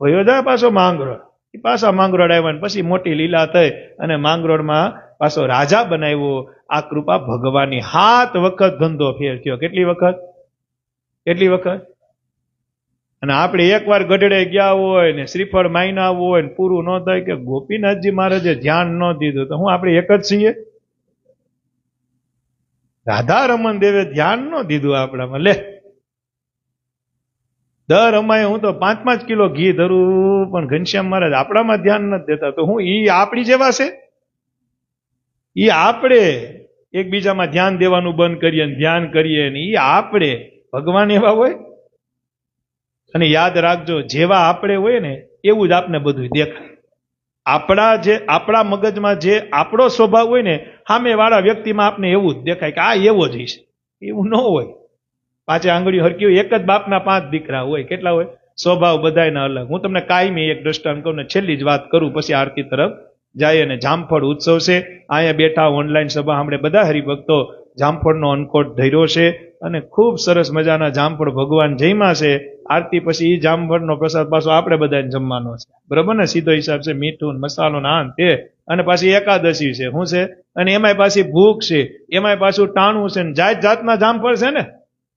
વયો જાય પાછો માંગરોળ. પાછા માંગરોળ આવ્યા પછી મોટી લીલા થઈ અને માંગરોળમાં પાછો રાજા બનાવ્યો. આ કૃપા ભગવાનની. 7 વખત ધંધો ફેર થયો. કેટલી વખત? અને આપણે એકવાર ગઢડે ગયા હોય ને શ્રીફળ માયના હોય ને પૂરું ન થાય કે ગોપીનાથજી મહારાજે ધ્યાન ન દીધું તો હું આપણે એક જ છીએ? રાધા રમણ દેવે ધ્યાન ન દીધું આપણામાં. લે દર અમાય હું તો 5-5 કિલો ઘી ધરું પણ ઘનશ્યામ મહારાજ આપણામાં ધ્યાન નથી દેતા. તો હું ઈ આપણી જેવા છે? ઈ આપણે એકબીજામાં ધ્યાન દેવાનું બંધ કરીએ ને ધ્યાન કરીએ ને ઈ આપણે ભગવાન એવા હોય. અને યાદ રાખજો જેવા આપણે હોય ને એવું જ આપને બધું દેખાય. આપણા મગજમાં જે આપણો સ્વભાવ હોય ને સામે વાળા વ્યક્તિમાં આપને એવું જ દેખાય કે આ એવો જ હશે. એવું ન હોય. 5 આંગળીઓ હરકી હોય. એક જ બાપના 5 દીકરા હોય. કેટલા હોય? સ્વભાવ બધાયના અલગ. હું તમને કાયમી એક દ્રષ્ટાંત કહું ને છેલ્લી જ વાત કરું પછી આરતી તરફ જાય. અને જામફળ ઉત્સવ છે. અહીંયા બેઠા ઓનલાઈન સભા સાંભળે બધા હરિભક્તો જામફળનો અન્નકોટ ધર્યો છે અને ખૂબ સરસ મજાના જામફળ ભગવાન જમ્યા છે. આરતી પછી એ જામફળનો પ્રસાદ પાછો આપણે બધાને જમવાનો છે. બરોબર ને? સીધો હિસાબ છે. મીઠું મસાલો નાન તે અને પાછી એકાદશી છે. શું છે? અને એમાંય પાછી ભૂખ છે. એમાંય પાછું ટાણું છે. જાત જાતના જામફળ છે ને.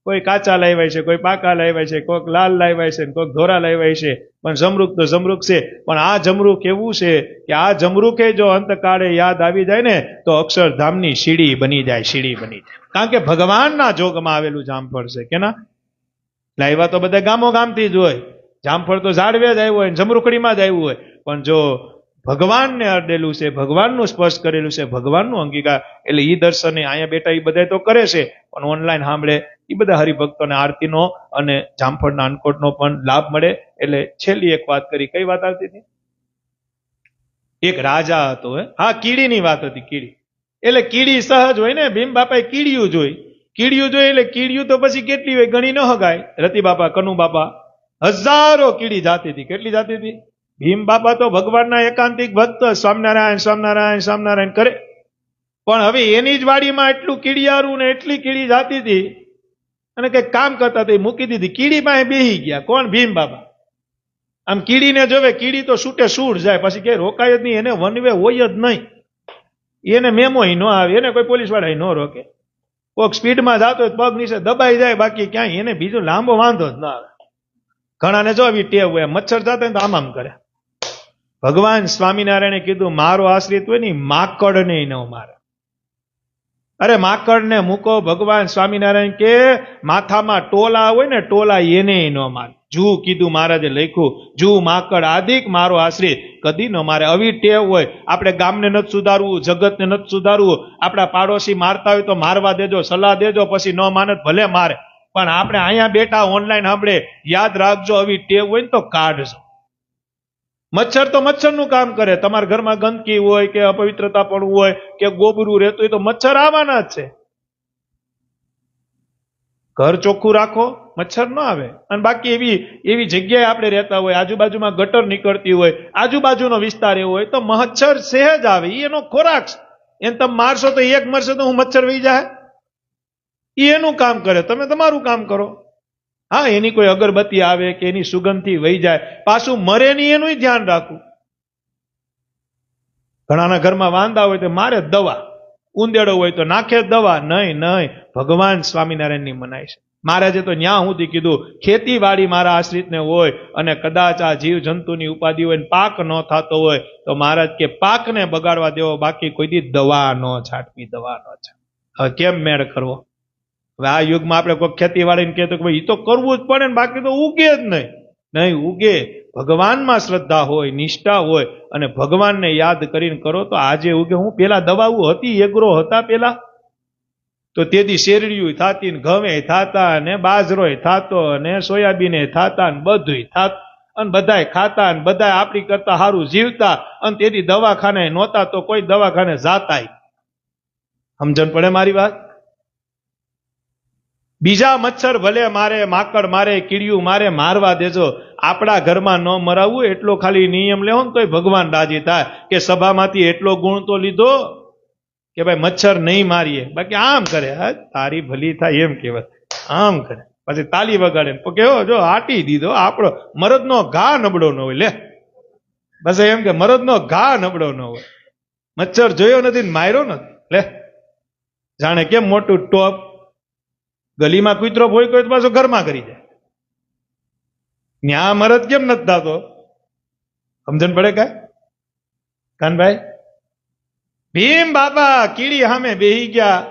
કોઈ કાચા લાવ્યા છે, કોઈ પાકા લાવ્યા છે, કોઈક લાલ લાવ્યા છે, કોઈક ધોરા લાવ્યા છે. પણ જમરૂક તો જમરૂક છે. પણ આ જમરૂક એવું છે કે આ જમરૂકે જો અંતકાળે યાદ આવી જાય ને તો અક્ષરધામની સીડી બની જાય. કારણ કે ભગવાનના જોગમાં આવેલું જામફળ છે. કેના લાવ્યા તો બધા ગામો ગામથી જ હોય. જામફળ તો ઝાડવે જ આવ્યું હોય, જમરૂકડીમાં જ આવ્યું હોય. પણ જો ભગવાનને અડેલું છે, ભગવાનનું સ્પર્શ કરેલું છે, ભગવાનનું અંગીકાર, એટલે ઈ દર્શને અહીંયા બેઠા એ બધા તો કરે છે પણ ઓનલાઈન સાંભળે એ બધા હરિભક્તોને આરતીનો અને જામફળના અન્નકોટનો પણ લાભ મળે. એટલે છેલ્લી એક વાત કરી. કઈ વાત આવતી હતી? એક રાજા હતો. હા, કીડીની વાત હતી. કીડી એટલે કીડી સહજ હોય ને. ભીમ બાપાએ કીડીયું જોઈ એટલે કીડીયું તો પછી કેટલી હોય ગણી ન હગાય. રતિ બાપા, કનુ બાપા, હજારો કીડી જાતી હતી. કેટલી જાતી હતી? ભીમ બાપા તો ભગવાનના એકાંતિક ભક્ત, સ્વામિનારાયણ કરે. પણ હવે એની જ વાડીમાં એટલું કીડિયારું ને એટલી કીડી જાતી હતી અને કઈક કામ કરતા હતા, મૂકી દીધી. કીડી પાસે બેહી ગયા. કોણ? ભીમ બાપા. આમ કીડીને જોવે, કીડી તો છૂટે છૂટ જાય. પછી કે રોકાય જ નહીં. એને વનવે હોય જ નહીં. એને મેમો ન આવે. એને કોઈ પોલીસ વાળા ન રોકે. કોઈક સ્પીડમાં જતો હોય પગ નીચે દબાઈ જાય. બાકી ક્યાંય એને બીજો લાંબો વાંધો જ ના આવે. ઘણાને જો આવી ટેવ હોય, મચ્છર જતા હોય તો આમ કરે. ભગવાન સ્વામિનારાયણે કીધું મારો આશ્રિત હોય ને માકડને ન મારે. અરે માકડને મૂકો. ભગવાન સ્વામિનારાયણ કે માથામાં ટોલા હોય ને ટોલા એને ન મારે. જુ કીધું મહારાજે લખ્યું, જુ માકડ આદિક મારો આશ્રિત કદી ન મારે. આવી ટેવ હોય. આપણે ગામને નથી સુધારવું, જગતને નથી સુધારવું. આપણા પાડોશી મારતા હોય તો મારવા દેજો, સલાહ દેજો. પછી ન માને ભલે મારે. પણ આપણે અહીંયા બેઠા ઓનલાઈન સાંભળે. યાદ રાખજો આવી ટેવ હોય ને તો કાઢજો. મચ્છર તો મચ્છરનું કામ કરે. તમારા ઘરમાં ગંદકી હોય કે અપવિત્રતા પણ હોય કે ગોબરું રહેતું હોય તો મચ્છર આવવાના જ છે. ઘર ચોખ્ખું રાખો, મચ્છર ન આવે. અને બાકી એવી જગ્યાએ આપણે રહેતા હોય, આજુબાજુમાં ગટર નીકળતી હોય, આજુબાજુનો વિસ્તાર એવો હોય તો મચ્છર સહેજ આવે. એનો ખોરાક છે. એને તમે મારશો તો એક મરશે તો હું મચ્છર વહી જાય. એનું કામ કરે, તમે તમારું કામ કરો. હા, એની કોઈ અગરબત્તી આવે કે એની સુગંધથી વહી જાય, પાછું મરે નહીં એનું ધ્યાન રાખવું. ઘણાના ઘરમાં વાંદા હોય તો મારે દવા, ઉંદેડો હોય તો નાખે દવા. નહીં, ભગવાન સ્વામિનારાયણની મનાય છે. મહારાજે તો ન્યા સુધી કીધું ખેતીવાડી મારા આશ્રિતને હોય અને કદાચ આ જીવ જંતુની ઉપાધિ હોય ને પાક ન થતો હોય તો મહારાજ કે પાકને બગાડવા દેવો, બાકી કોઈ દી દવા ન છાંટવી, દવા ન છાંટવી. હવે કેમ મેળ કરવો? હવે આ યુગમાં આપણે કોઈ ખેતીવાડીને કહેતો કે ભાઈ એ તો કરવું જ પડે ને, બાકી તો ઉગે જ નહીં ઉગે. ભગવાનમાં શ્રદ્ધા હોય, નિષ્ઠા હોય અને ભગવાનને યાદ કરીને કરો તો આજે ઉગે. હું પેલા દવાઓ હતી, એગ્રો હતા પેલા તો તેથી શેરડીયું થાતી ને ઘવે થાતા ને બાજરોય થાતો ને સોયાબીને થાતા ને બધું થાત અને બધાય ખાતા ને બધાય આપણી કરતા સારું જીવતા અને તેથી દવાખાને નહોતા તો કોઈ દવાખાને જાતાય. સમજણ પડે મારી વાત? બીજા મચ્છર ભલે મારે, માકડ મારે, કીડિયું મારે, મારવા દેજો, આપણા ઘરમાં ન મરાવવું એટલો ખાલી નિયમ લેવો ને તોય ભગવાન રાજી થાય કે સભામાંથી એટલો ગુણ તો લીધો કે ભાઈ મચ્છર નહીં મારીએ. બાકી આમ કરે, હા તારી ભલી થાય એમ કહેવાય, આમ કરે પછી તાલી વગાડે કેવો જો આટી દીધો. આપણો મરદનો ઘા નબળો ન હોય, લે બસ એમ કે મરદનો ઘા નબળો ન હોય. મચ્છર જોયો નથી ને માર્યો નથી, લે જાણે કેમ મોટું ટોપ. ગલીમાં કૂતરો ભોય કોઈ પાછો ઘરમાં કરી જાય. ન્યા મરદ કેમ નથી થતો? સમજણ પડે કાંઈ કાનભાઈ? ભીમ બાપા કીડી સામે બેહી ગયા.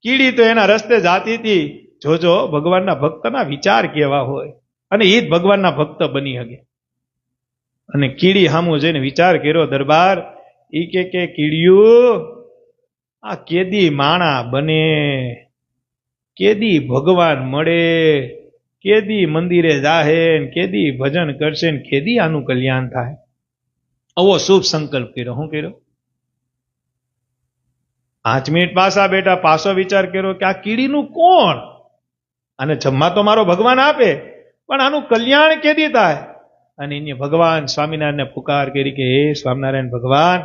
કીડી તો એના રસ્તે જાતી હતી. જોજો ભગવાનના ભક્તના વિચાર કેવા હોય અને એ જ ભગવાનના ભક્ત બની શકે. અને કીડી સામું જઈને વિચાર કર્યો દરબાર. ઈ કે કીડિયું આ કેદી માણા બને, કેદી ભગવાન મળે, કેદી મંદિરે જાહે, કેદી ભજન કરશે ને કેદી આનું કલ્યાણ થાય. આવો શુભ સંકલ્પ કર્યો. શું કર્યો? 5 મિનિટ પાછા બેઠા, પાછો વિચાર કર્યો કે આ કીડીનું કોણ? અને જમવા તો મારો ભગવાન આપે, પણ આનું કલ્યાણ કેદી થાય? અને એને ભગવાન સ્વામિનારાયણને પુકાર કરી કે હે સ્વામિનારાયણ ભગવાન,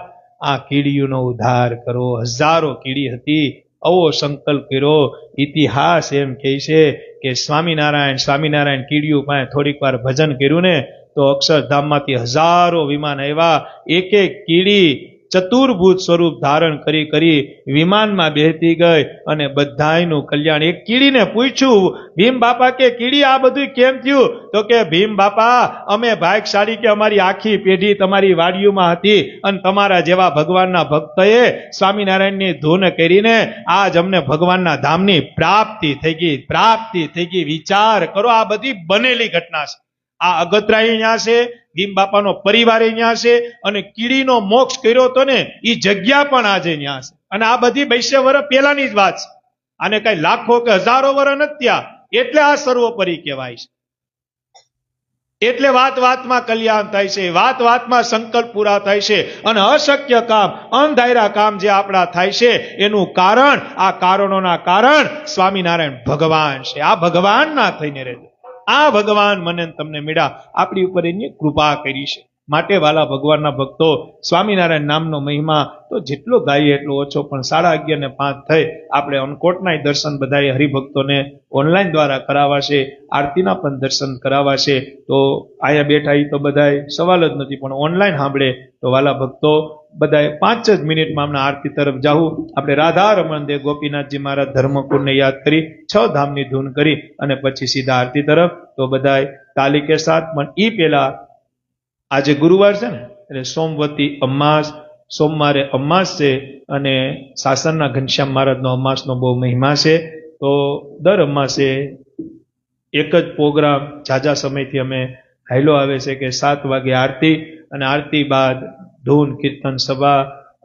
આ કીડીઓનો ઉદ્ધાર કરો. હજારો કીડી હતી. આવો સંકલ્પ કર્યો. ઇતિહાસ એમ કહે છે કે સ્વામિનારાયણ કીડીઓ પાસે થોડીક વાર ભજન કર્યું ને તો અક્ષરધામમાંથી હજારો વિમાન આવ્યા. એક એક કીડી ચતુર્ભુજ સ્વરૂપ ધારણ કરી વિમાનમાં બેહતી ગઈ અને બધાયનું કલ્યાણ. એક કીડીને પૂછ્યું, ભીમ બાપા કે કીડી આ બધું કેમ થયું? તો કે ભીમ બાપા અમે ભાગશાળી કે અમારી આખી પેઢી તમારી વાડીઓમાં હતી અને તમારા જેવા ભગવાનના ભક્તએ સ્વામિનારાયણની ધૂન કરીને આજ અમને ભગવાનના ધામની પ્રાપ્તિ થઈ ગઈ. વિચાર કરો, આ બધી બનેલી ઘટના છે. આ અગતરાય અહીંયા છે, ભીમ બાપાનો પરિવાર અહીંયા છે અને કીડીનો મોક્ષ કર્યો હતો ને એ જગ્યા પણ આજે અહીંયા છે. અને આ બધી 200 વર્ષ પહેલાની જ વાત છે. આને કઈ લાખો કે હજારો વર્ષ નથી થયા. એટલે આ સર્વોપરી કહેવાય છે. એટલે વાતમાં કલ્યાણ થાય છે, વાતમાં સંકલ્પ પૂરા થાય છે અને અશક્ય કામ, અણધાર્યા કામ જે આપણા થાય છે એનું કારણ, આ કારણોના કારણ સ્વામિનારાયણ ભગવાન છે. આ ભગવાન ના થઈને રહેજો. આ ભગવાન મને તમને મળ્યા, આપણી ઉપર એની કૃપા કરી છે. માટે વાલા ભગવાનના ભક્તો, સ્વામિનારાયણ નામનો મહિમા તો જેટલો ગાઈએ એટલો ઓછો. પણ 11:30 ને 5 થઈ આપણે અનકોટના દર્શન બધાએ હરિભક્તોને ઓનલાઈન દ્વારા કરાવાશે, આરતીના પણ દર્શન કરાવાશે. તો અહીંયા બેઠા એ તો બધાએ સવાલ જ નથી, પણ ઓનલાઈન સાંભળે તો વાલા ભક્તો બધાએ 5 જ મિનિટમાં હમણાં આરતી તરફ જાવું. આપણે રાધા રમણ દેવ ગોપીનાથજી મહારાજ ધર્મકુળને યાદ કરી 6 ધામની ધૂન કરી અને પછી સીધા આરતી તરફ. તો બધાએ તાલીકે સાથ. પણ એ પેલા આજે ગુરુવાર છે ને એટલે સોમવતી અમાસ, સોમવારે અમાસ છે અને સાસણના ઘનશ્યામ મહારાજનો અમાસનો બહુ મહિમા છે. તો દર અમાસે એક જ પ્રોગ્રામ ઝાઝા સમયથી અમે હાઈલો આવે છે કે 7 વાગે આરતી અને આરતી બાદ ધૂન કીર્તન સભા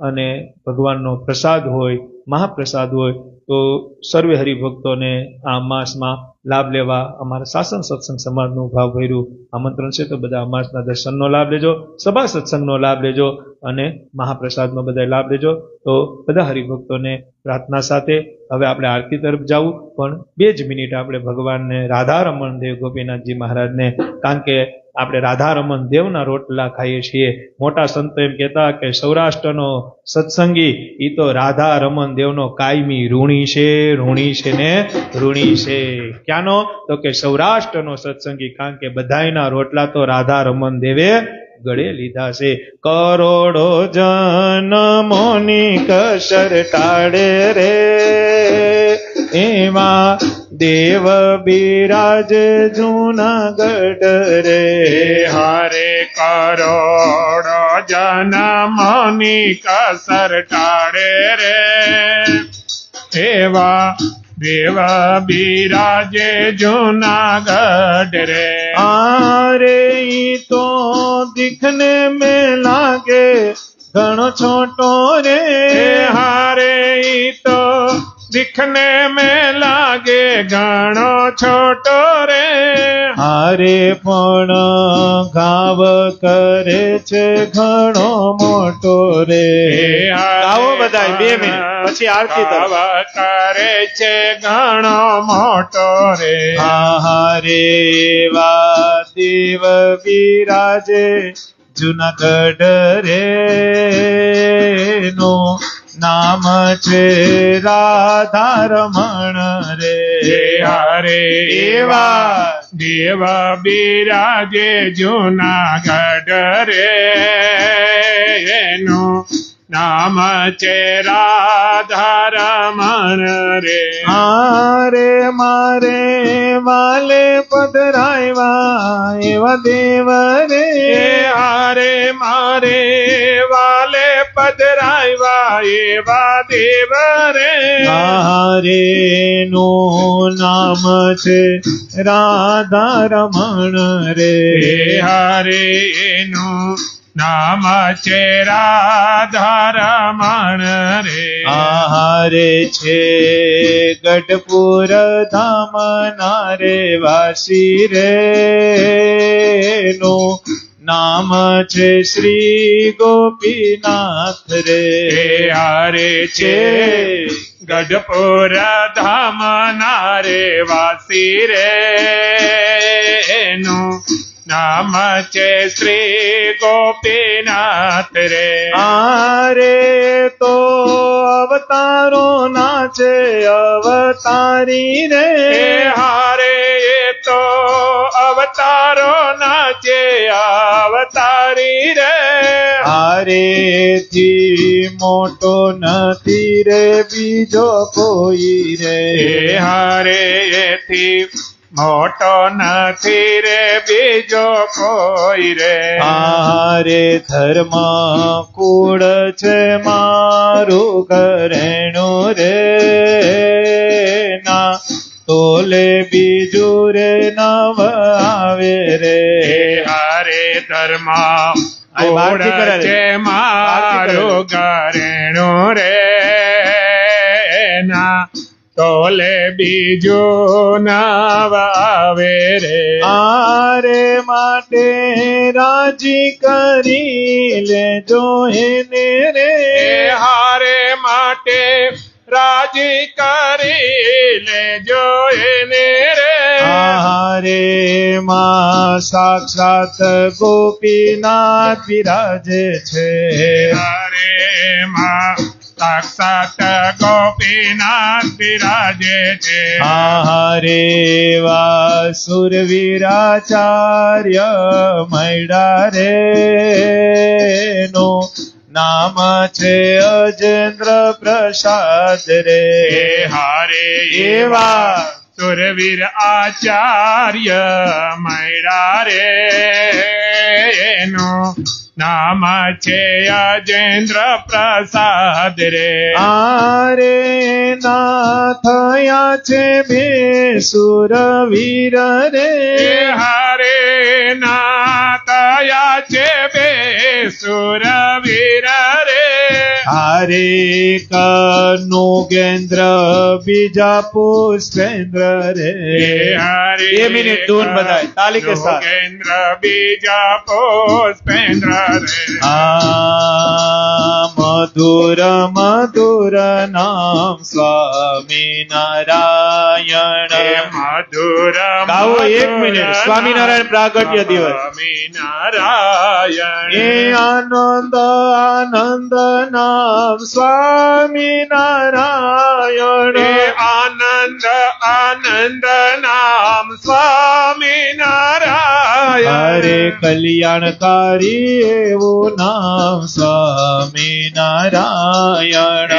અને ભગવાનનો પ્રસાદ હોય, મહાપ્રસાદ હોય. તો સર્વે હરિભક્તોને આ માસમાં લાભ લેવા અમારા શાસન સત્સંગ સમાજનું ભાવભર્યું આમંત્રણ છે. તો બધા અમાસના દર્શનનો લાભ લેજો, સભા સત્સંગનો લાભ લેજો અને મહાપ્રસાદનો બધા લાભ લેજો. તો બધા હરિભક્તોને પ્રાર્થના સાથે હવે આપણે આરતી તરફ જવું. પણ 2 જ મિનિટ આપણે ભગવાનને રાધા રમણ દેવ ગોપીનાથજી મહારાજને, કારણ કે આપણે રાધા રમણ દેવના રોટલા ખાઈએ છીએ. મોટા સંતો એમ કહેતા કે સૌરાષ્ટ્રનો સત્સંગી એ તો રાધા રમણ દેવનો કાયમી ઋણી છે ને ઋણી છે. ક્યાંનો? તો કે સૌરાષ્ટ્રનો સત્સંગી, કારણ કે બધાયના રોટલા તો રાધા રમણ દેવે ગળે લીધા છે. કરોડો જનમોની કસર ટાળે રે, એવા દેવ બિરાજે જૂનાગઢ રે. હરે કરોડો જનમની કસર ટાળે રે. એવા દેવ બિરાજે જૂનાગઢ રે. આરે ઈ તો દીખને में લાગે ઘણો છોટો રે. હારે ઈ તો દિખને में લાગે ઘણો છોટો રે. હારે પણ ગાવ કરે છે ઘણો મોટો રે. ગાવો બધાય 2 મિનિટ પછી આરતી કરો. ગાવ કરે છે ઘણો મોટો રે. હારે વા દેવ બિરાજે જૂનાગઢ રે. નો નામ છે રાધા રમણ રે. હરે એવા દેવ બિરાજે જૂનાગઢ રે. એનું નામ છે રાધા રમણ રે. હારે મારે વાલે પધરાવ્યા એવા દેવ રે. હારે મારે વાલે પધરાવ્યા એવા દેવ રે. હારે નું નામ છે રાધા રમણ રે. હરે એનું નામ છે રાધા રમણ રે. હારે છે ગઢપુર ધામ નારે વાસી રે. નું નામ છે શ્રી ગોપીનાથ રે. હરે છે ગઢપુર ધામ નારે વાસી રે. એનું નામ છે શ્રી ગોપીનાથ રે. આરે તો અવતારો નાચે અવતારી રે. હારે તો અવતારો નાચે અવતારી રે. હારે થી મોટો નથી રે બીજો કોઈ રે. હારે થી મોટો નથી રે બીજો કોઈ રે. હારે ધર્મ કુળ છે મારું ઘરેણું રે. ના તોલે બીજું રે નવ આવે રે. હારે ધર્મ બહારથી કરે રે. છે મારું ઘરેણું રે. ના તોલે બીજું નવ આવે રે. આરે માટે રાજી કરી લેજો એને રે. હારે માટે રાજી કરી લેજો એને રે. હારે માં સાક્ષાત ગોપીનાથ બિરાજે છે. હરે માં સાક્ષાત ગોપીનાથ બિરાજે છે. હારે વા સુરવીરાચાર્ય મૈડા રે. નો નામ છે અજેન્દ્ર પ્રસાદ રે. હારે એવા સુરવીર આચાર્ય મૈડા રે. એનું નામ છે અજેન્દ્ર પ્રસાદ રે. આરે ના થયા છે બે સુરવીર રે. હારે ના તયા છે બે સુરવીર રે. હારે કનુગેન્દ્ર બીજા પુષ્પેન્દ્ર રે. હરે 2 મિનિટ ધૂન બધાય તાલી કે સાથ. કેન્દ્ર બીજા પુષ્પેન્દ્ર રે. મધુર મધુર નામ સ્વામી નારાયણ. મધુર ગાવો 1 મિનિટ સ્વામિનારાયણ પ્રાગટ્ય દિવસ. સ્વામિનારાયણ. એ આનંદ આનંદ નામ સ્વામી નારાયણ. આનંદ આનંદ નામ સ્વામિનારાયણ. હરે કલ્યાણકારી એવું નામ સ્વામી નારાયણ.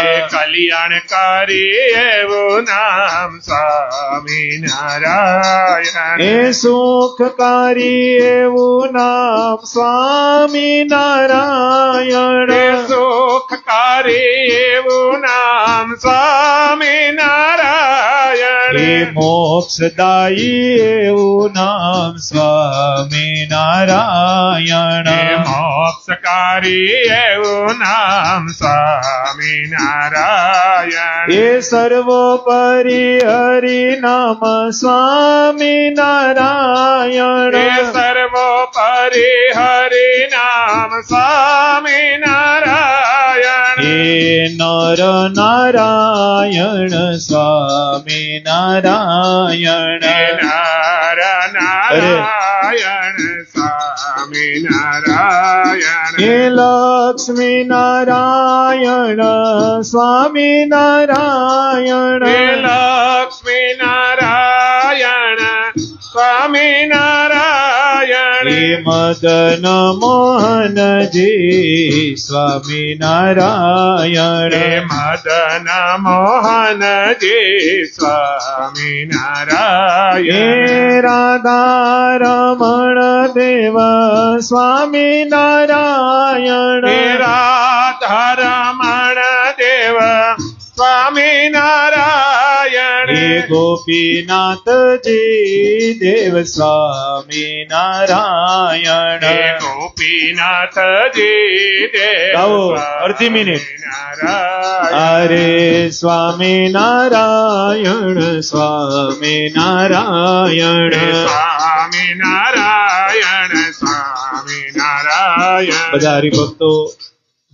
કલ્યાણ કરી એવું નામ સ્વામિનારાયણ. એ સુખકારી એવું નામ સ્વામિનારાયણ. એ સુખકારી એવું નામ સ્વામિનારાયણ. એ મોક્ષદાયી એવું નામ સ્વામિનારાયણ. એ મોક્ષકારી એવું નામ સ્વામિનારાયણ. એ સર્વોપરી હરિ નામ સ્વામિનારાયણ. એ સર્વોપરી હરિ નામ સ્વામિનારાયણ. એ નર નારાયણ સ્વામિનારાયણ. એ નર નારાયણ સ્વામિનારાયણ. એ લક્ષ્મી નારાયણ સ્વામિનારાયણ. એ લક્ષ્મી નારાયણ સ્વામિનારાયણ. એ મદન મોહનજી સ્વામિનારાયણ. એ મદન મોહનજી સ્વામિનારાયણ. એ રાધા રમણ દેવ સ્વામિનારાયણ. એ રાધા રમણ દેવ સ્વામિનારાયણ. એ ગોપીનાથજી દેવ સ્વામિનારાયણ. એ ગોપીનાથજી દેવ ગાઓ, અડધી મિનિટ. સ્વામિનારાયણ. અરે સ્વામિનારાયણ સ્વામિનારાયણ. એ સ્વામિનારાયણ સ્વામિનારાયણ. બધા હરિભક્તો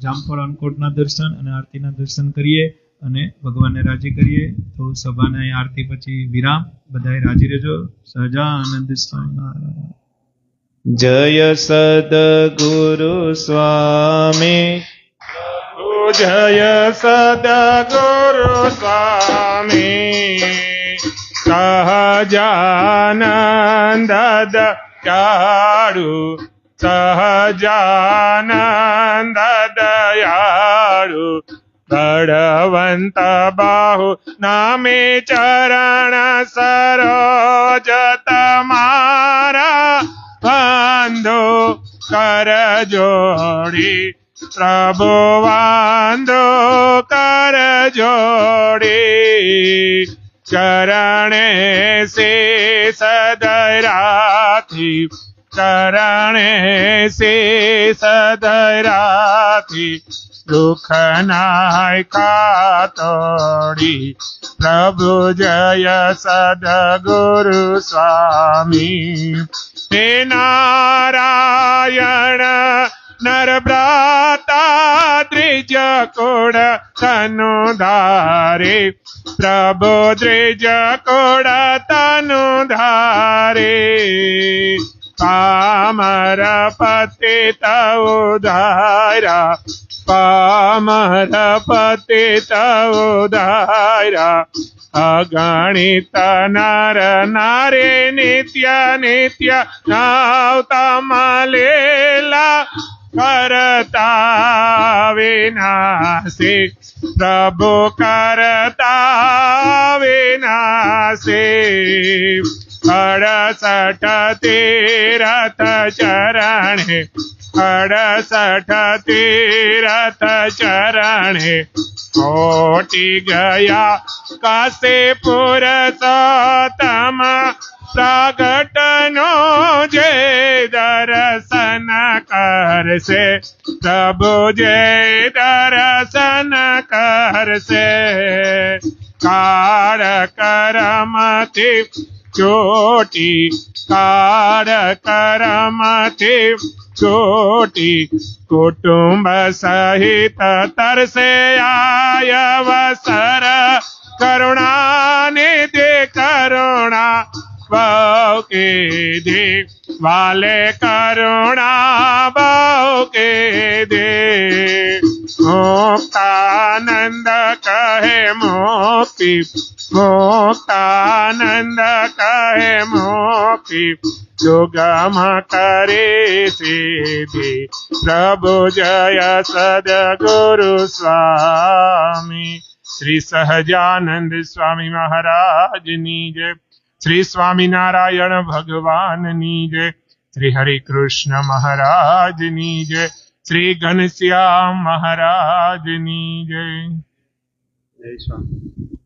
જામફળ અન્નકોટના દર્શન અને આરતીના દર્શન કરીએ અને ભગવાનને રાજી કરીએ. તો સભાના અહીં આરતી પછી વિરામ. બધાએ રાજી રહેજો. સહજાનંદ સ્વામી. જય સદગુરુ સ્વામી. જય સદગુરુ સ્વામી. સહજાનંદ દયાળુ. સહજાનંદ દયાળુ. બળવંત બાહુ નામે ચરણ સરોજ તમારા વાંધો કર જોડી. પ્રભુ વાંધો કર જોડી. ચરણે શેષ ધરાથી. ચરણે શેષ ધરાથી. દુઃખ નાય કાતોડી. પ્રભુ જય સદગુરુ સ્વામી. હે નારાયણ નરબ્રાતા દ્વિજ કોડ તનુ ધારે. પ્રભુ દ્વિજ કોડ તનુ ધારે. પામર પતિત ઉધારા. પામર પતિત ઉધારા. અગણિત નર નારે નિત્ય નિત્ય નાવતા મલેલા. કરતા વિનાશે. પ્રભુ કરતા વિનાશે. 68 તીરથ ચરણે. 68 તીરથ ચરણે. કોટી ગયા કાશે પુરુષોત્તમ. પ્રગટનો જે દર્શન કરશે. પ્રભુ જે દર્શન કરશે. કાળ કરમથી ચોટી. કાળ કરમથી ચોટી. કુટુંબ સહિત તરસે આયવસર. કરુણા નિધિ કરુણા બહુ કીધે. વાલે કરુણા બહુ કીધે. મુક્તાનંદ કહે મોક્તિ. મુક્તાનંદ કહે મોક્તિ. સુગમ કરે સિદ્ધિ. પ્રભુ જય સદગુરુ સ્વામી. શ્રી સહજાનંદ સ્વામી મહારાજની જય. શ્રી સ્વામિનારાયણ ભગવાનની જય. શ્રી હરિ કૃષ્ણ મહારાજની જય. શ્રી ઘનશ્યામ મહારાજની જય. જય સ્વામી.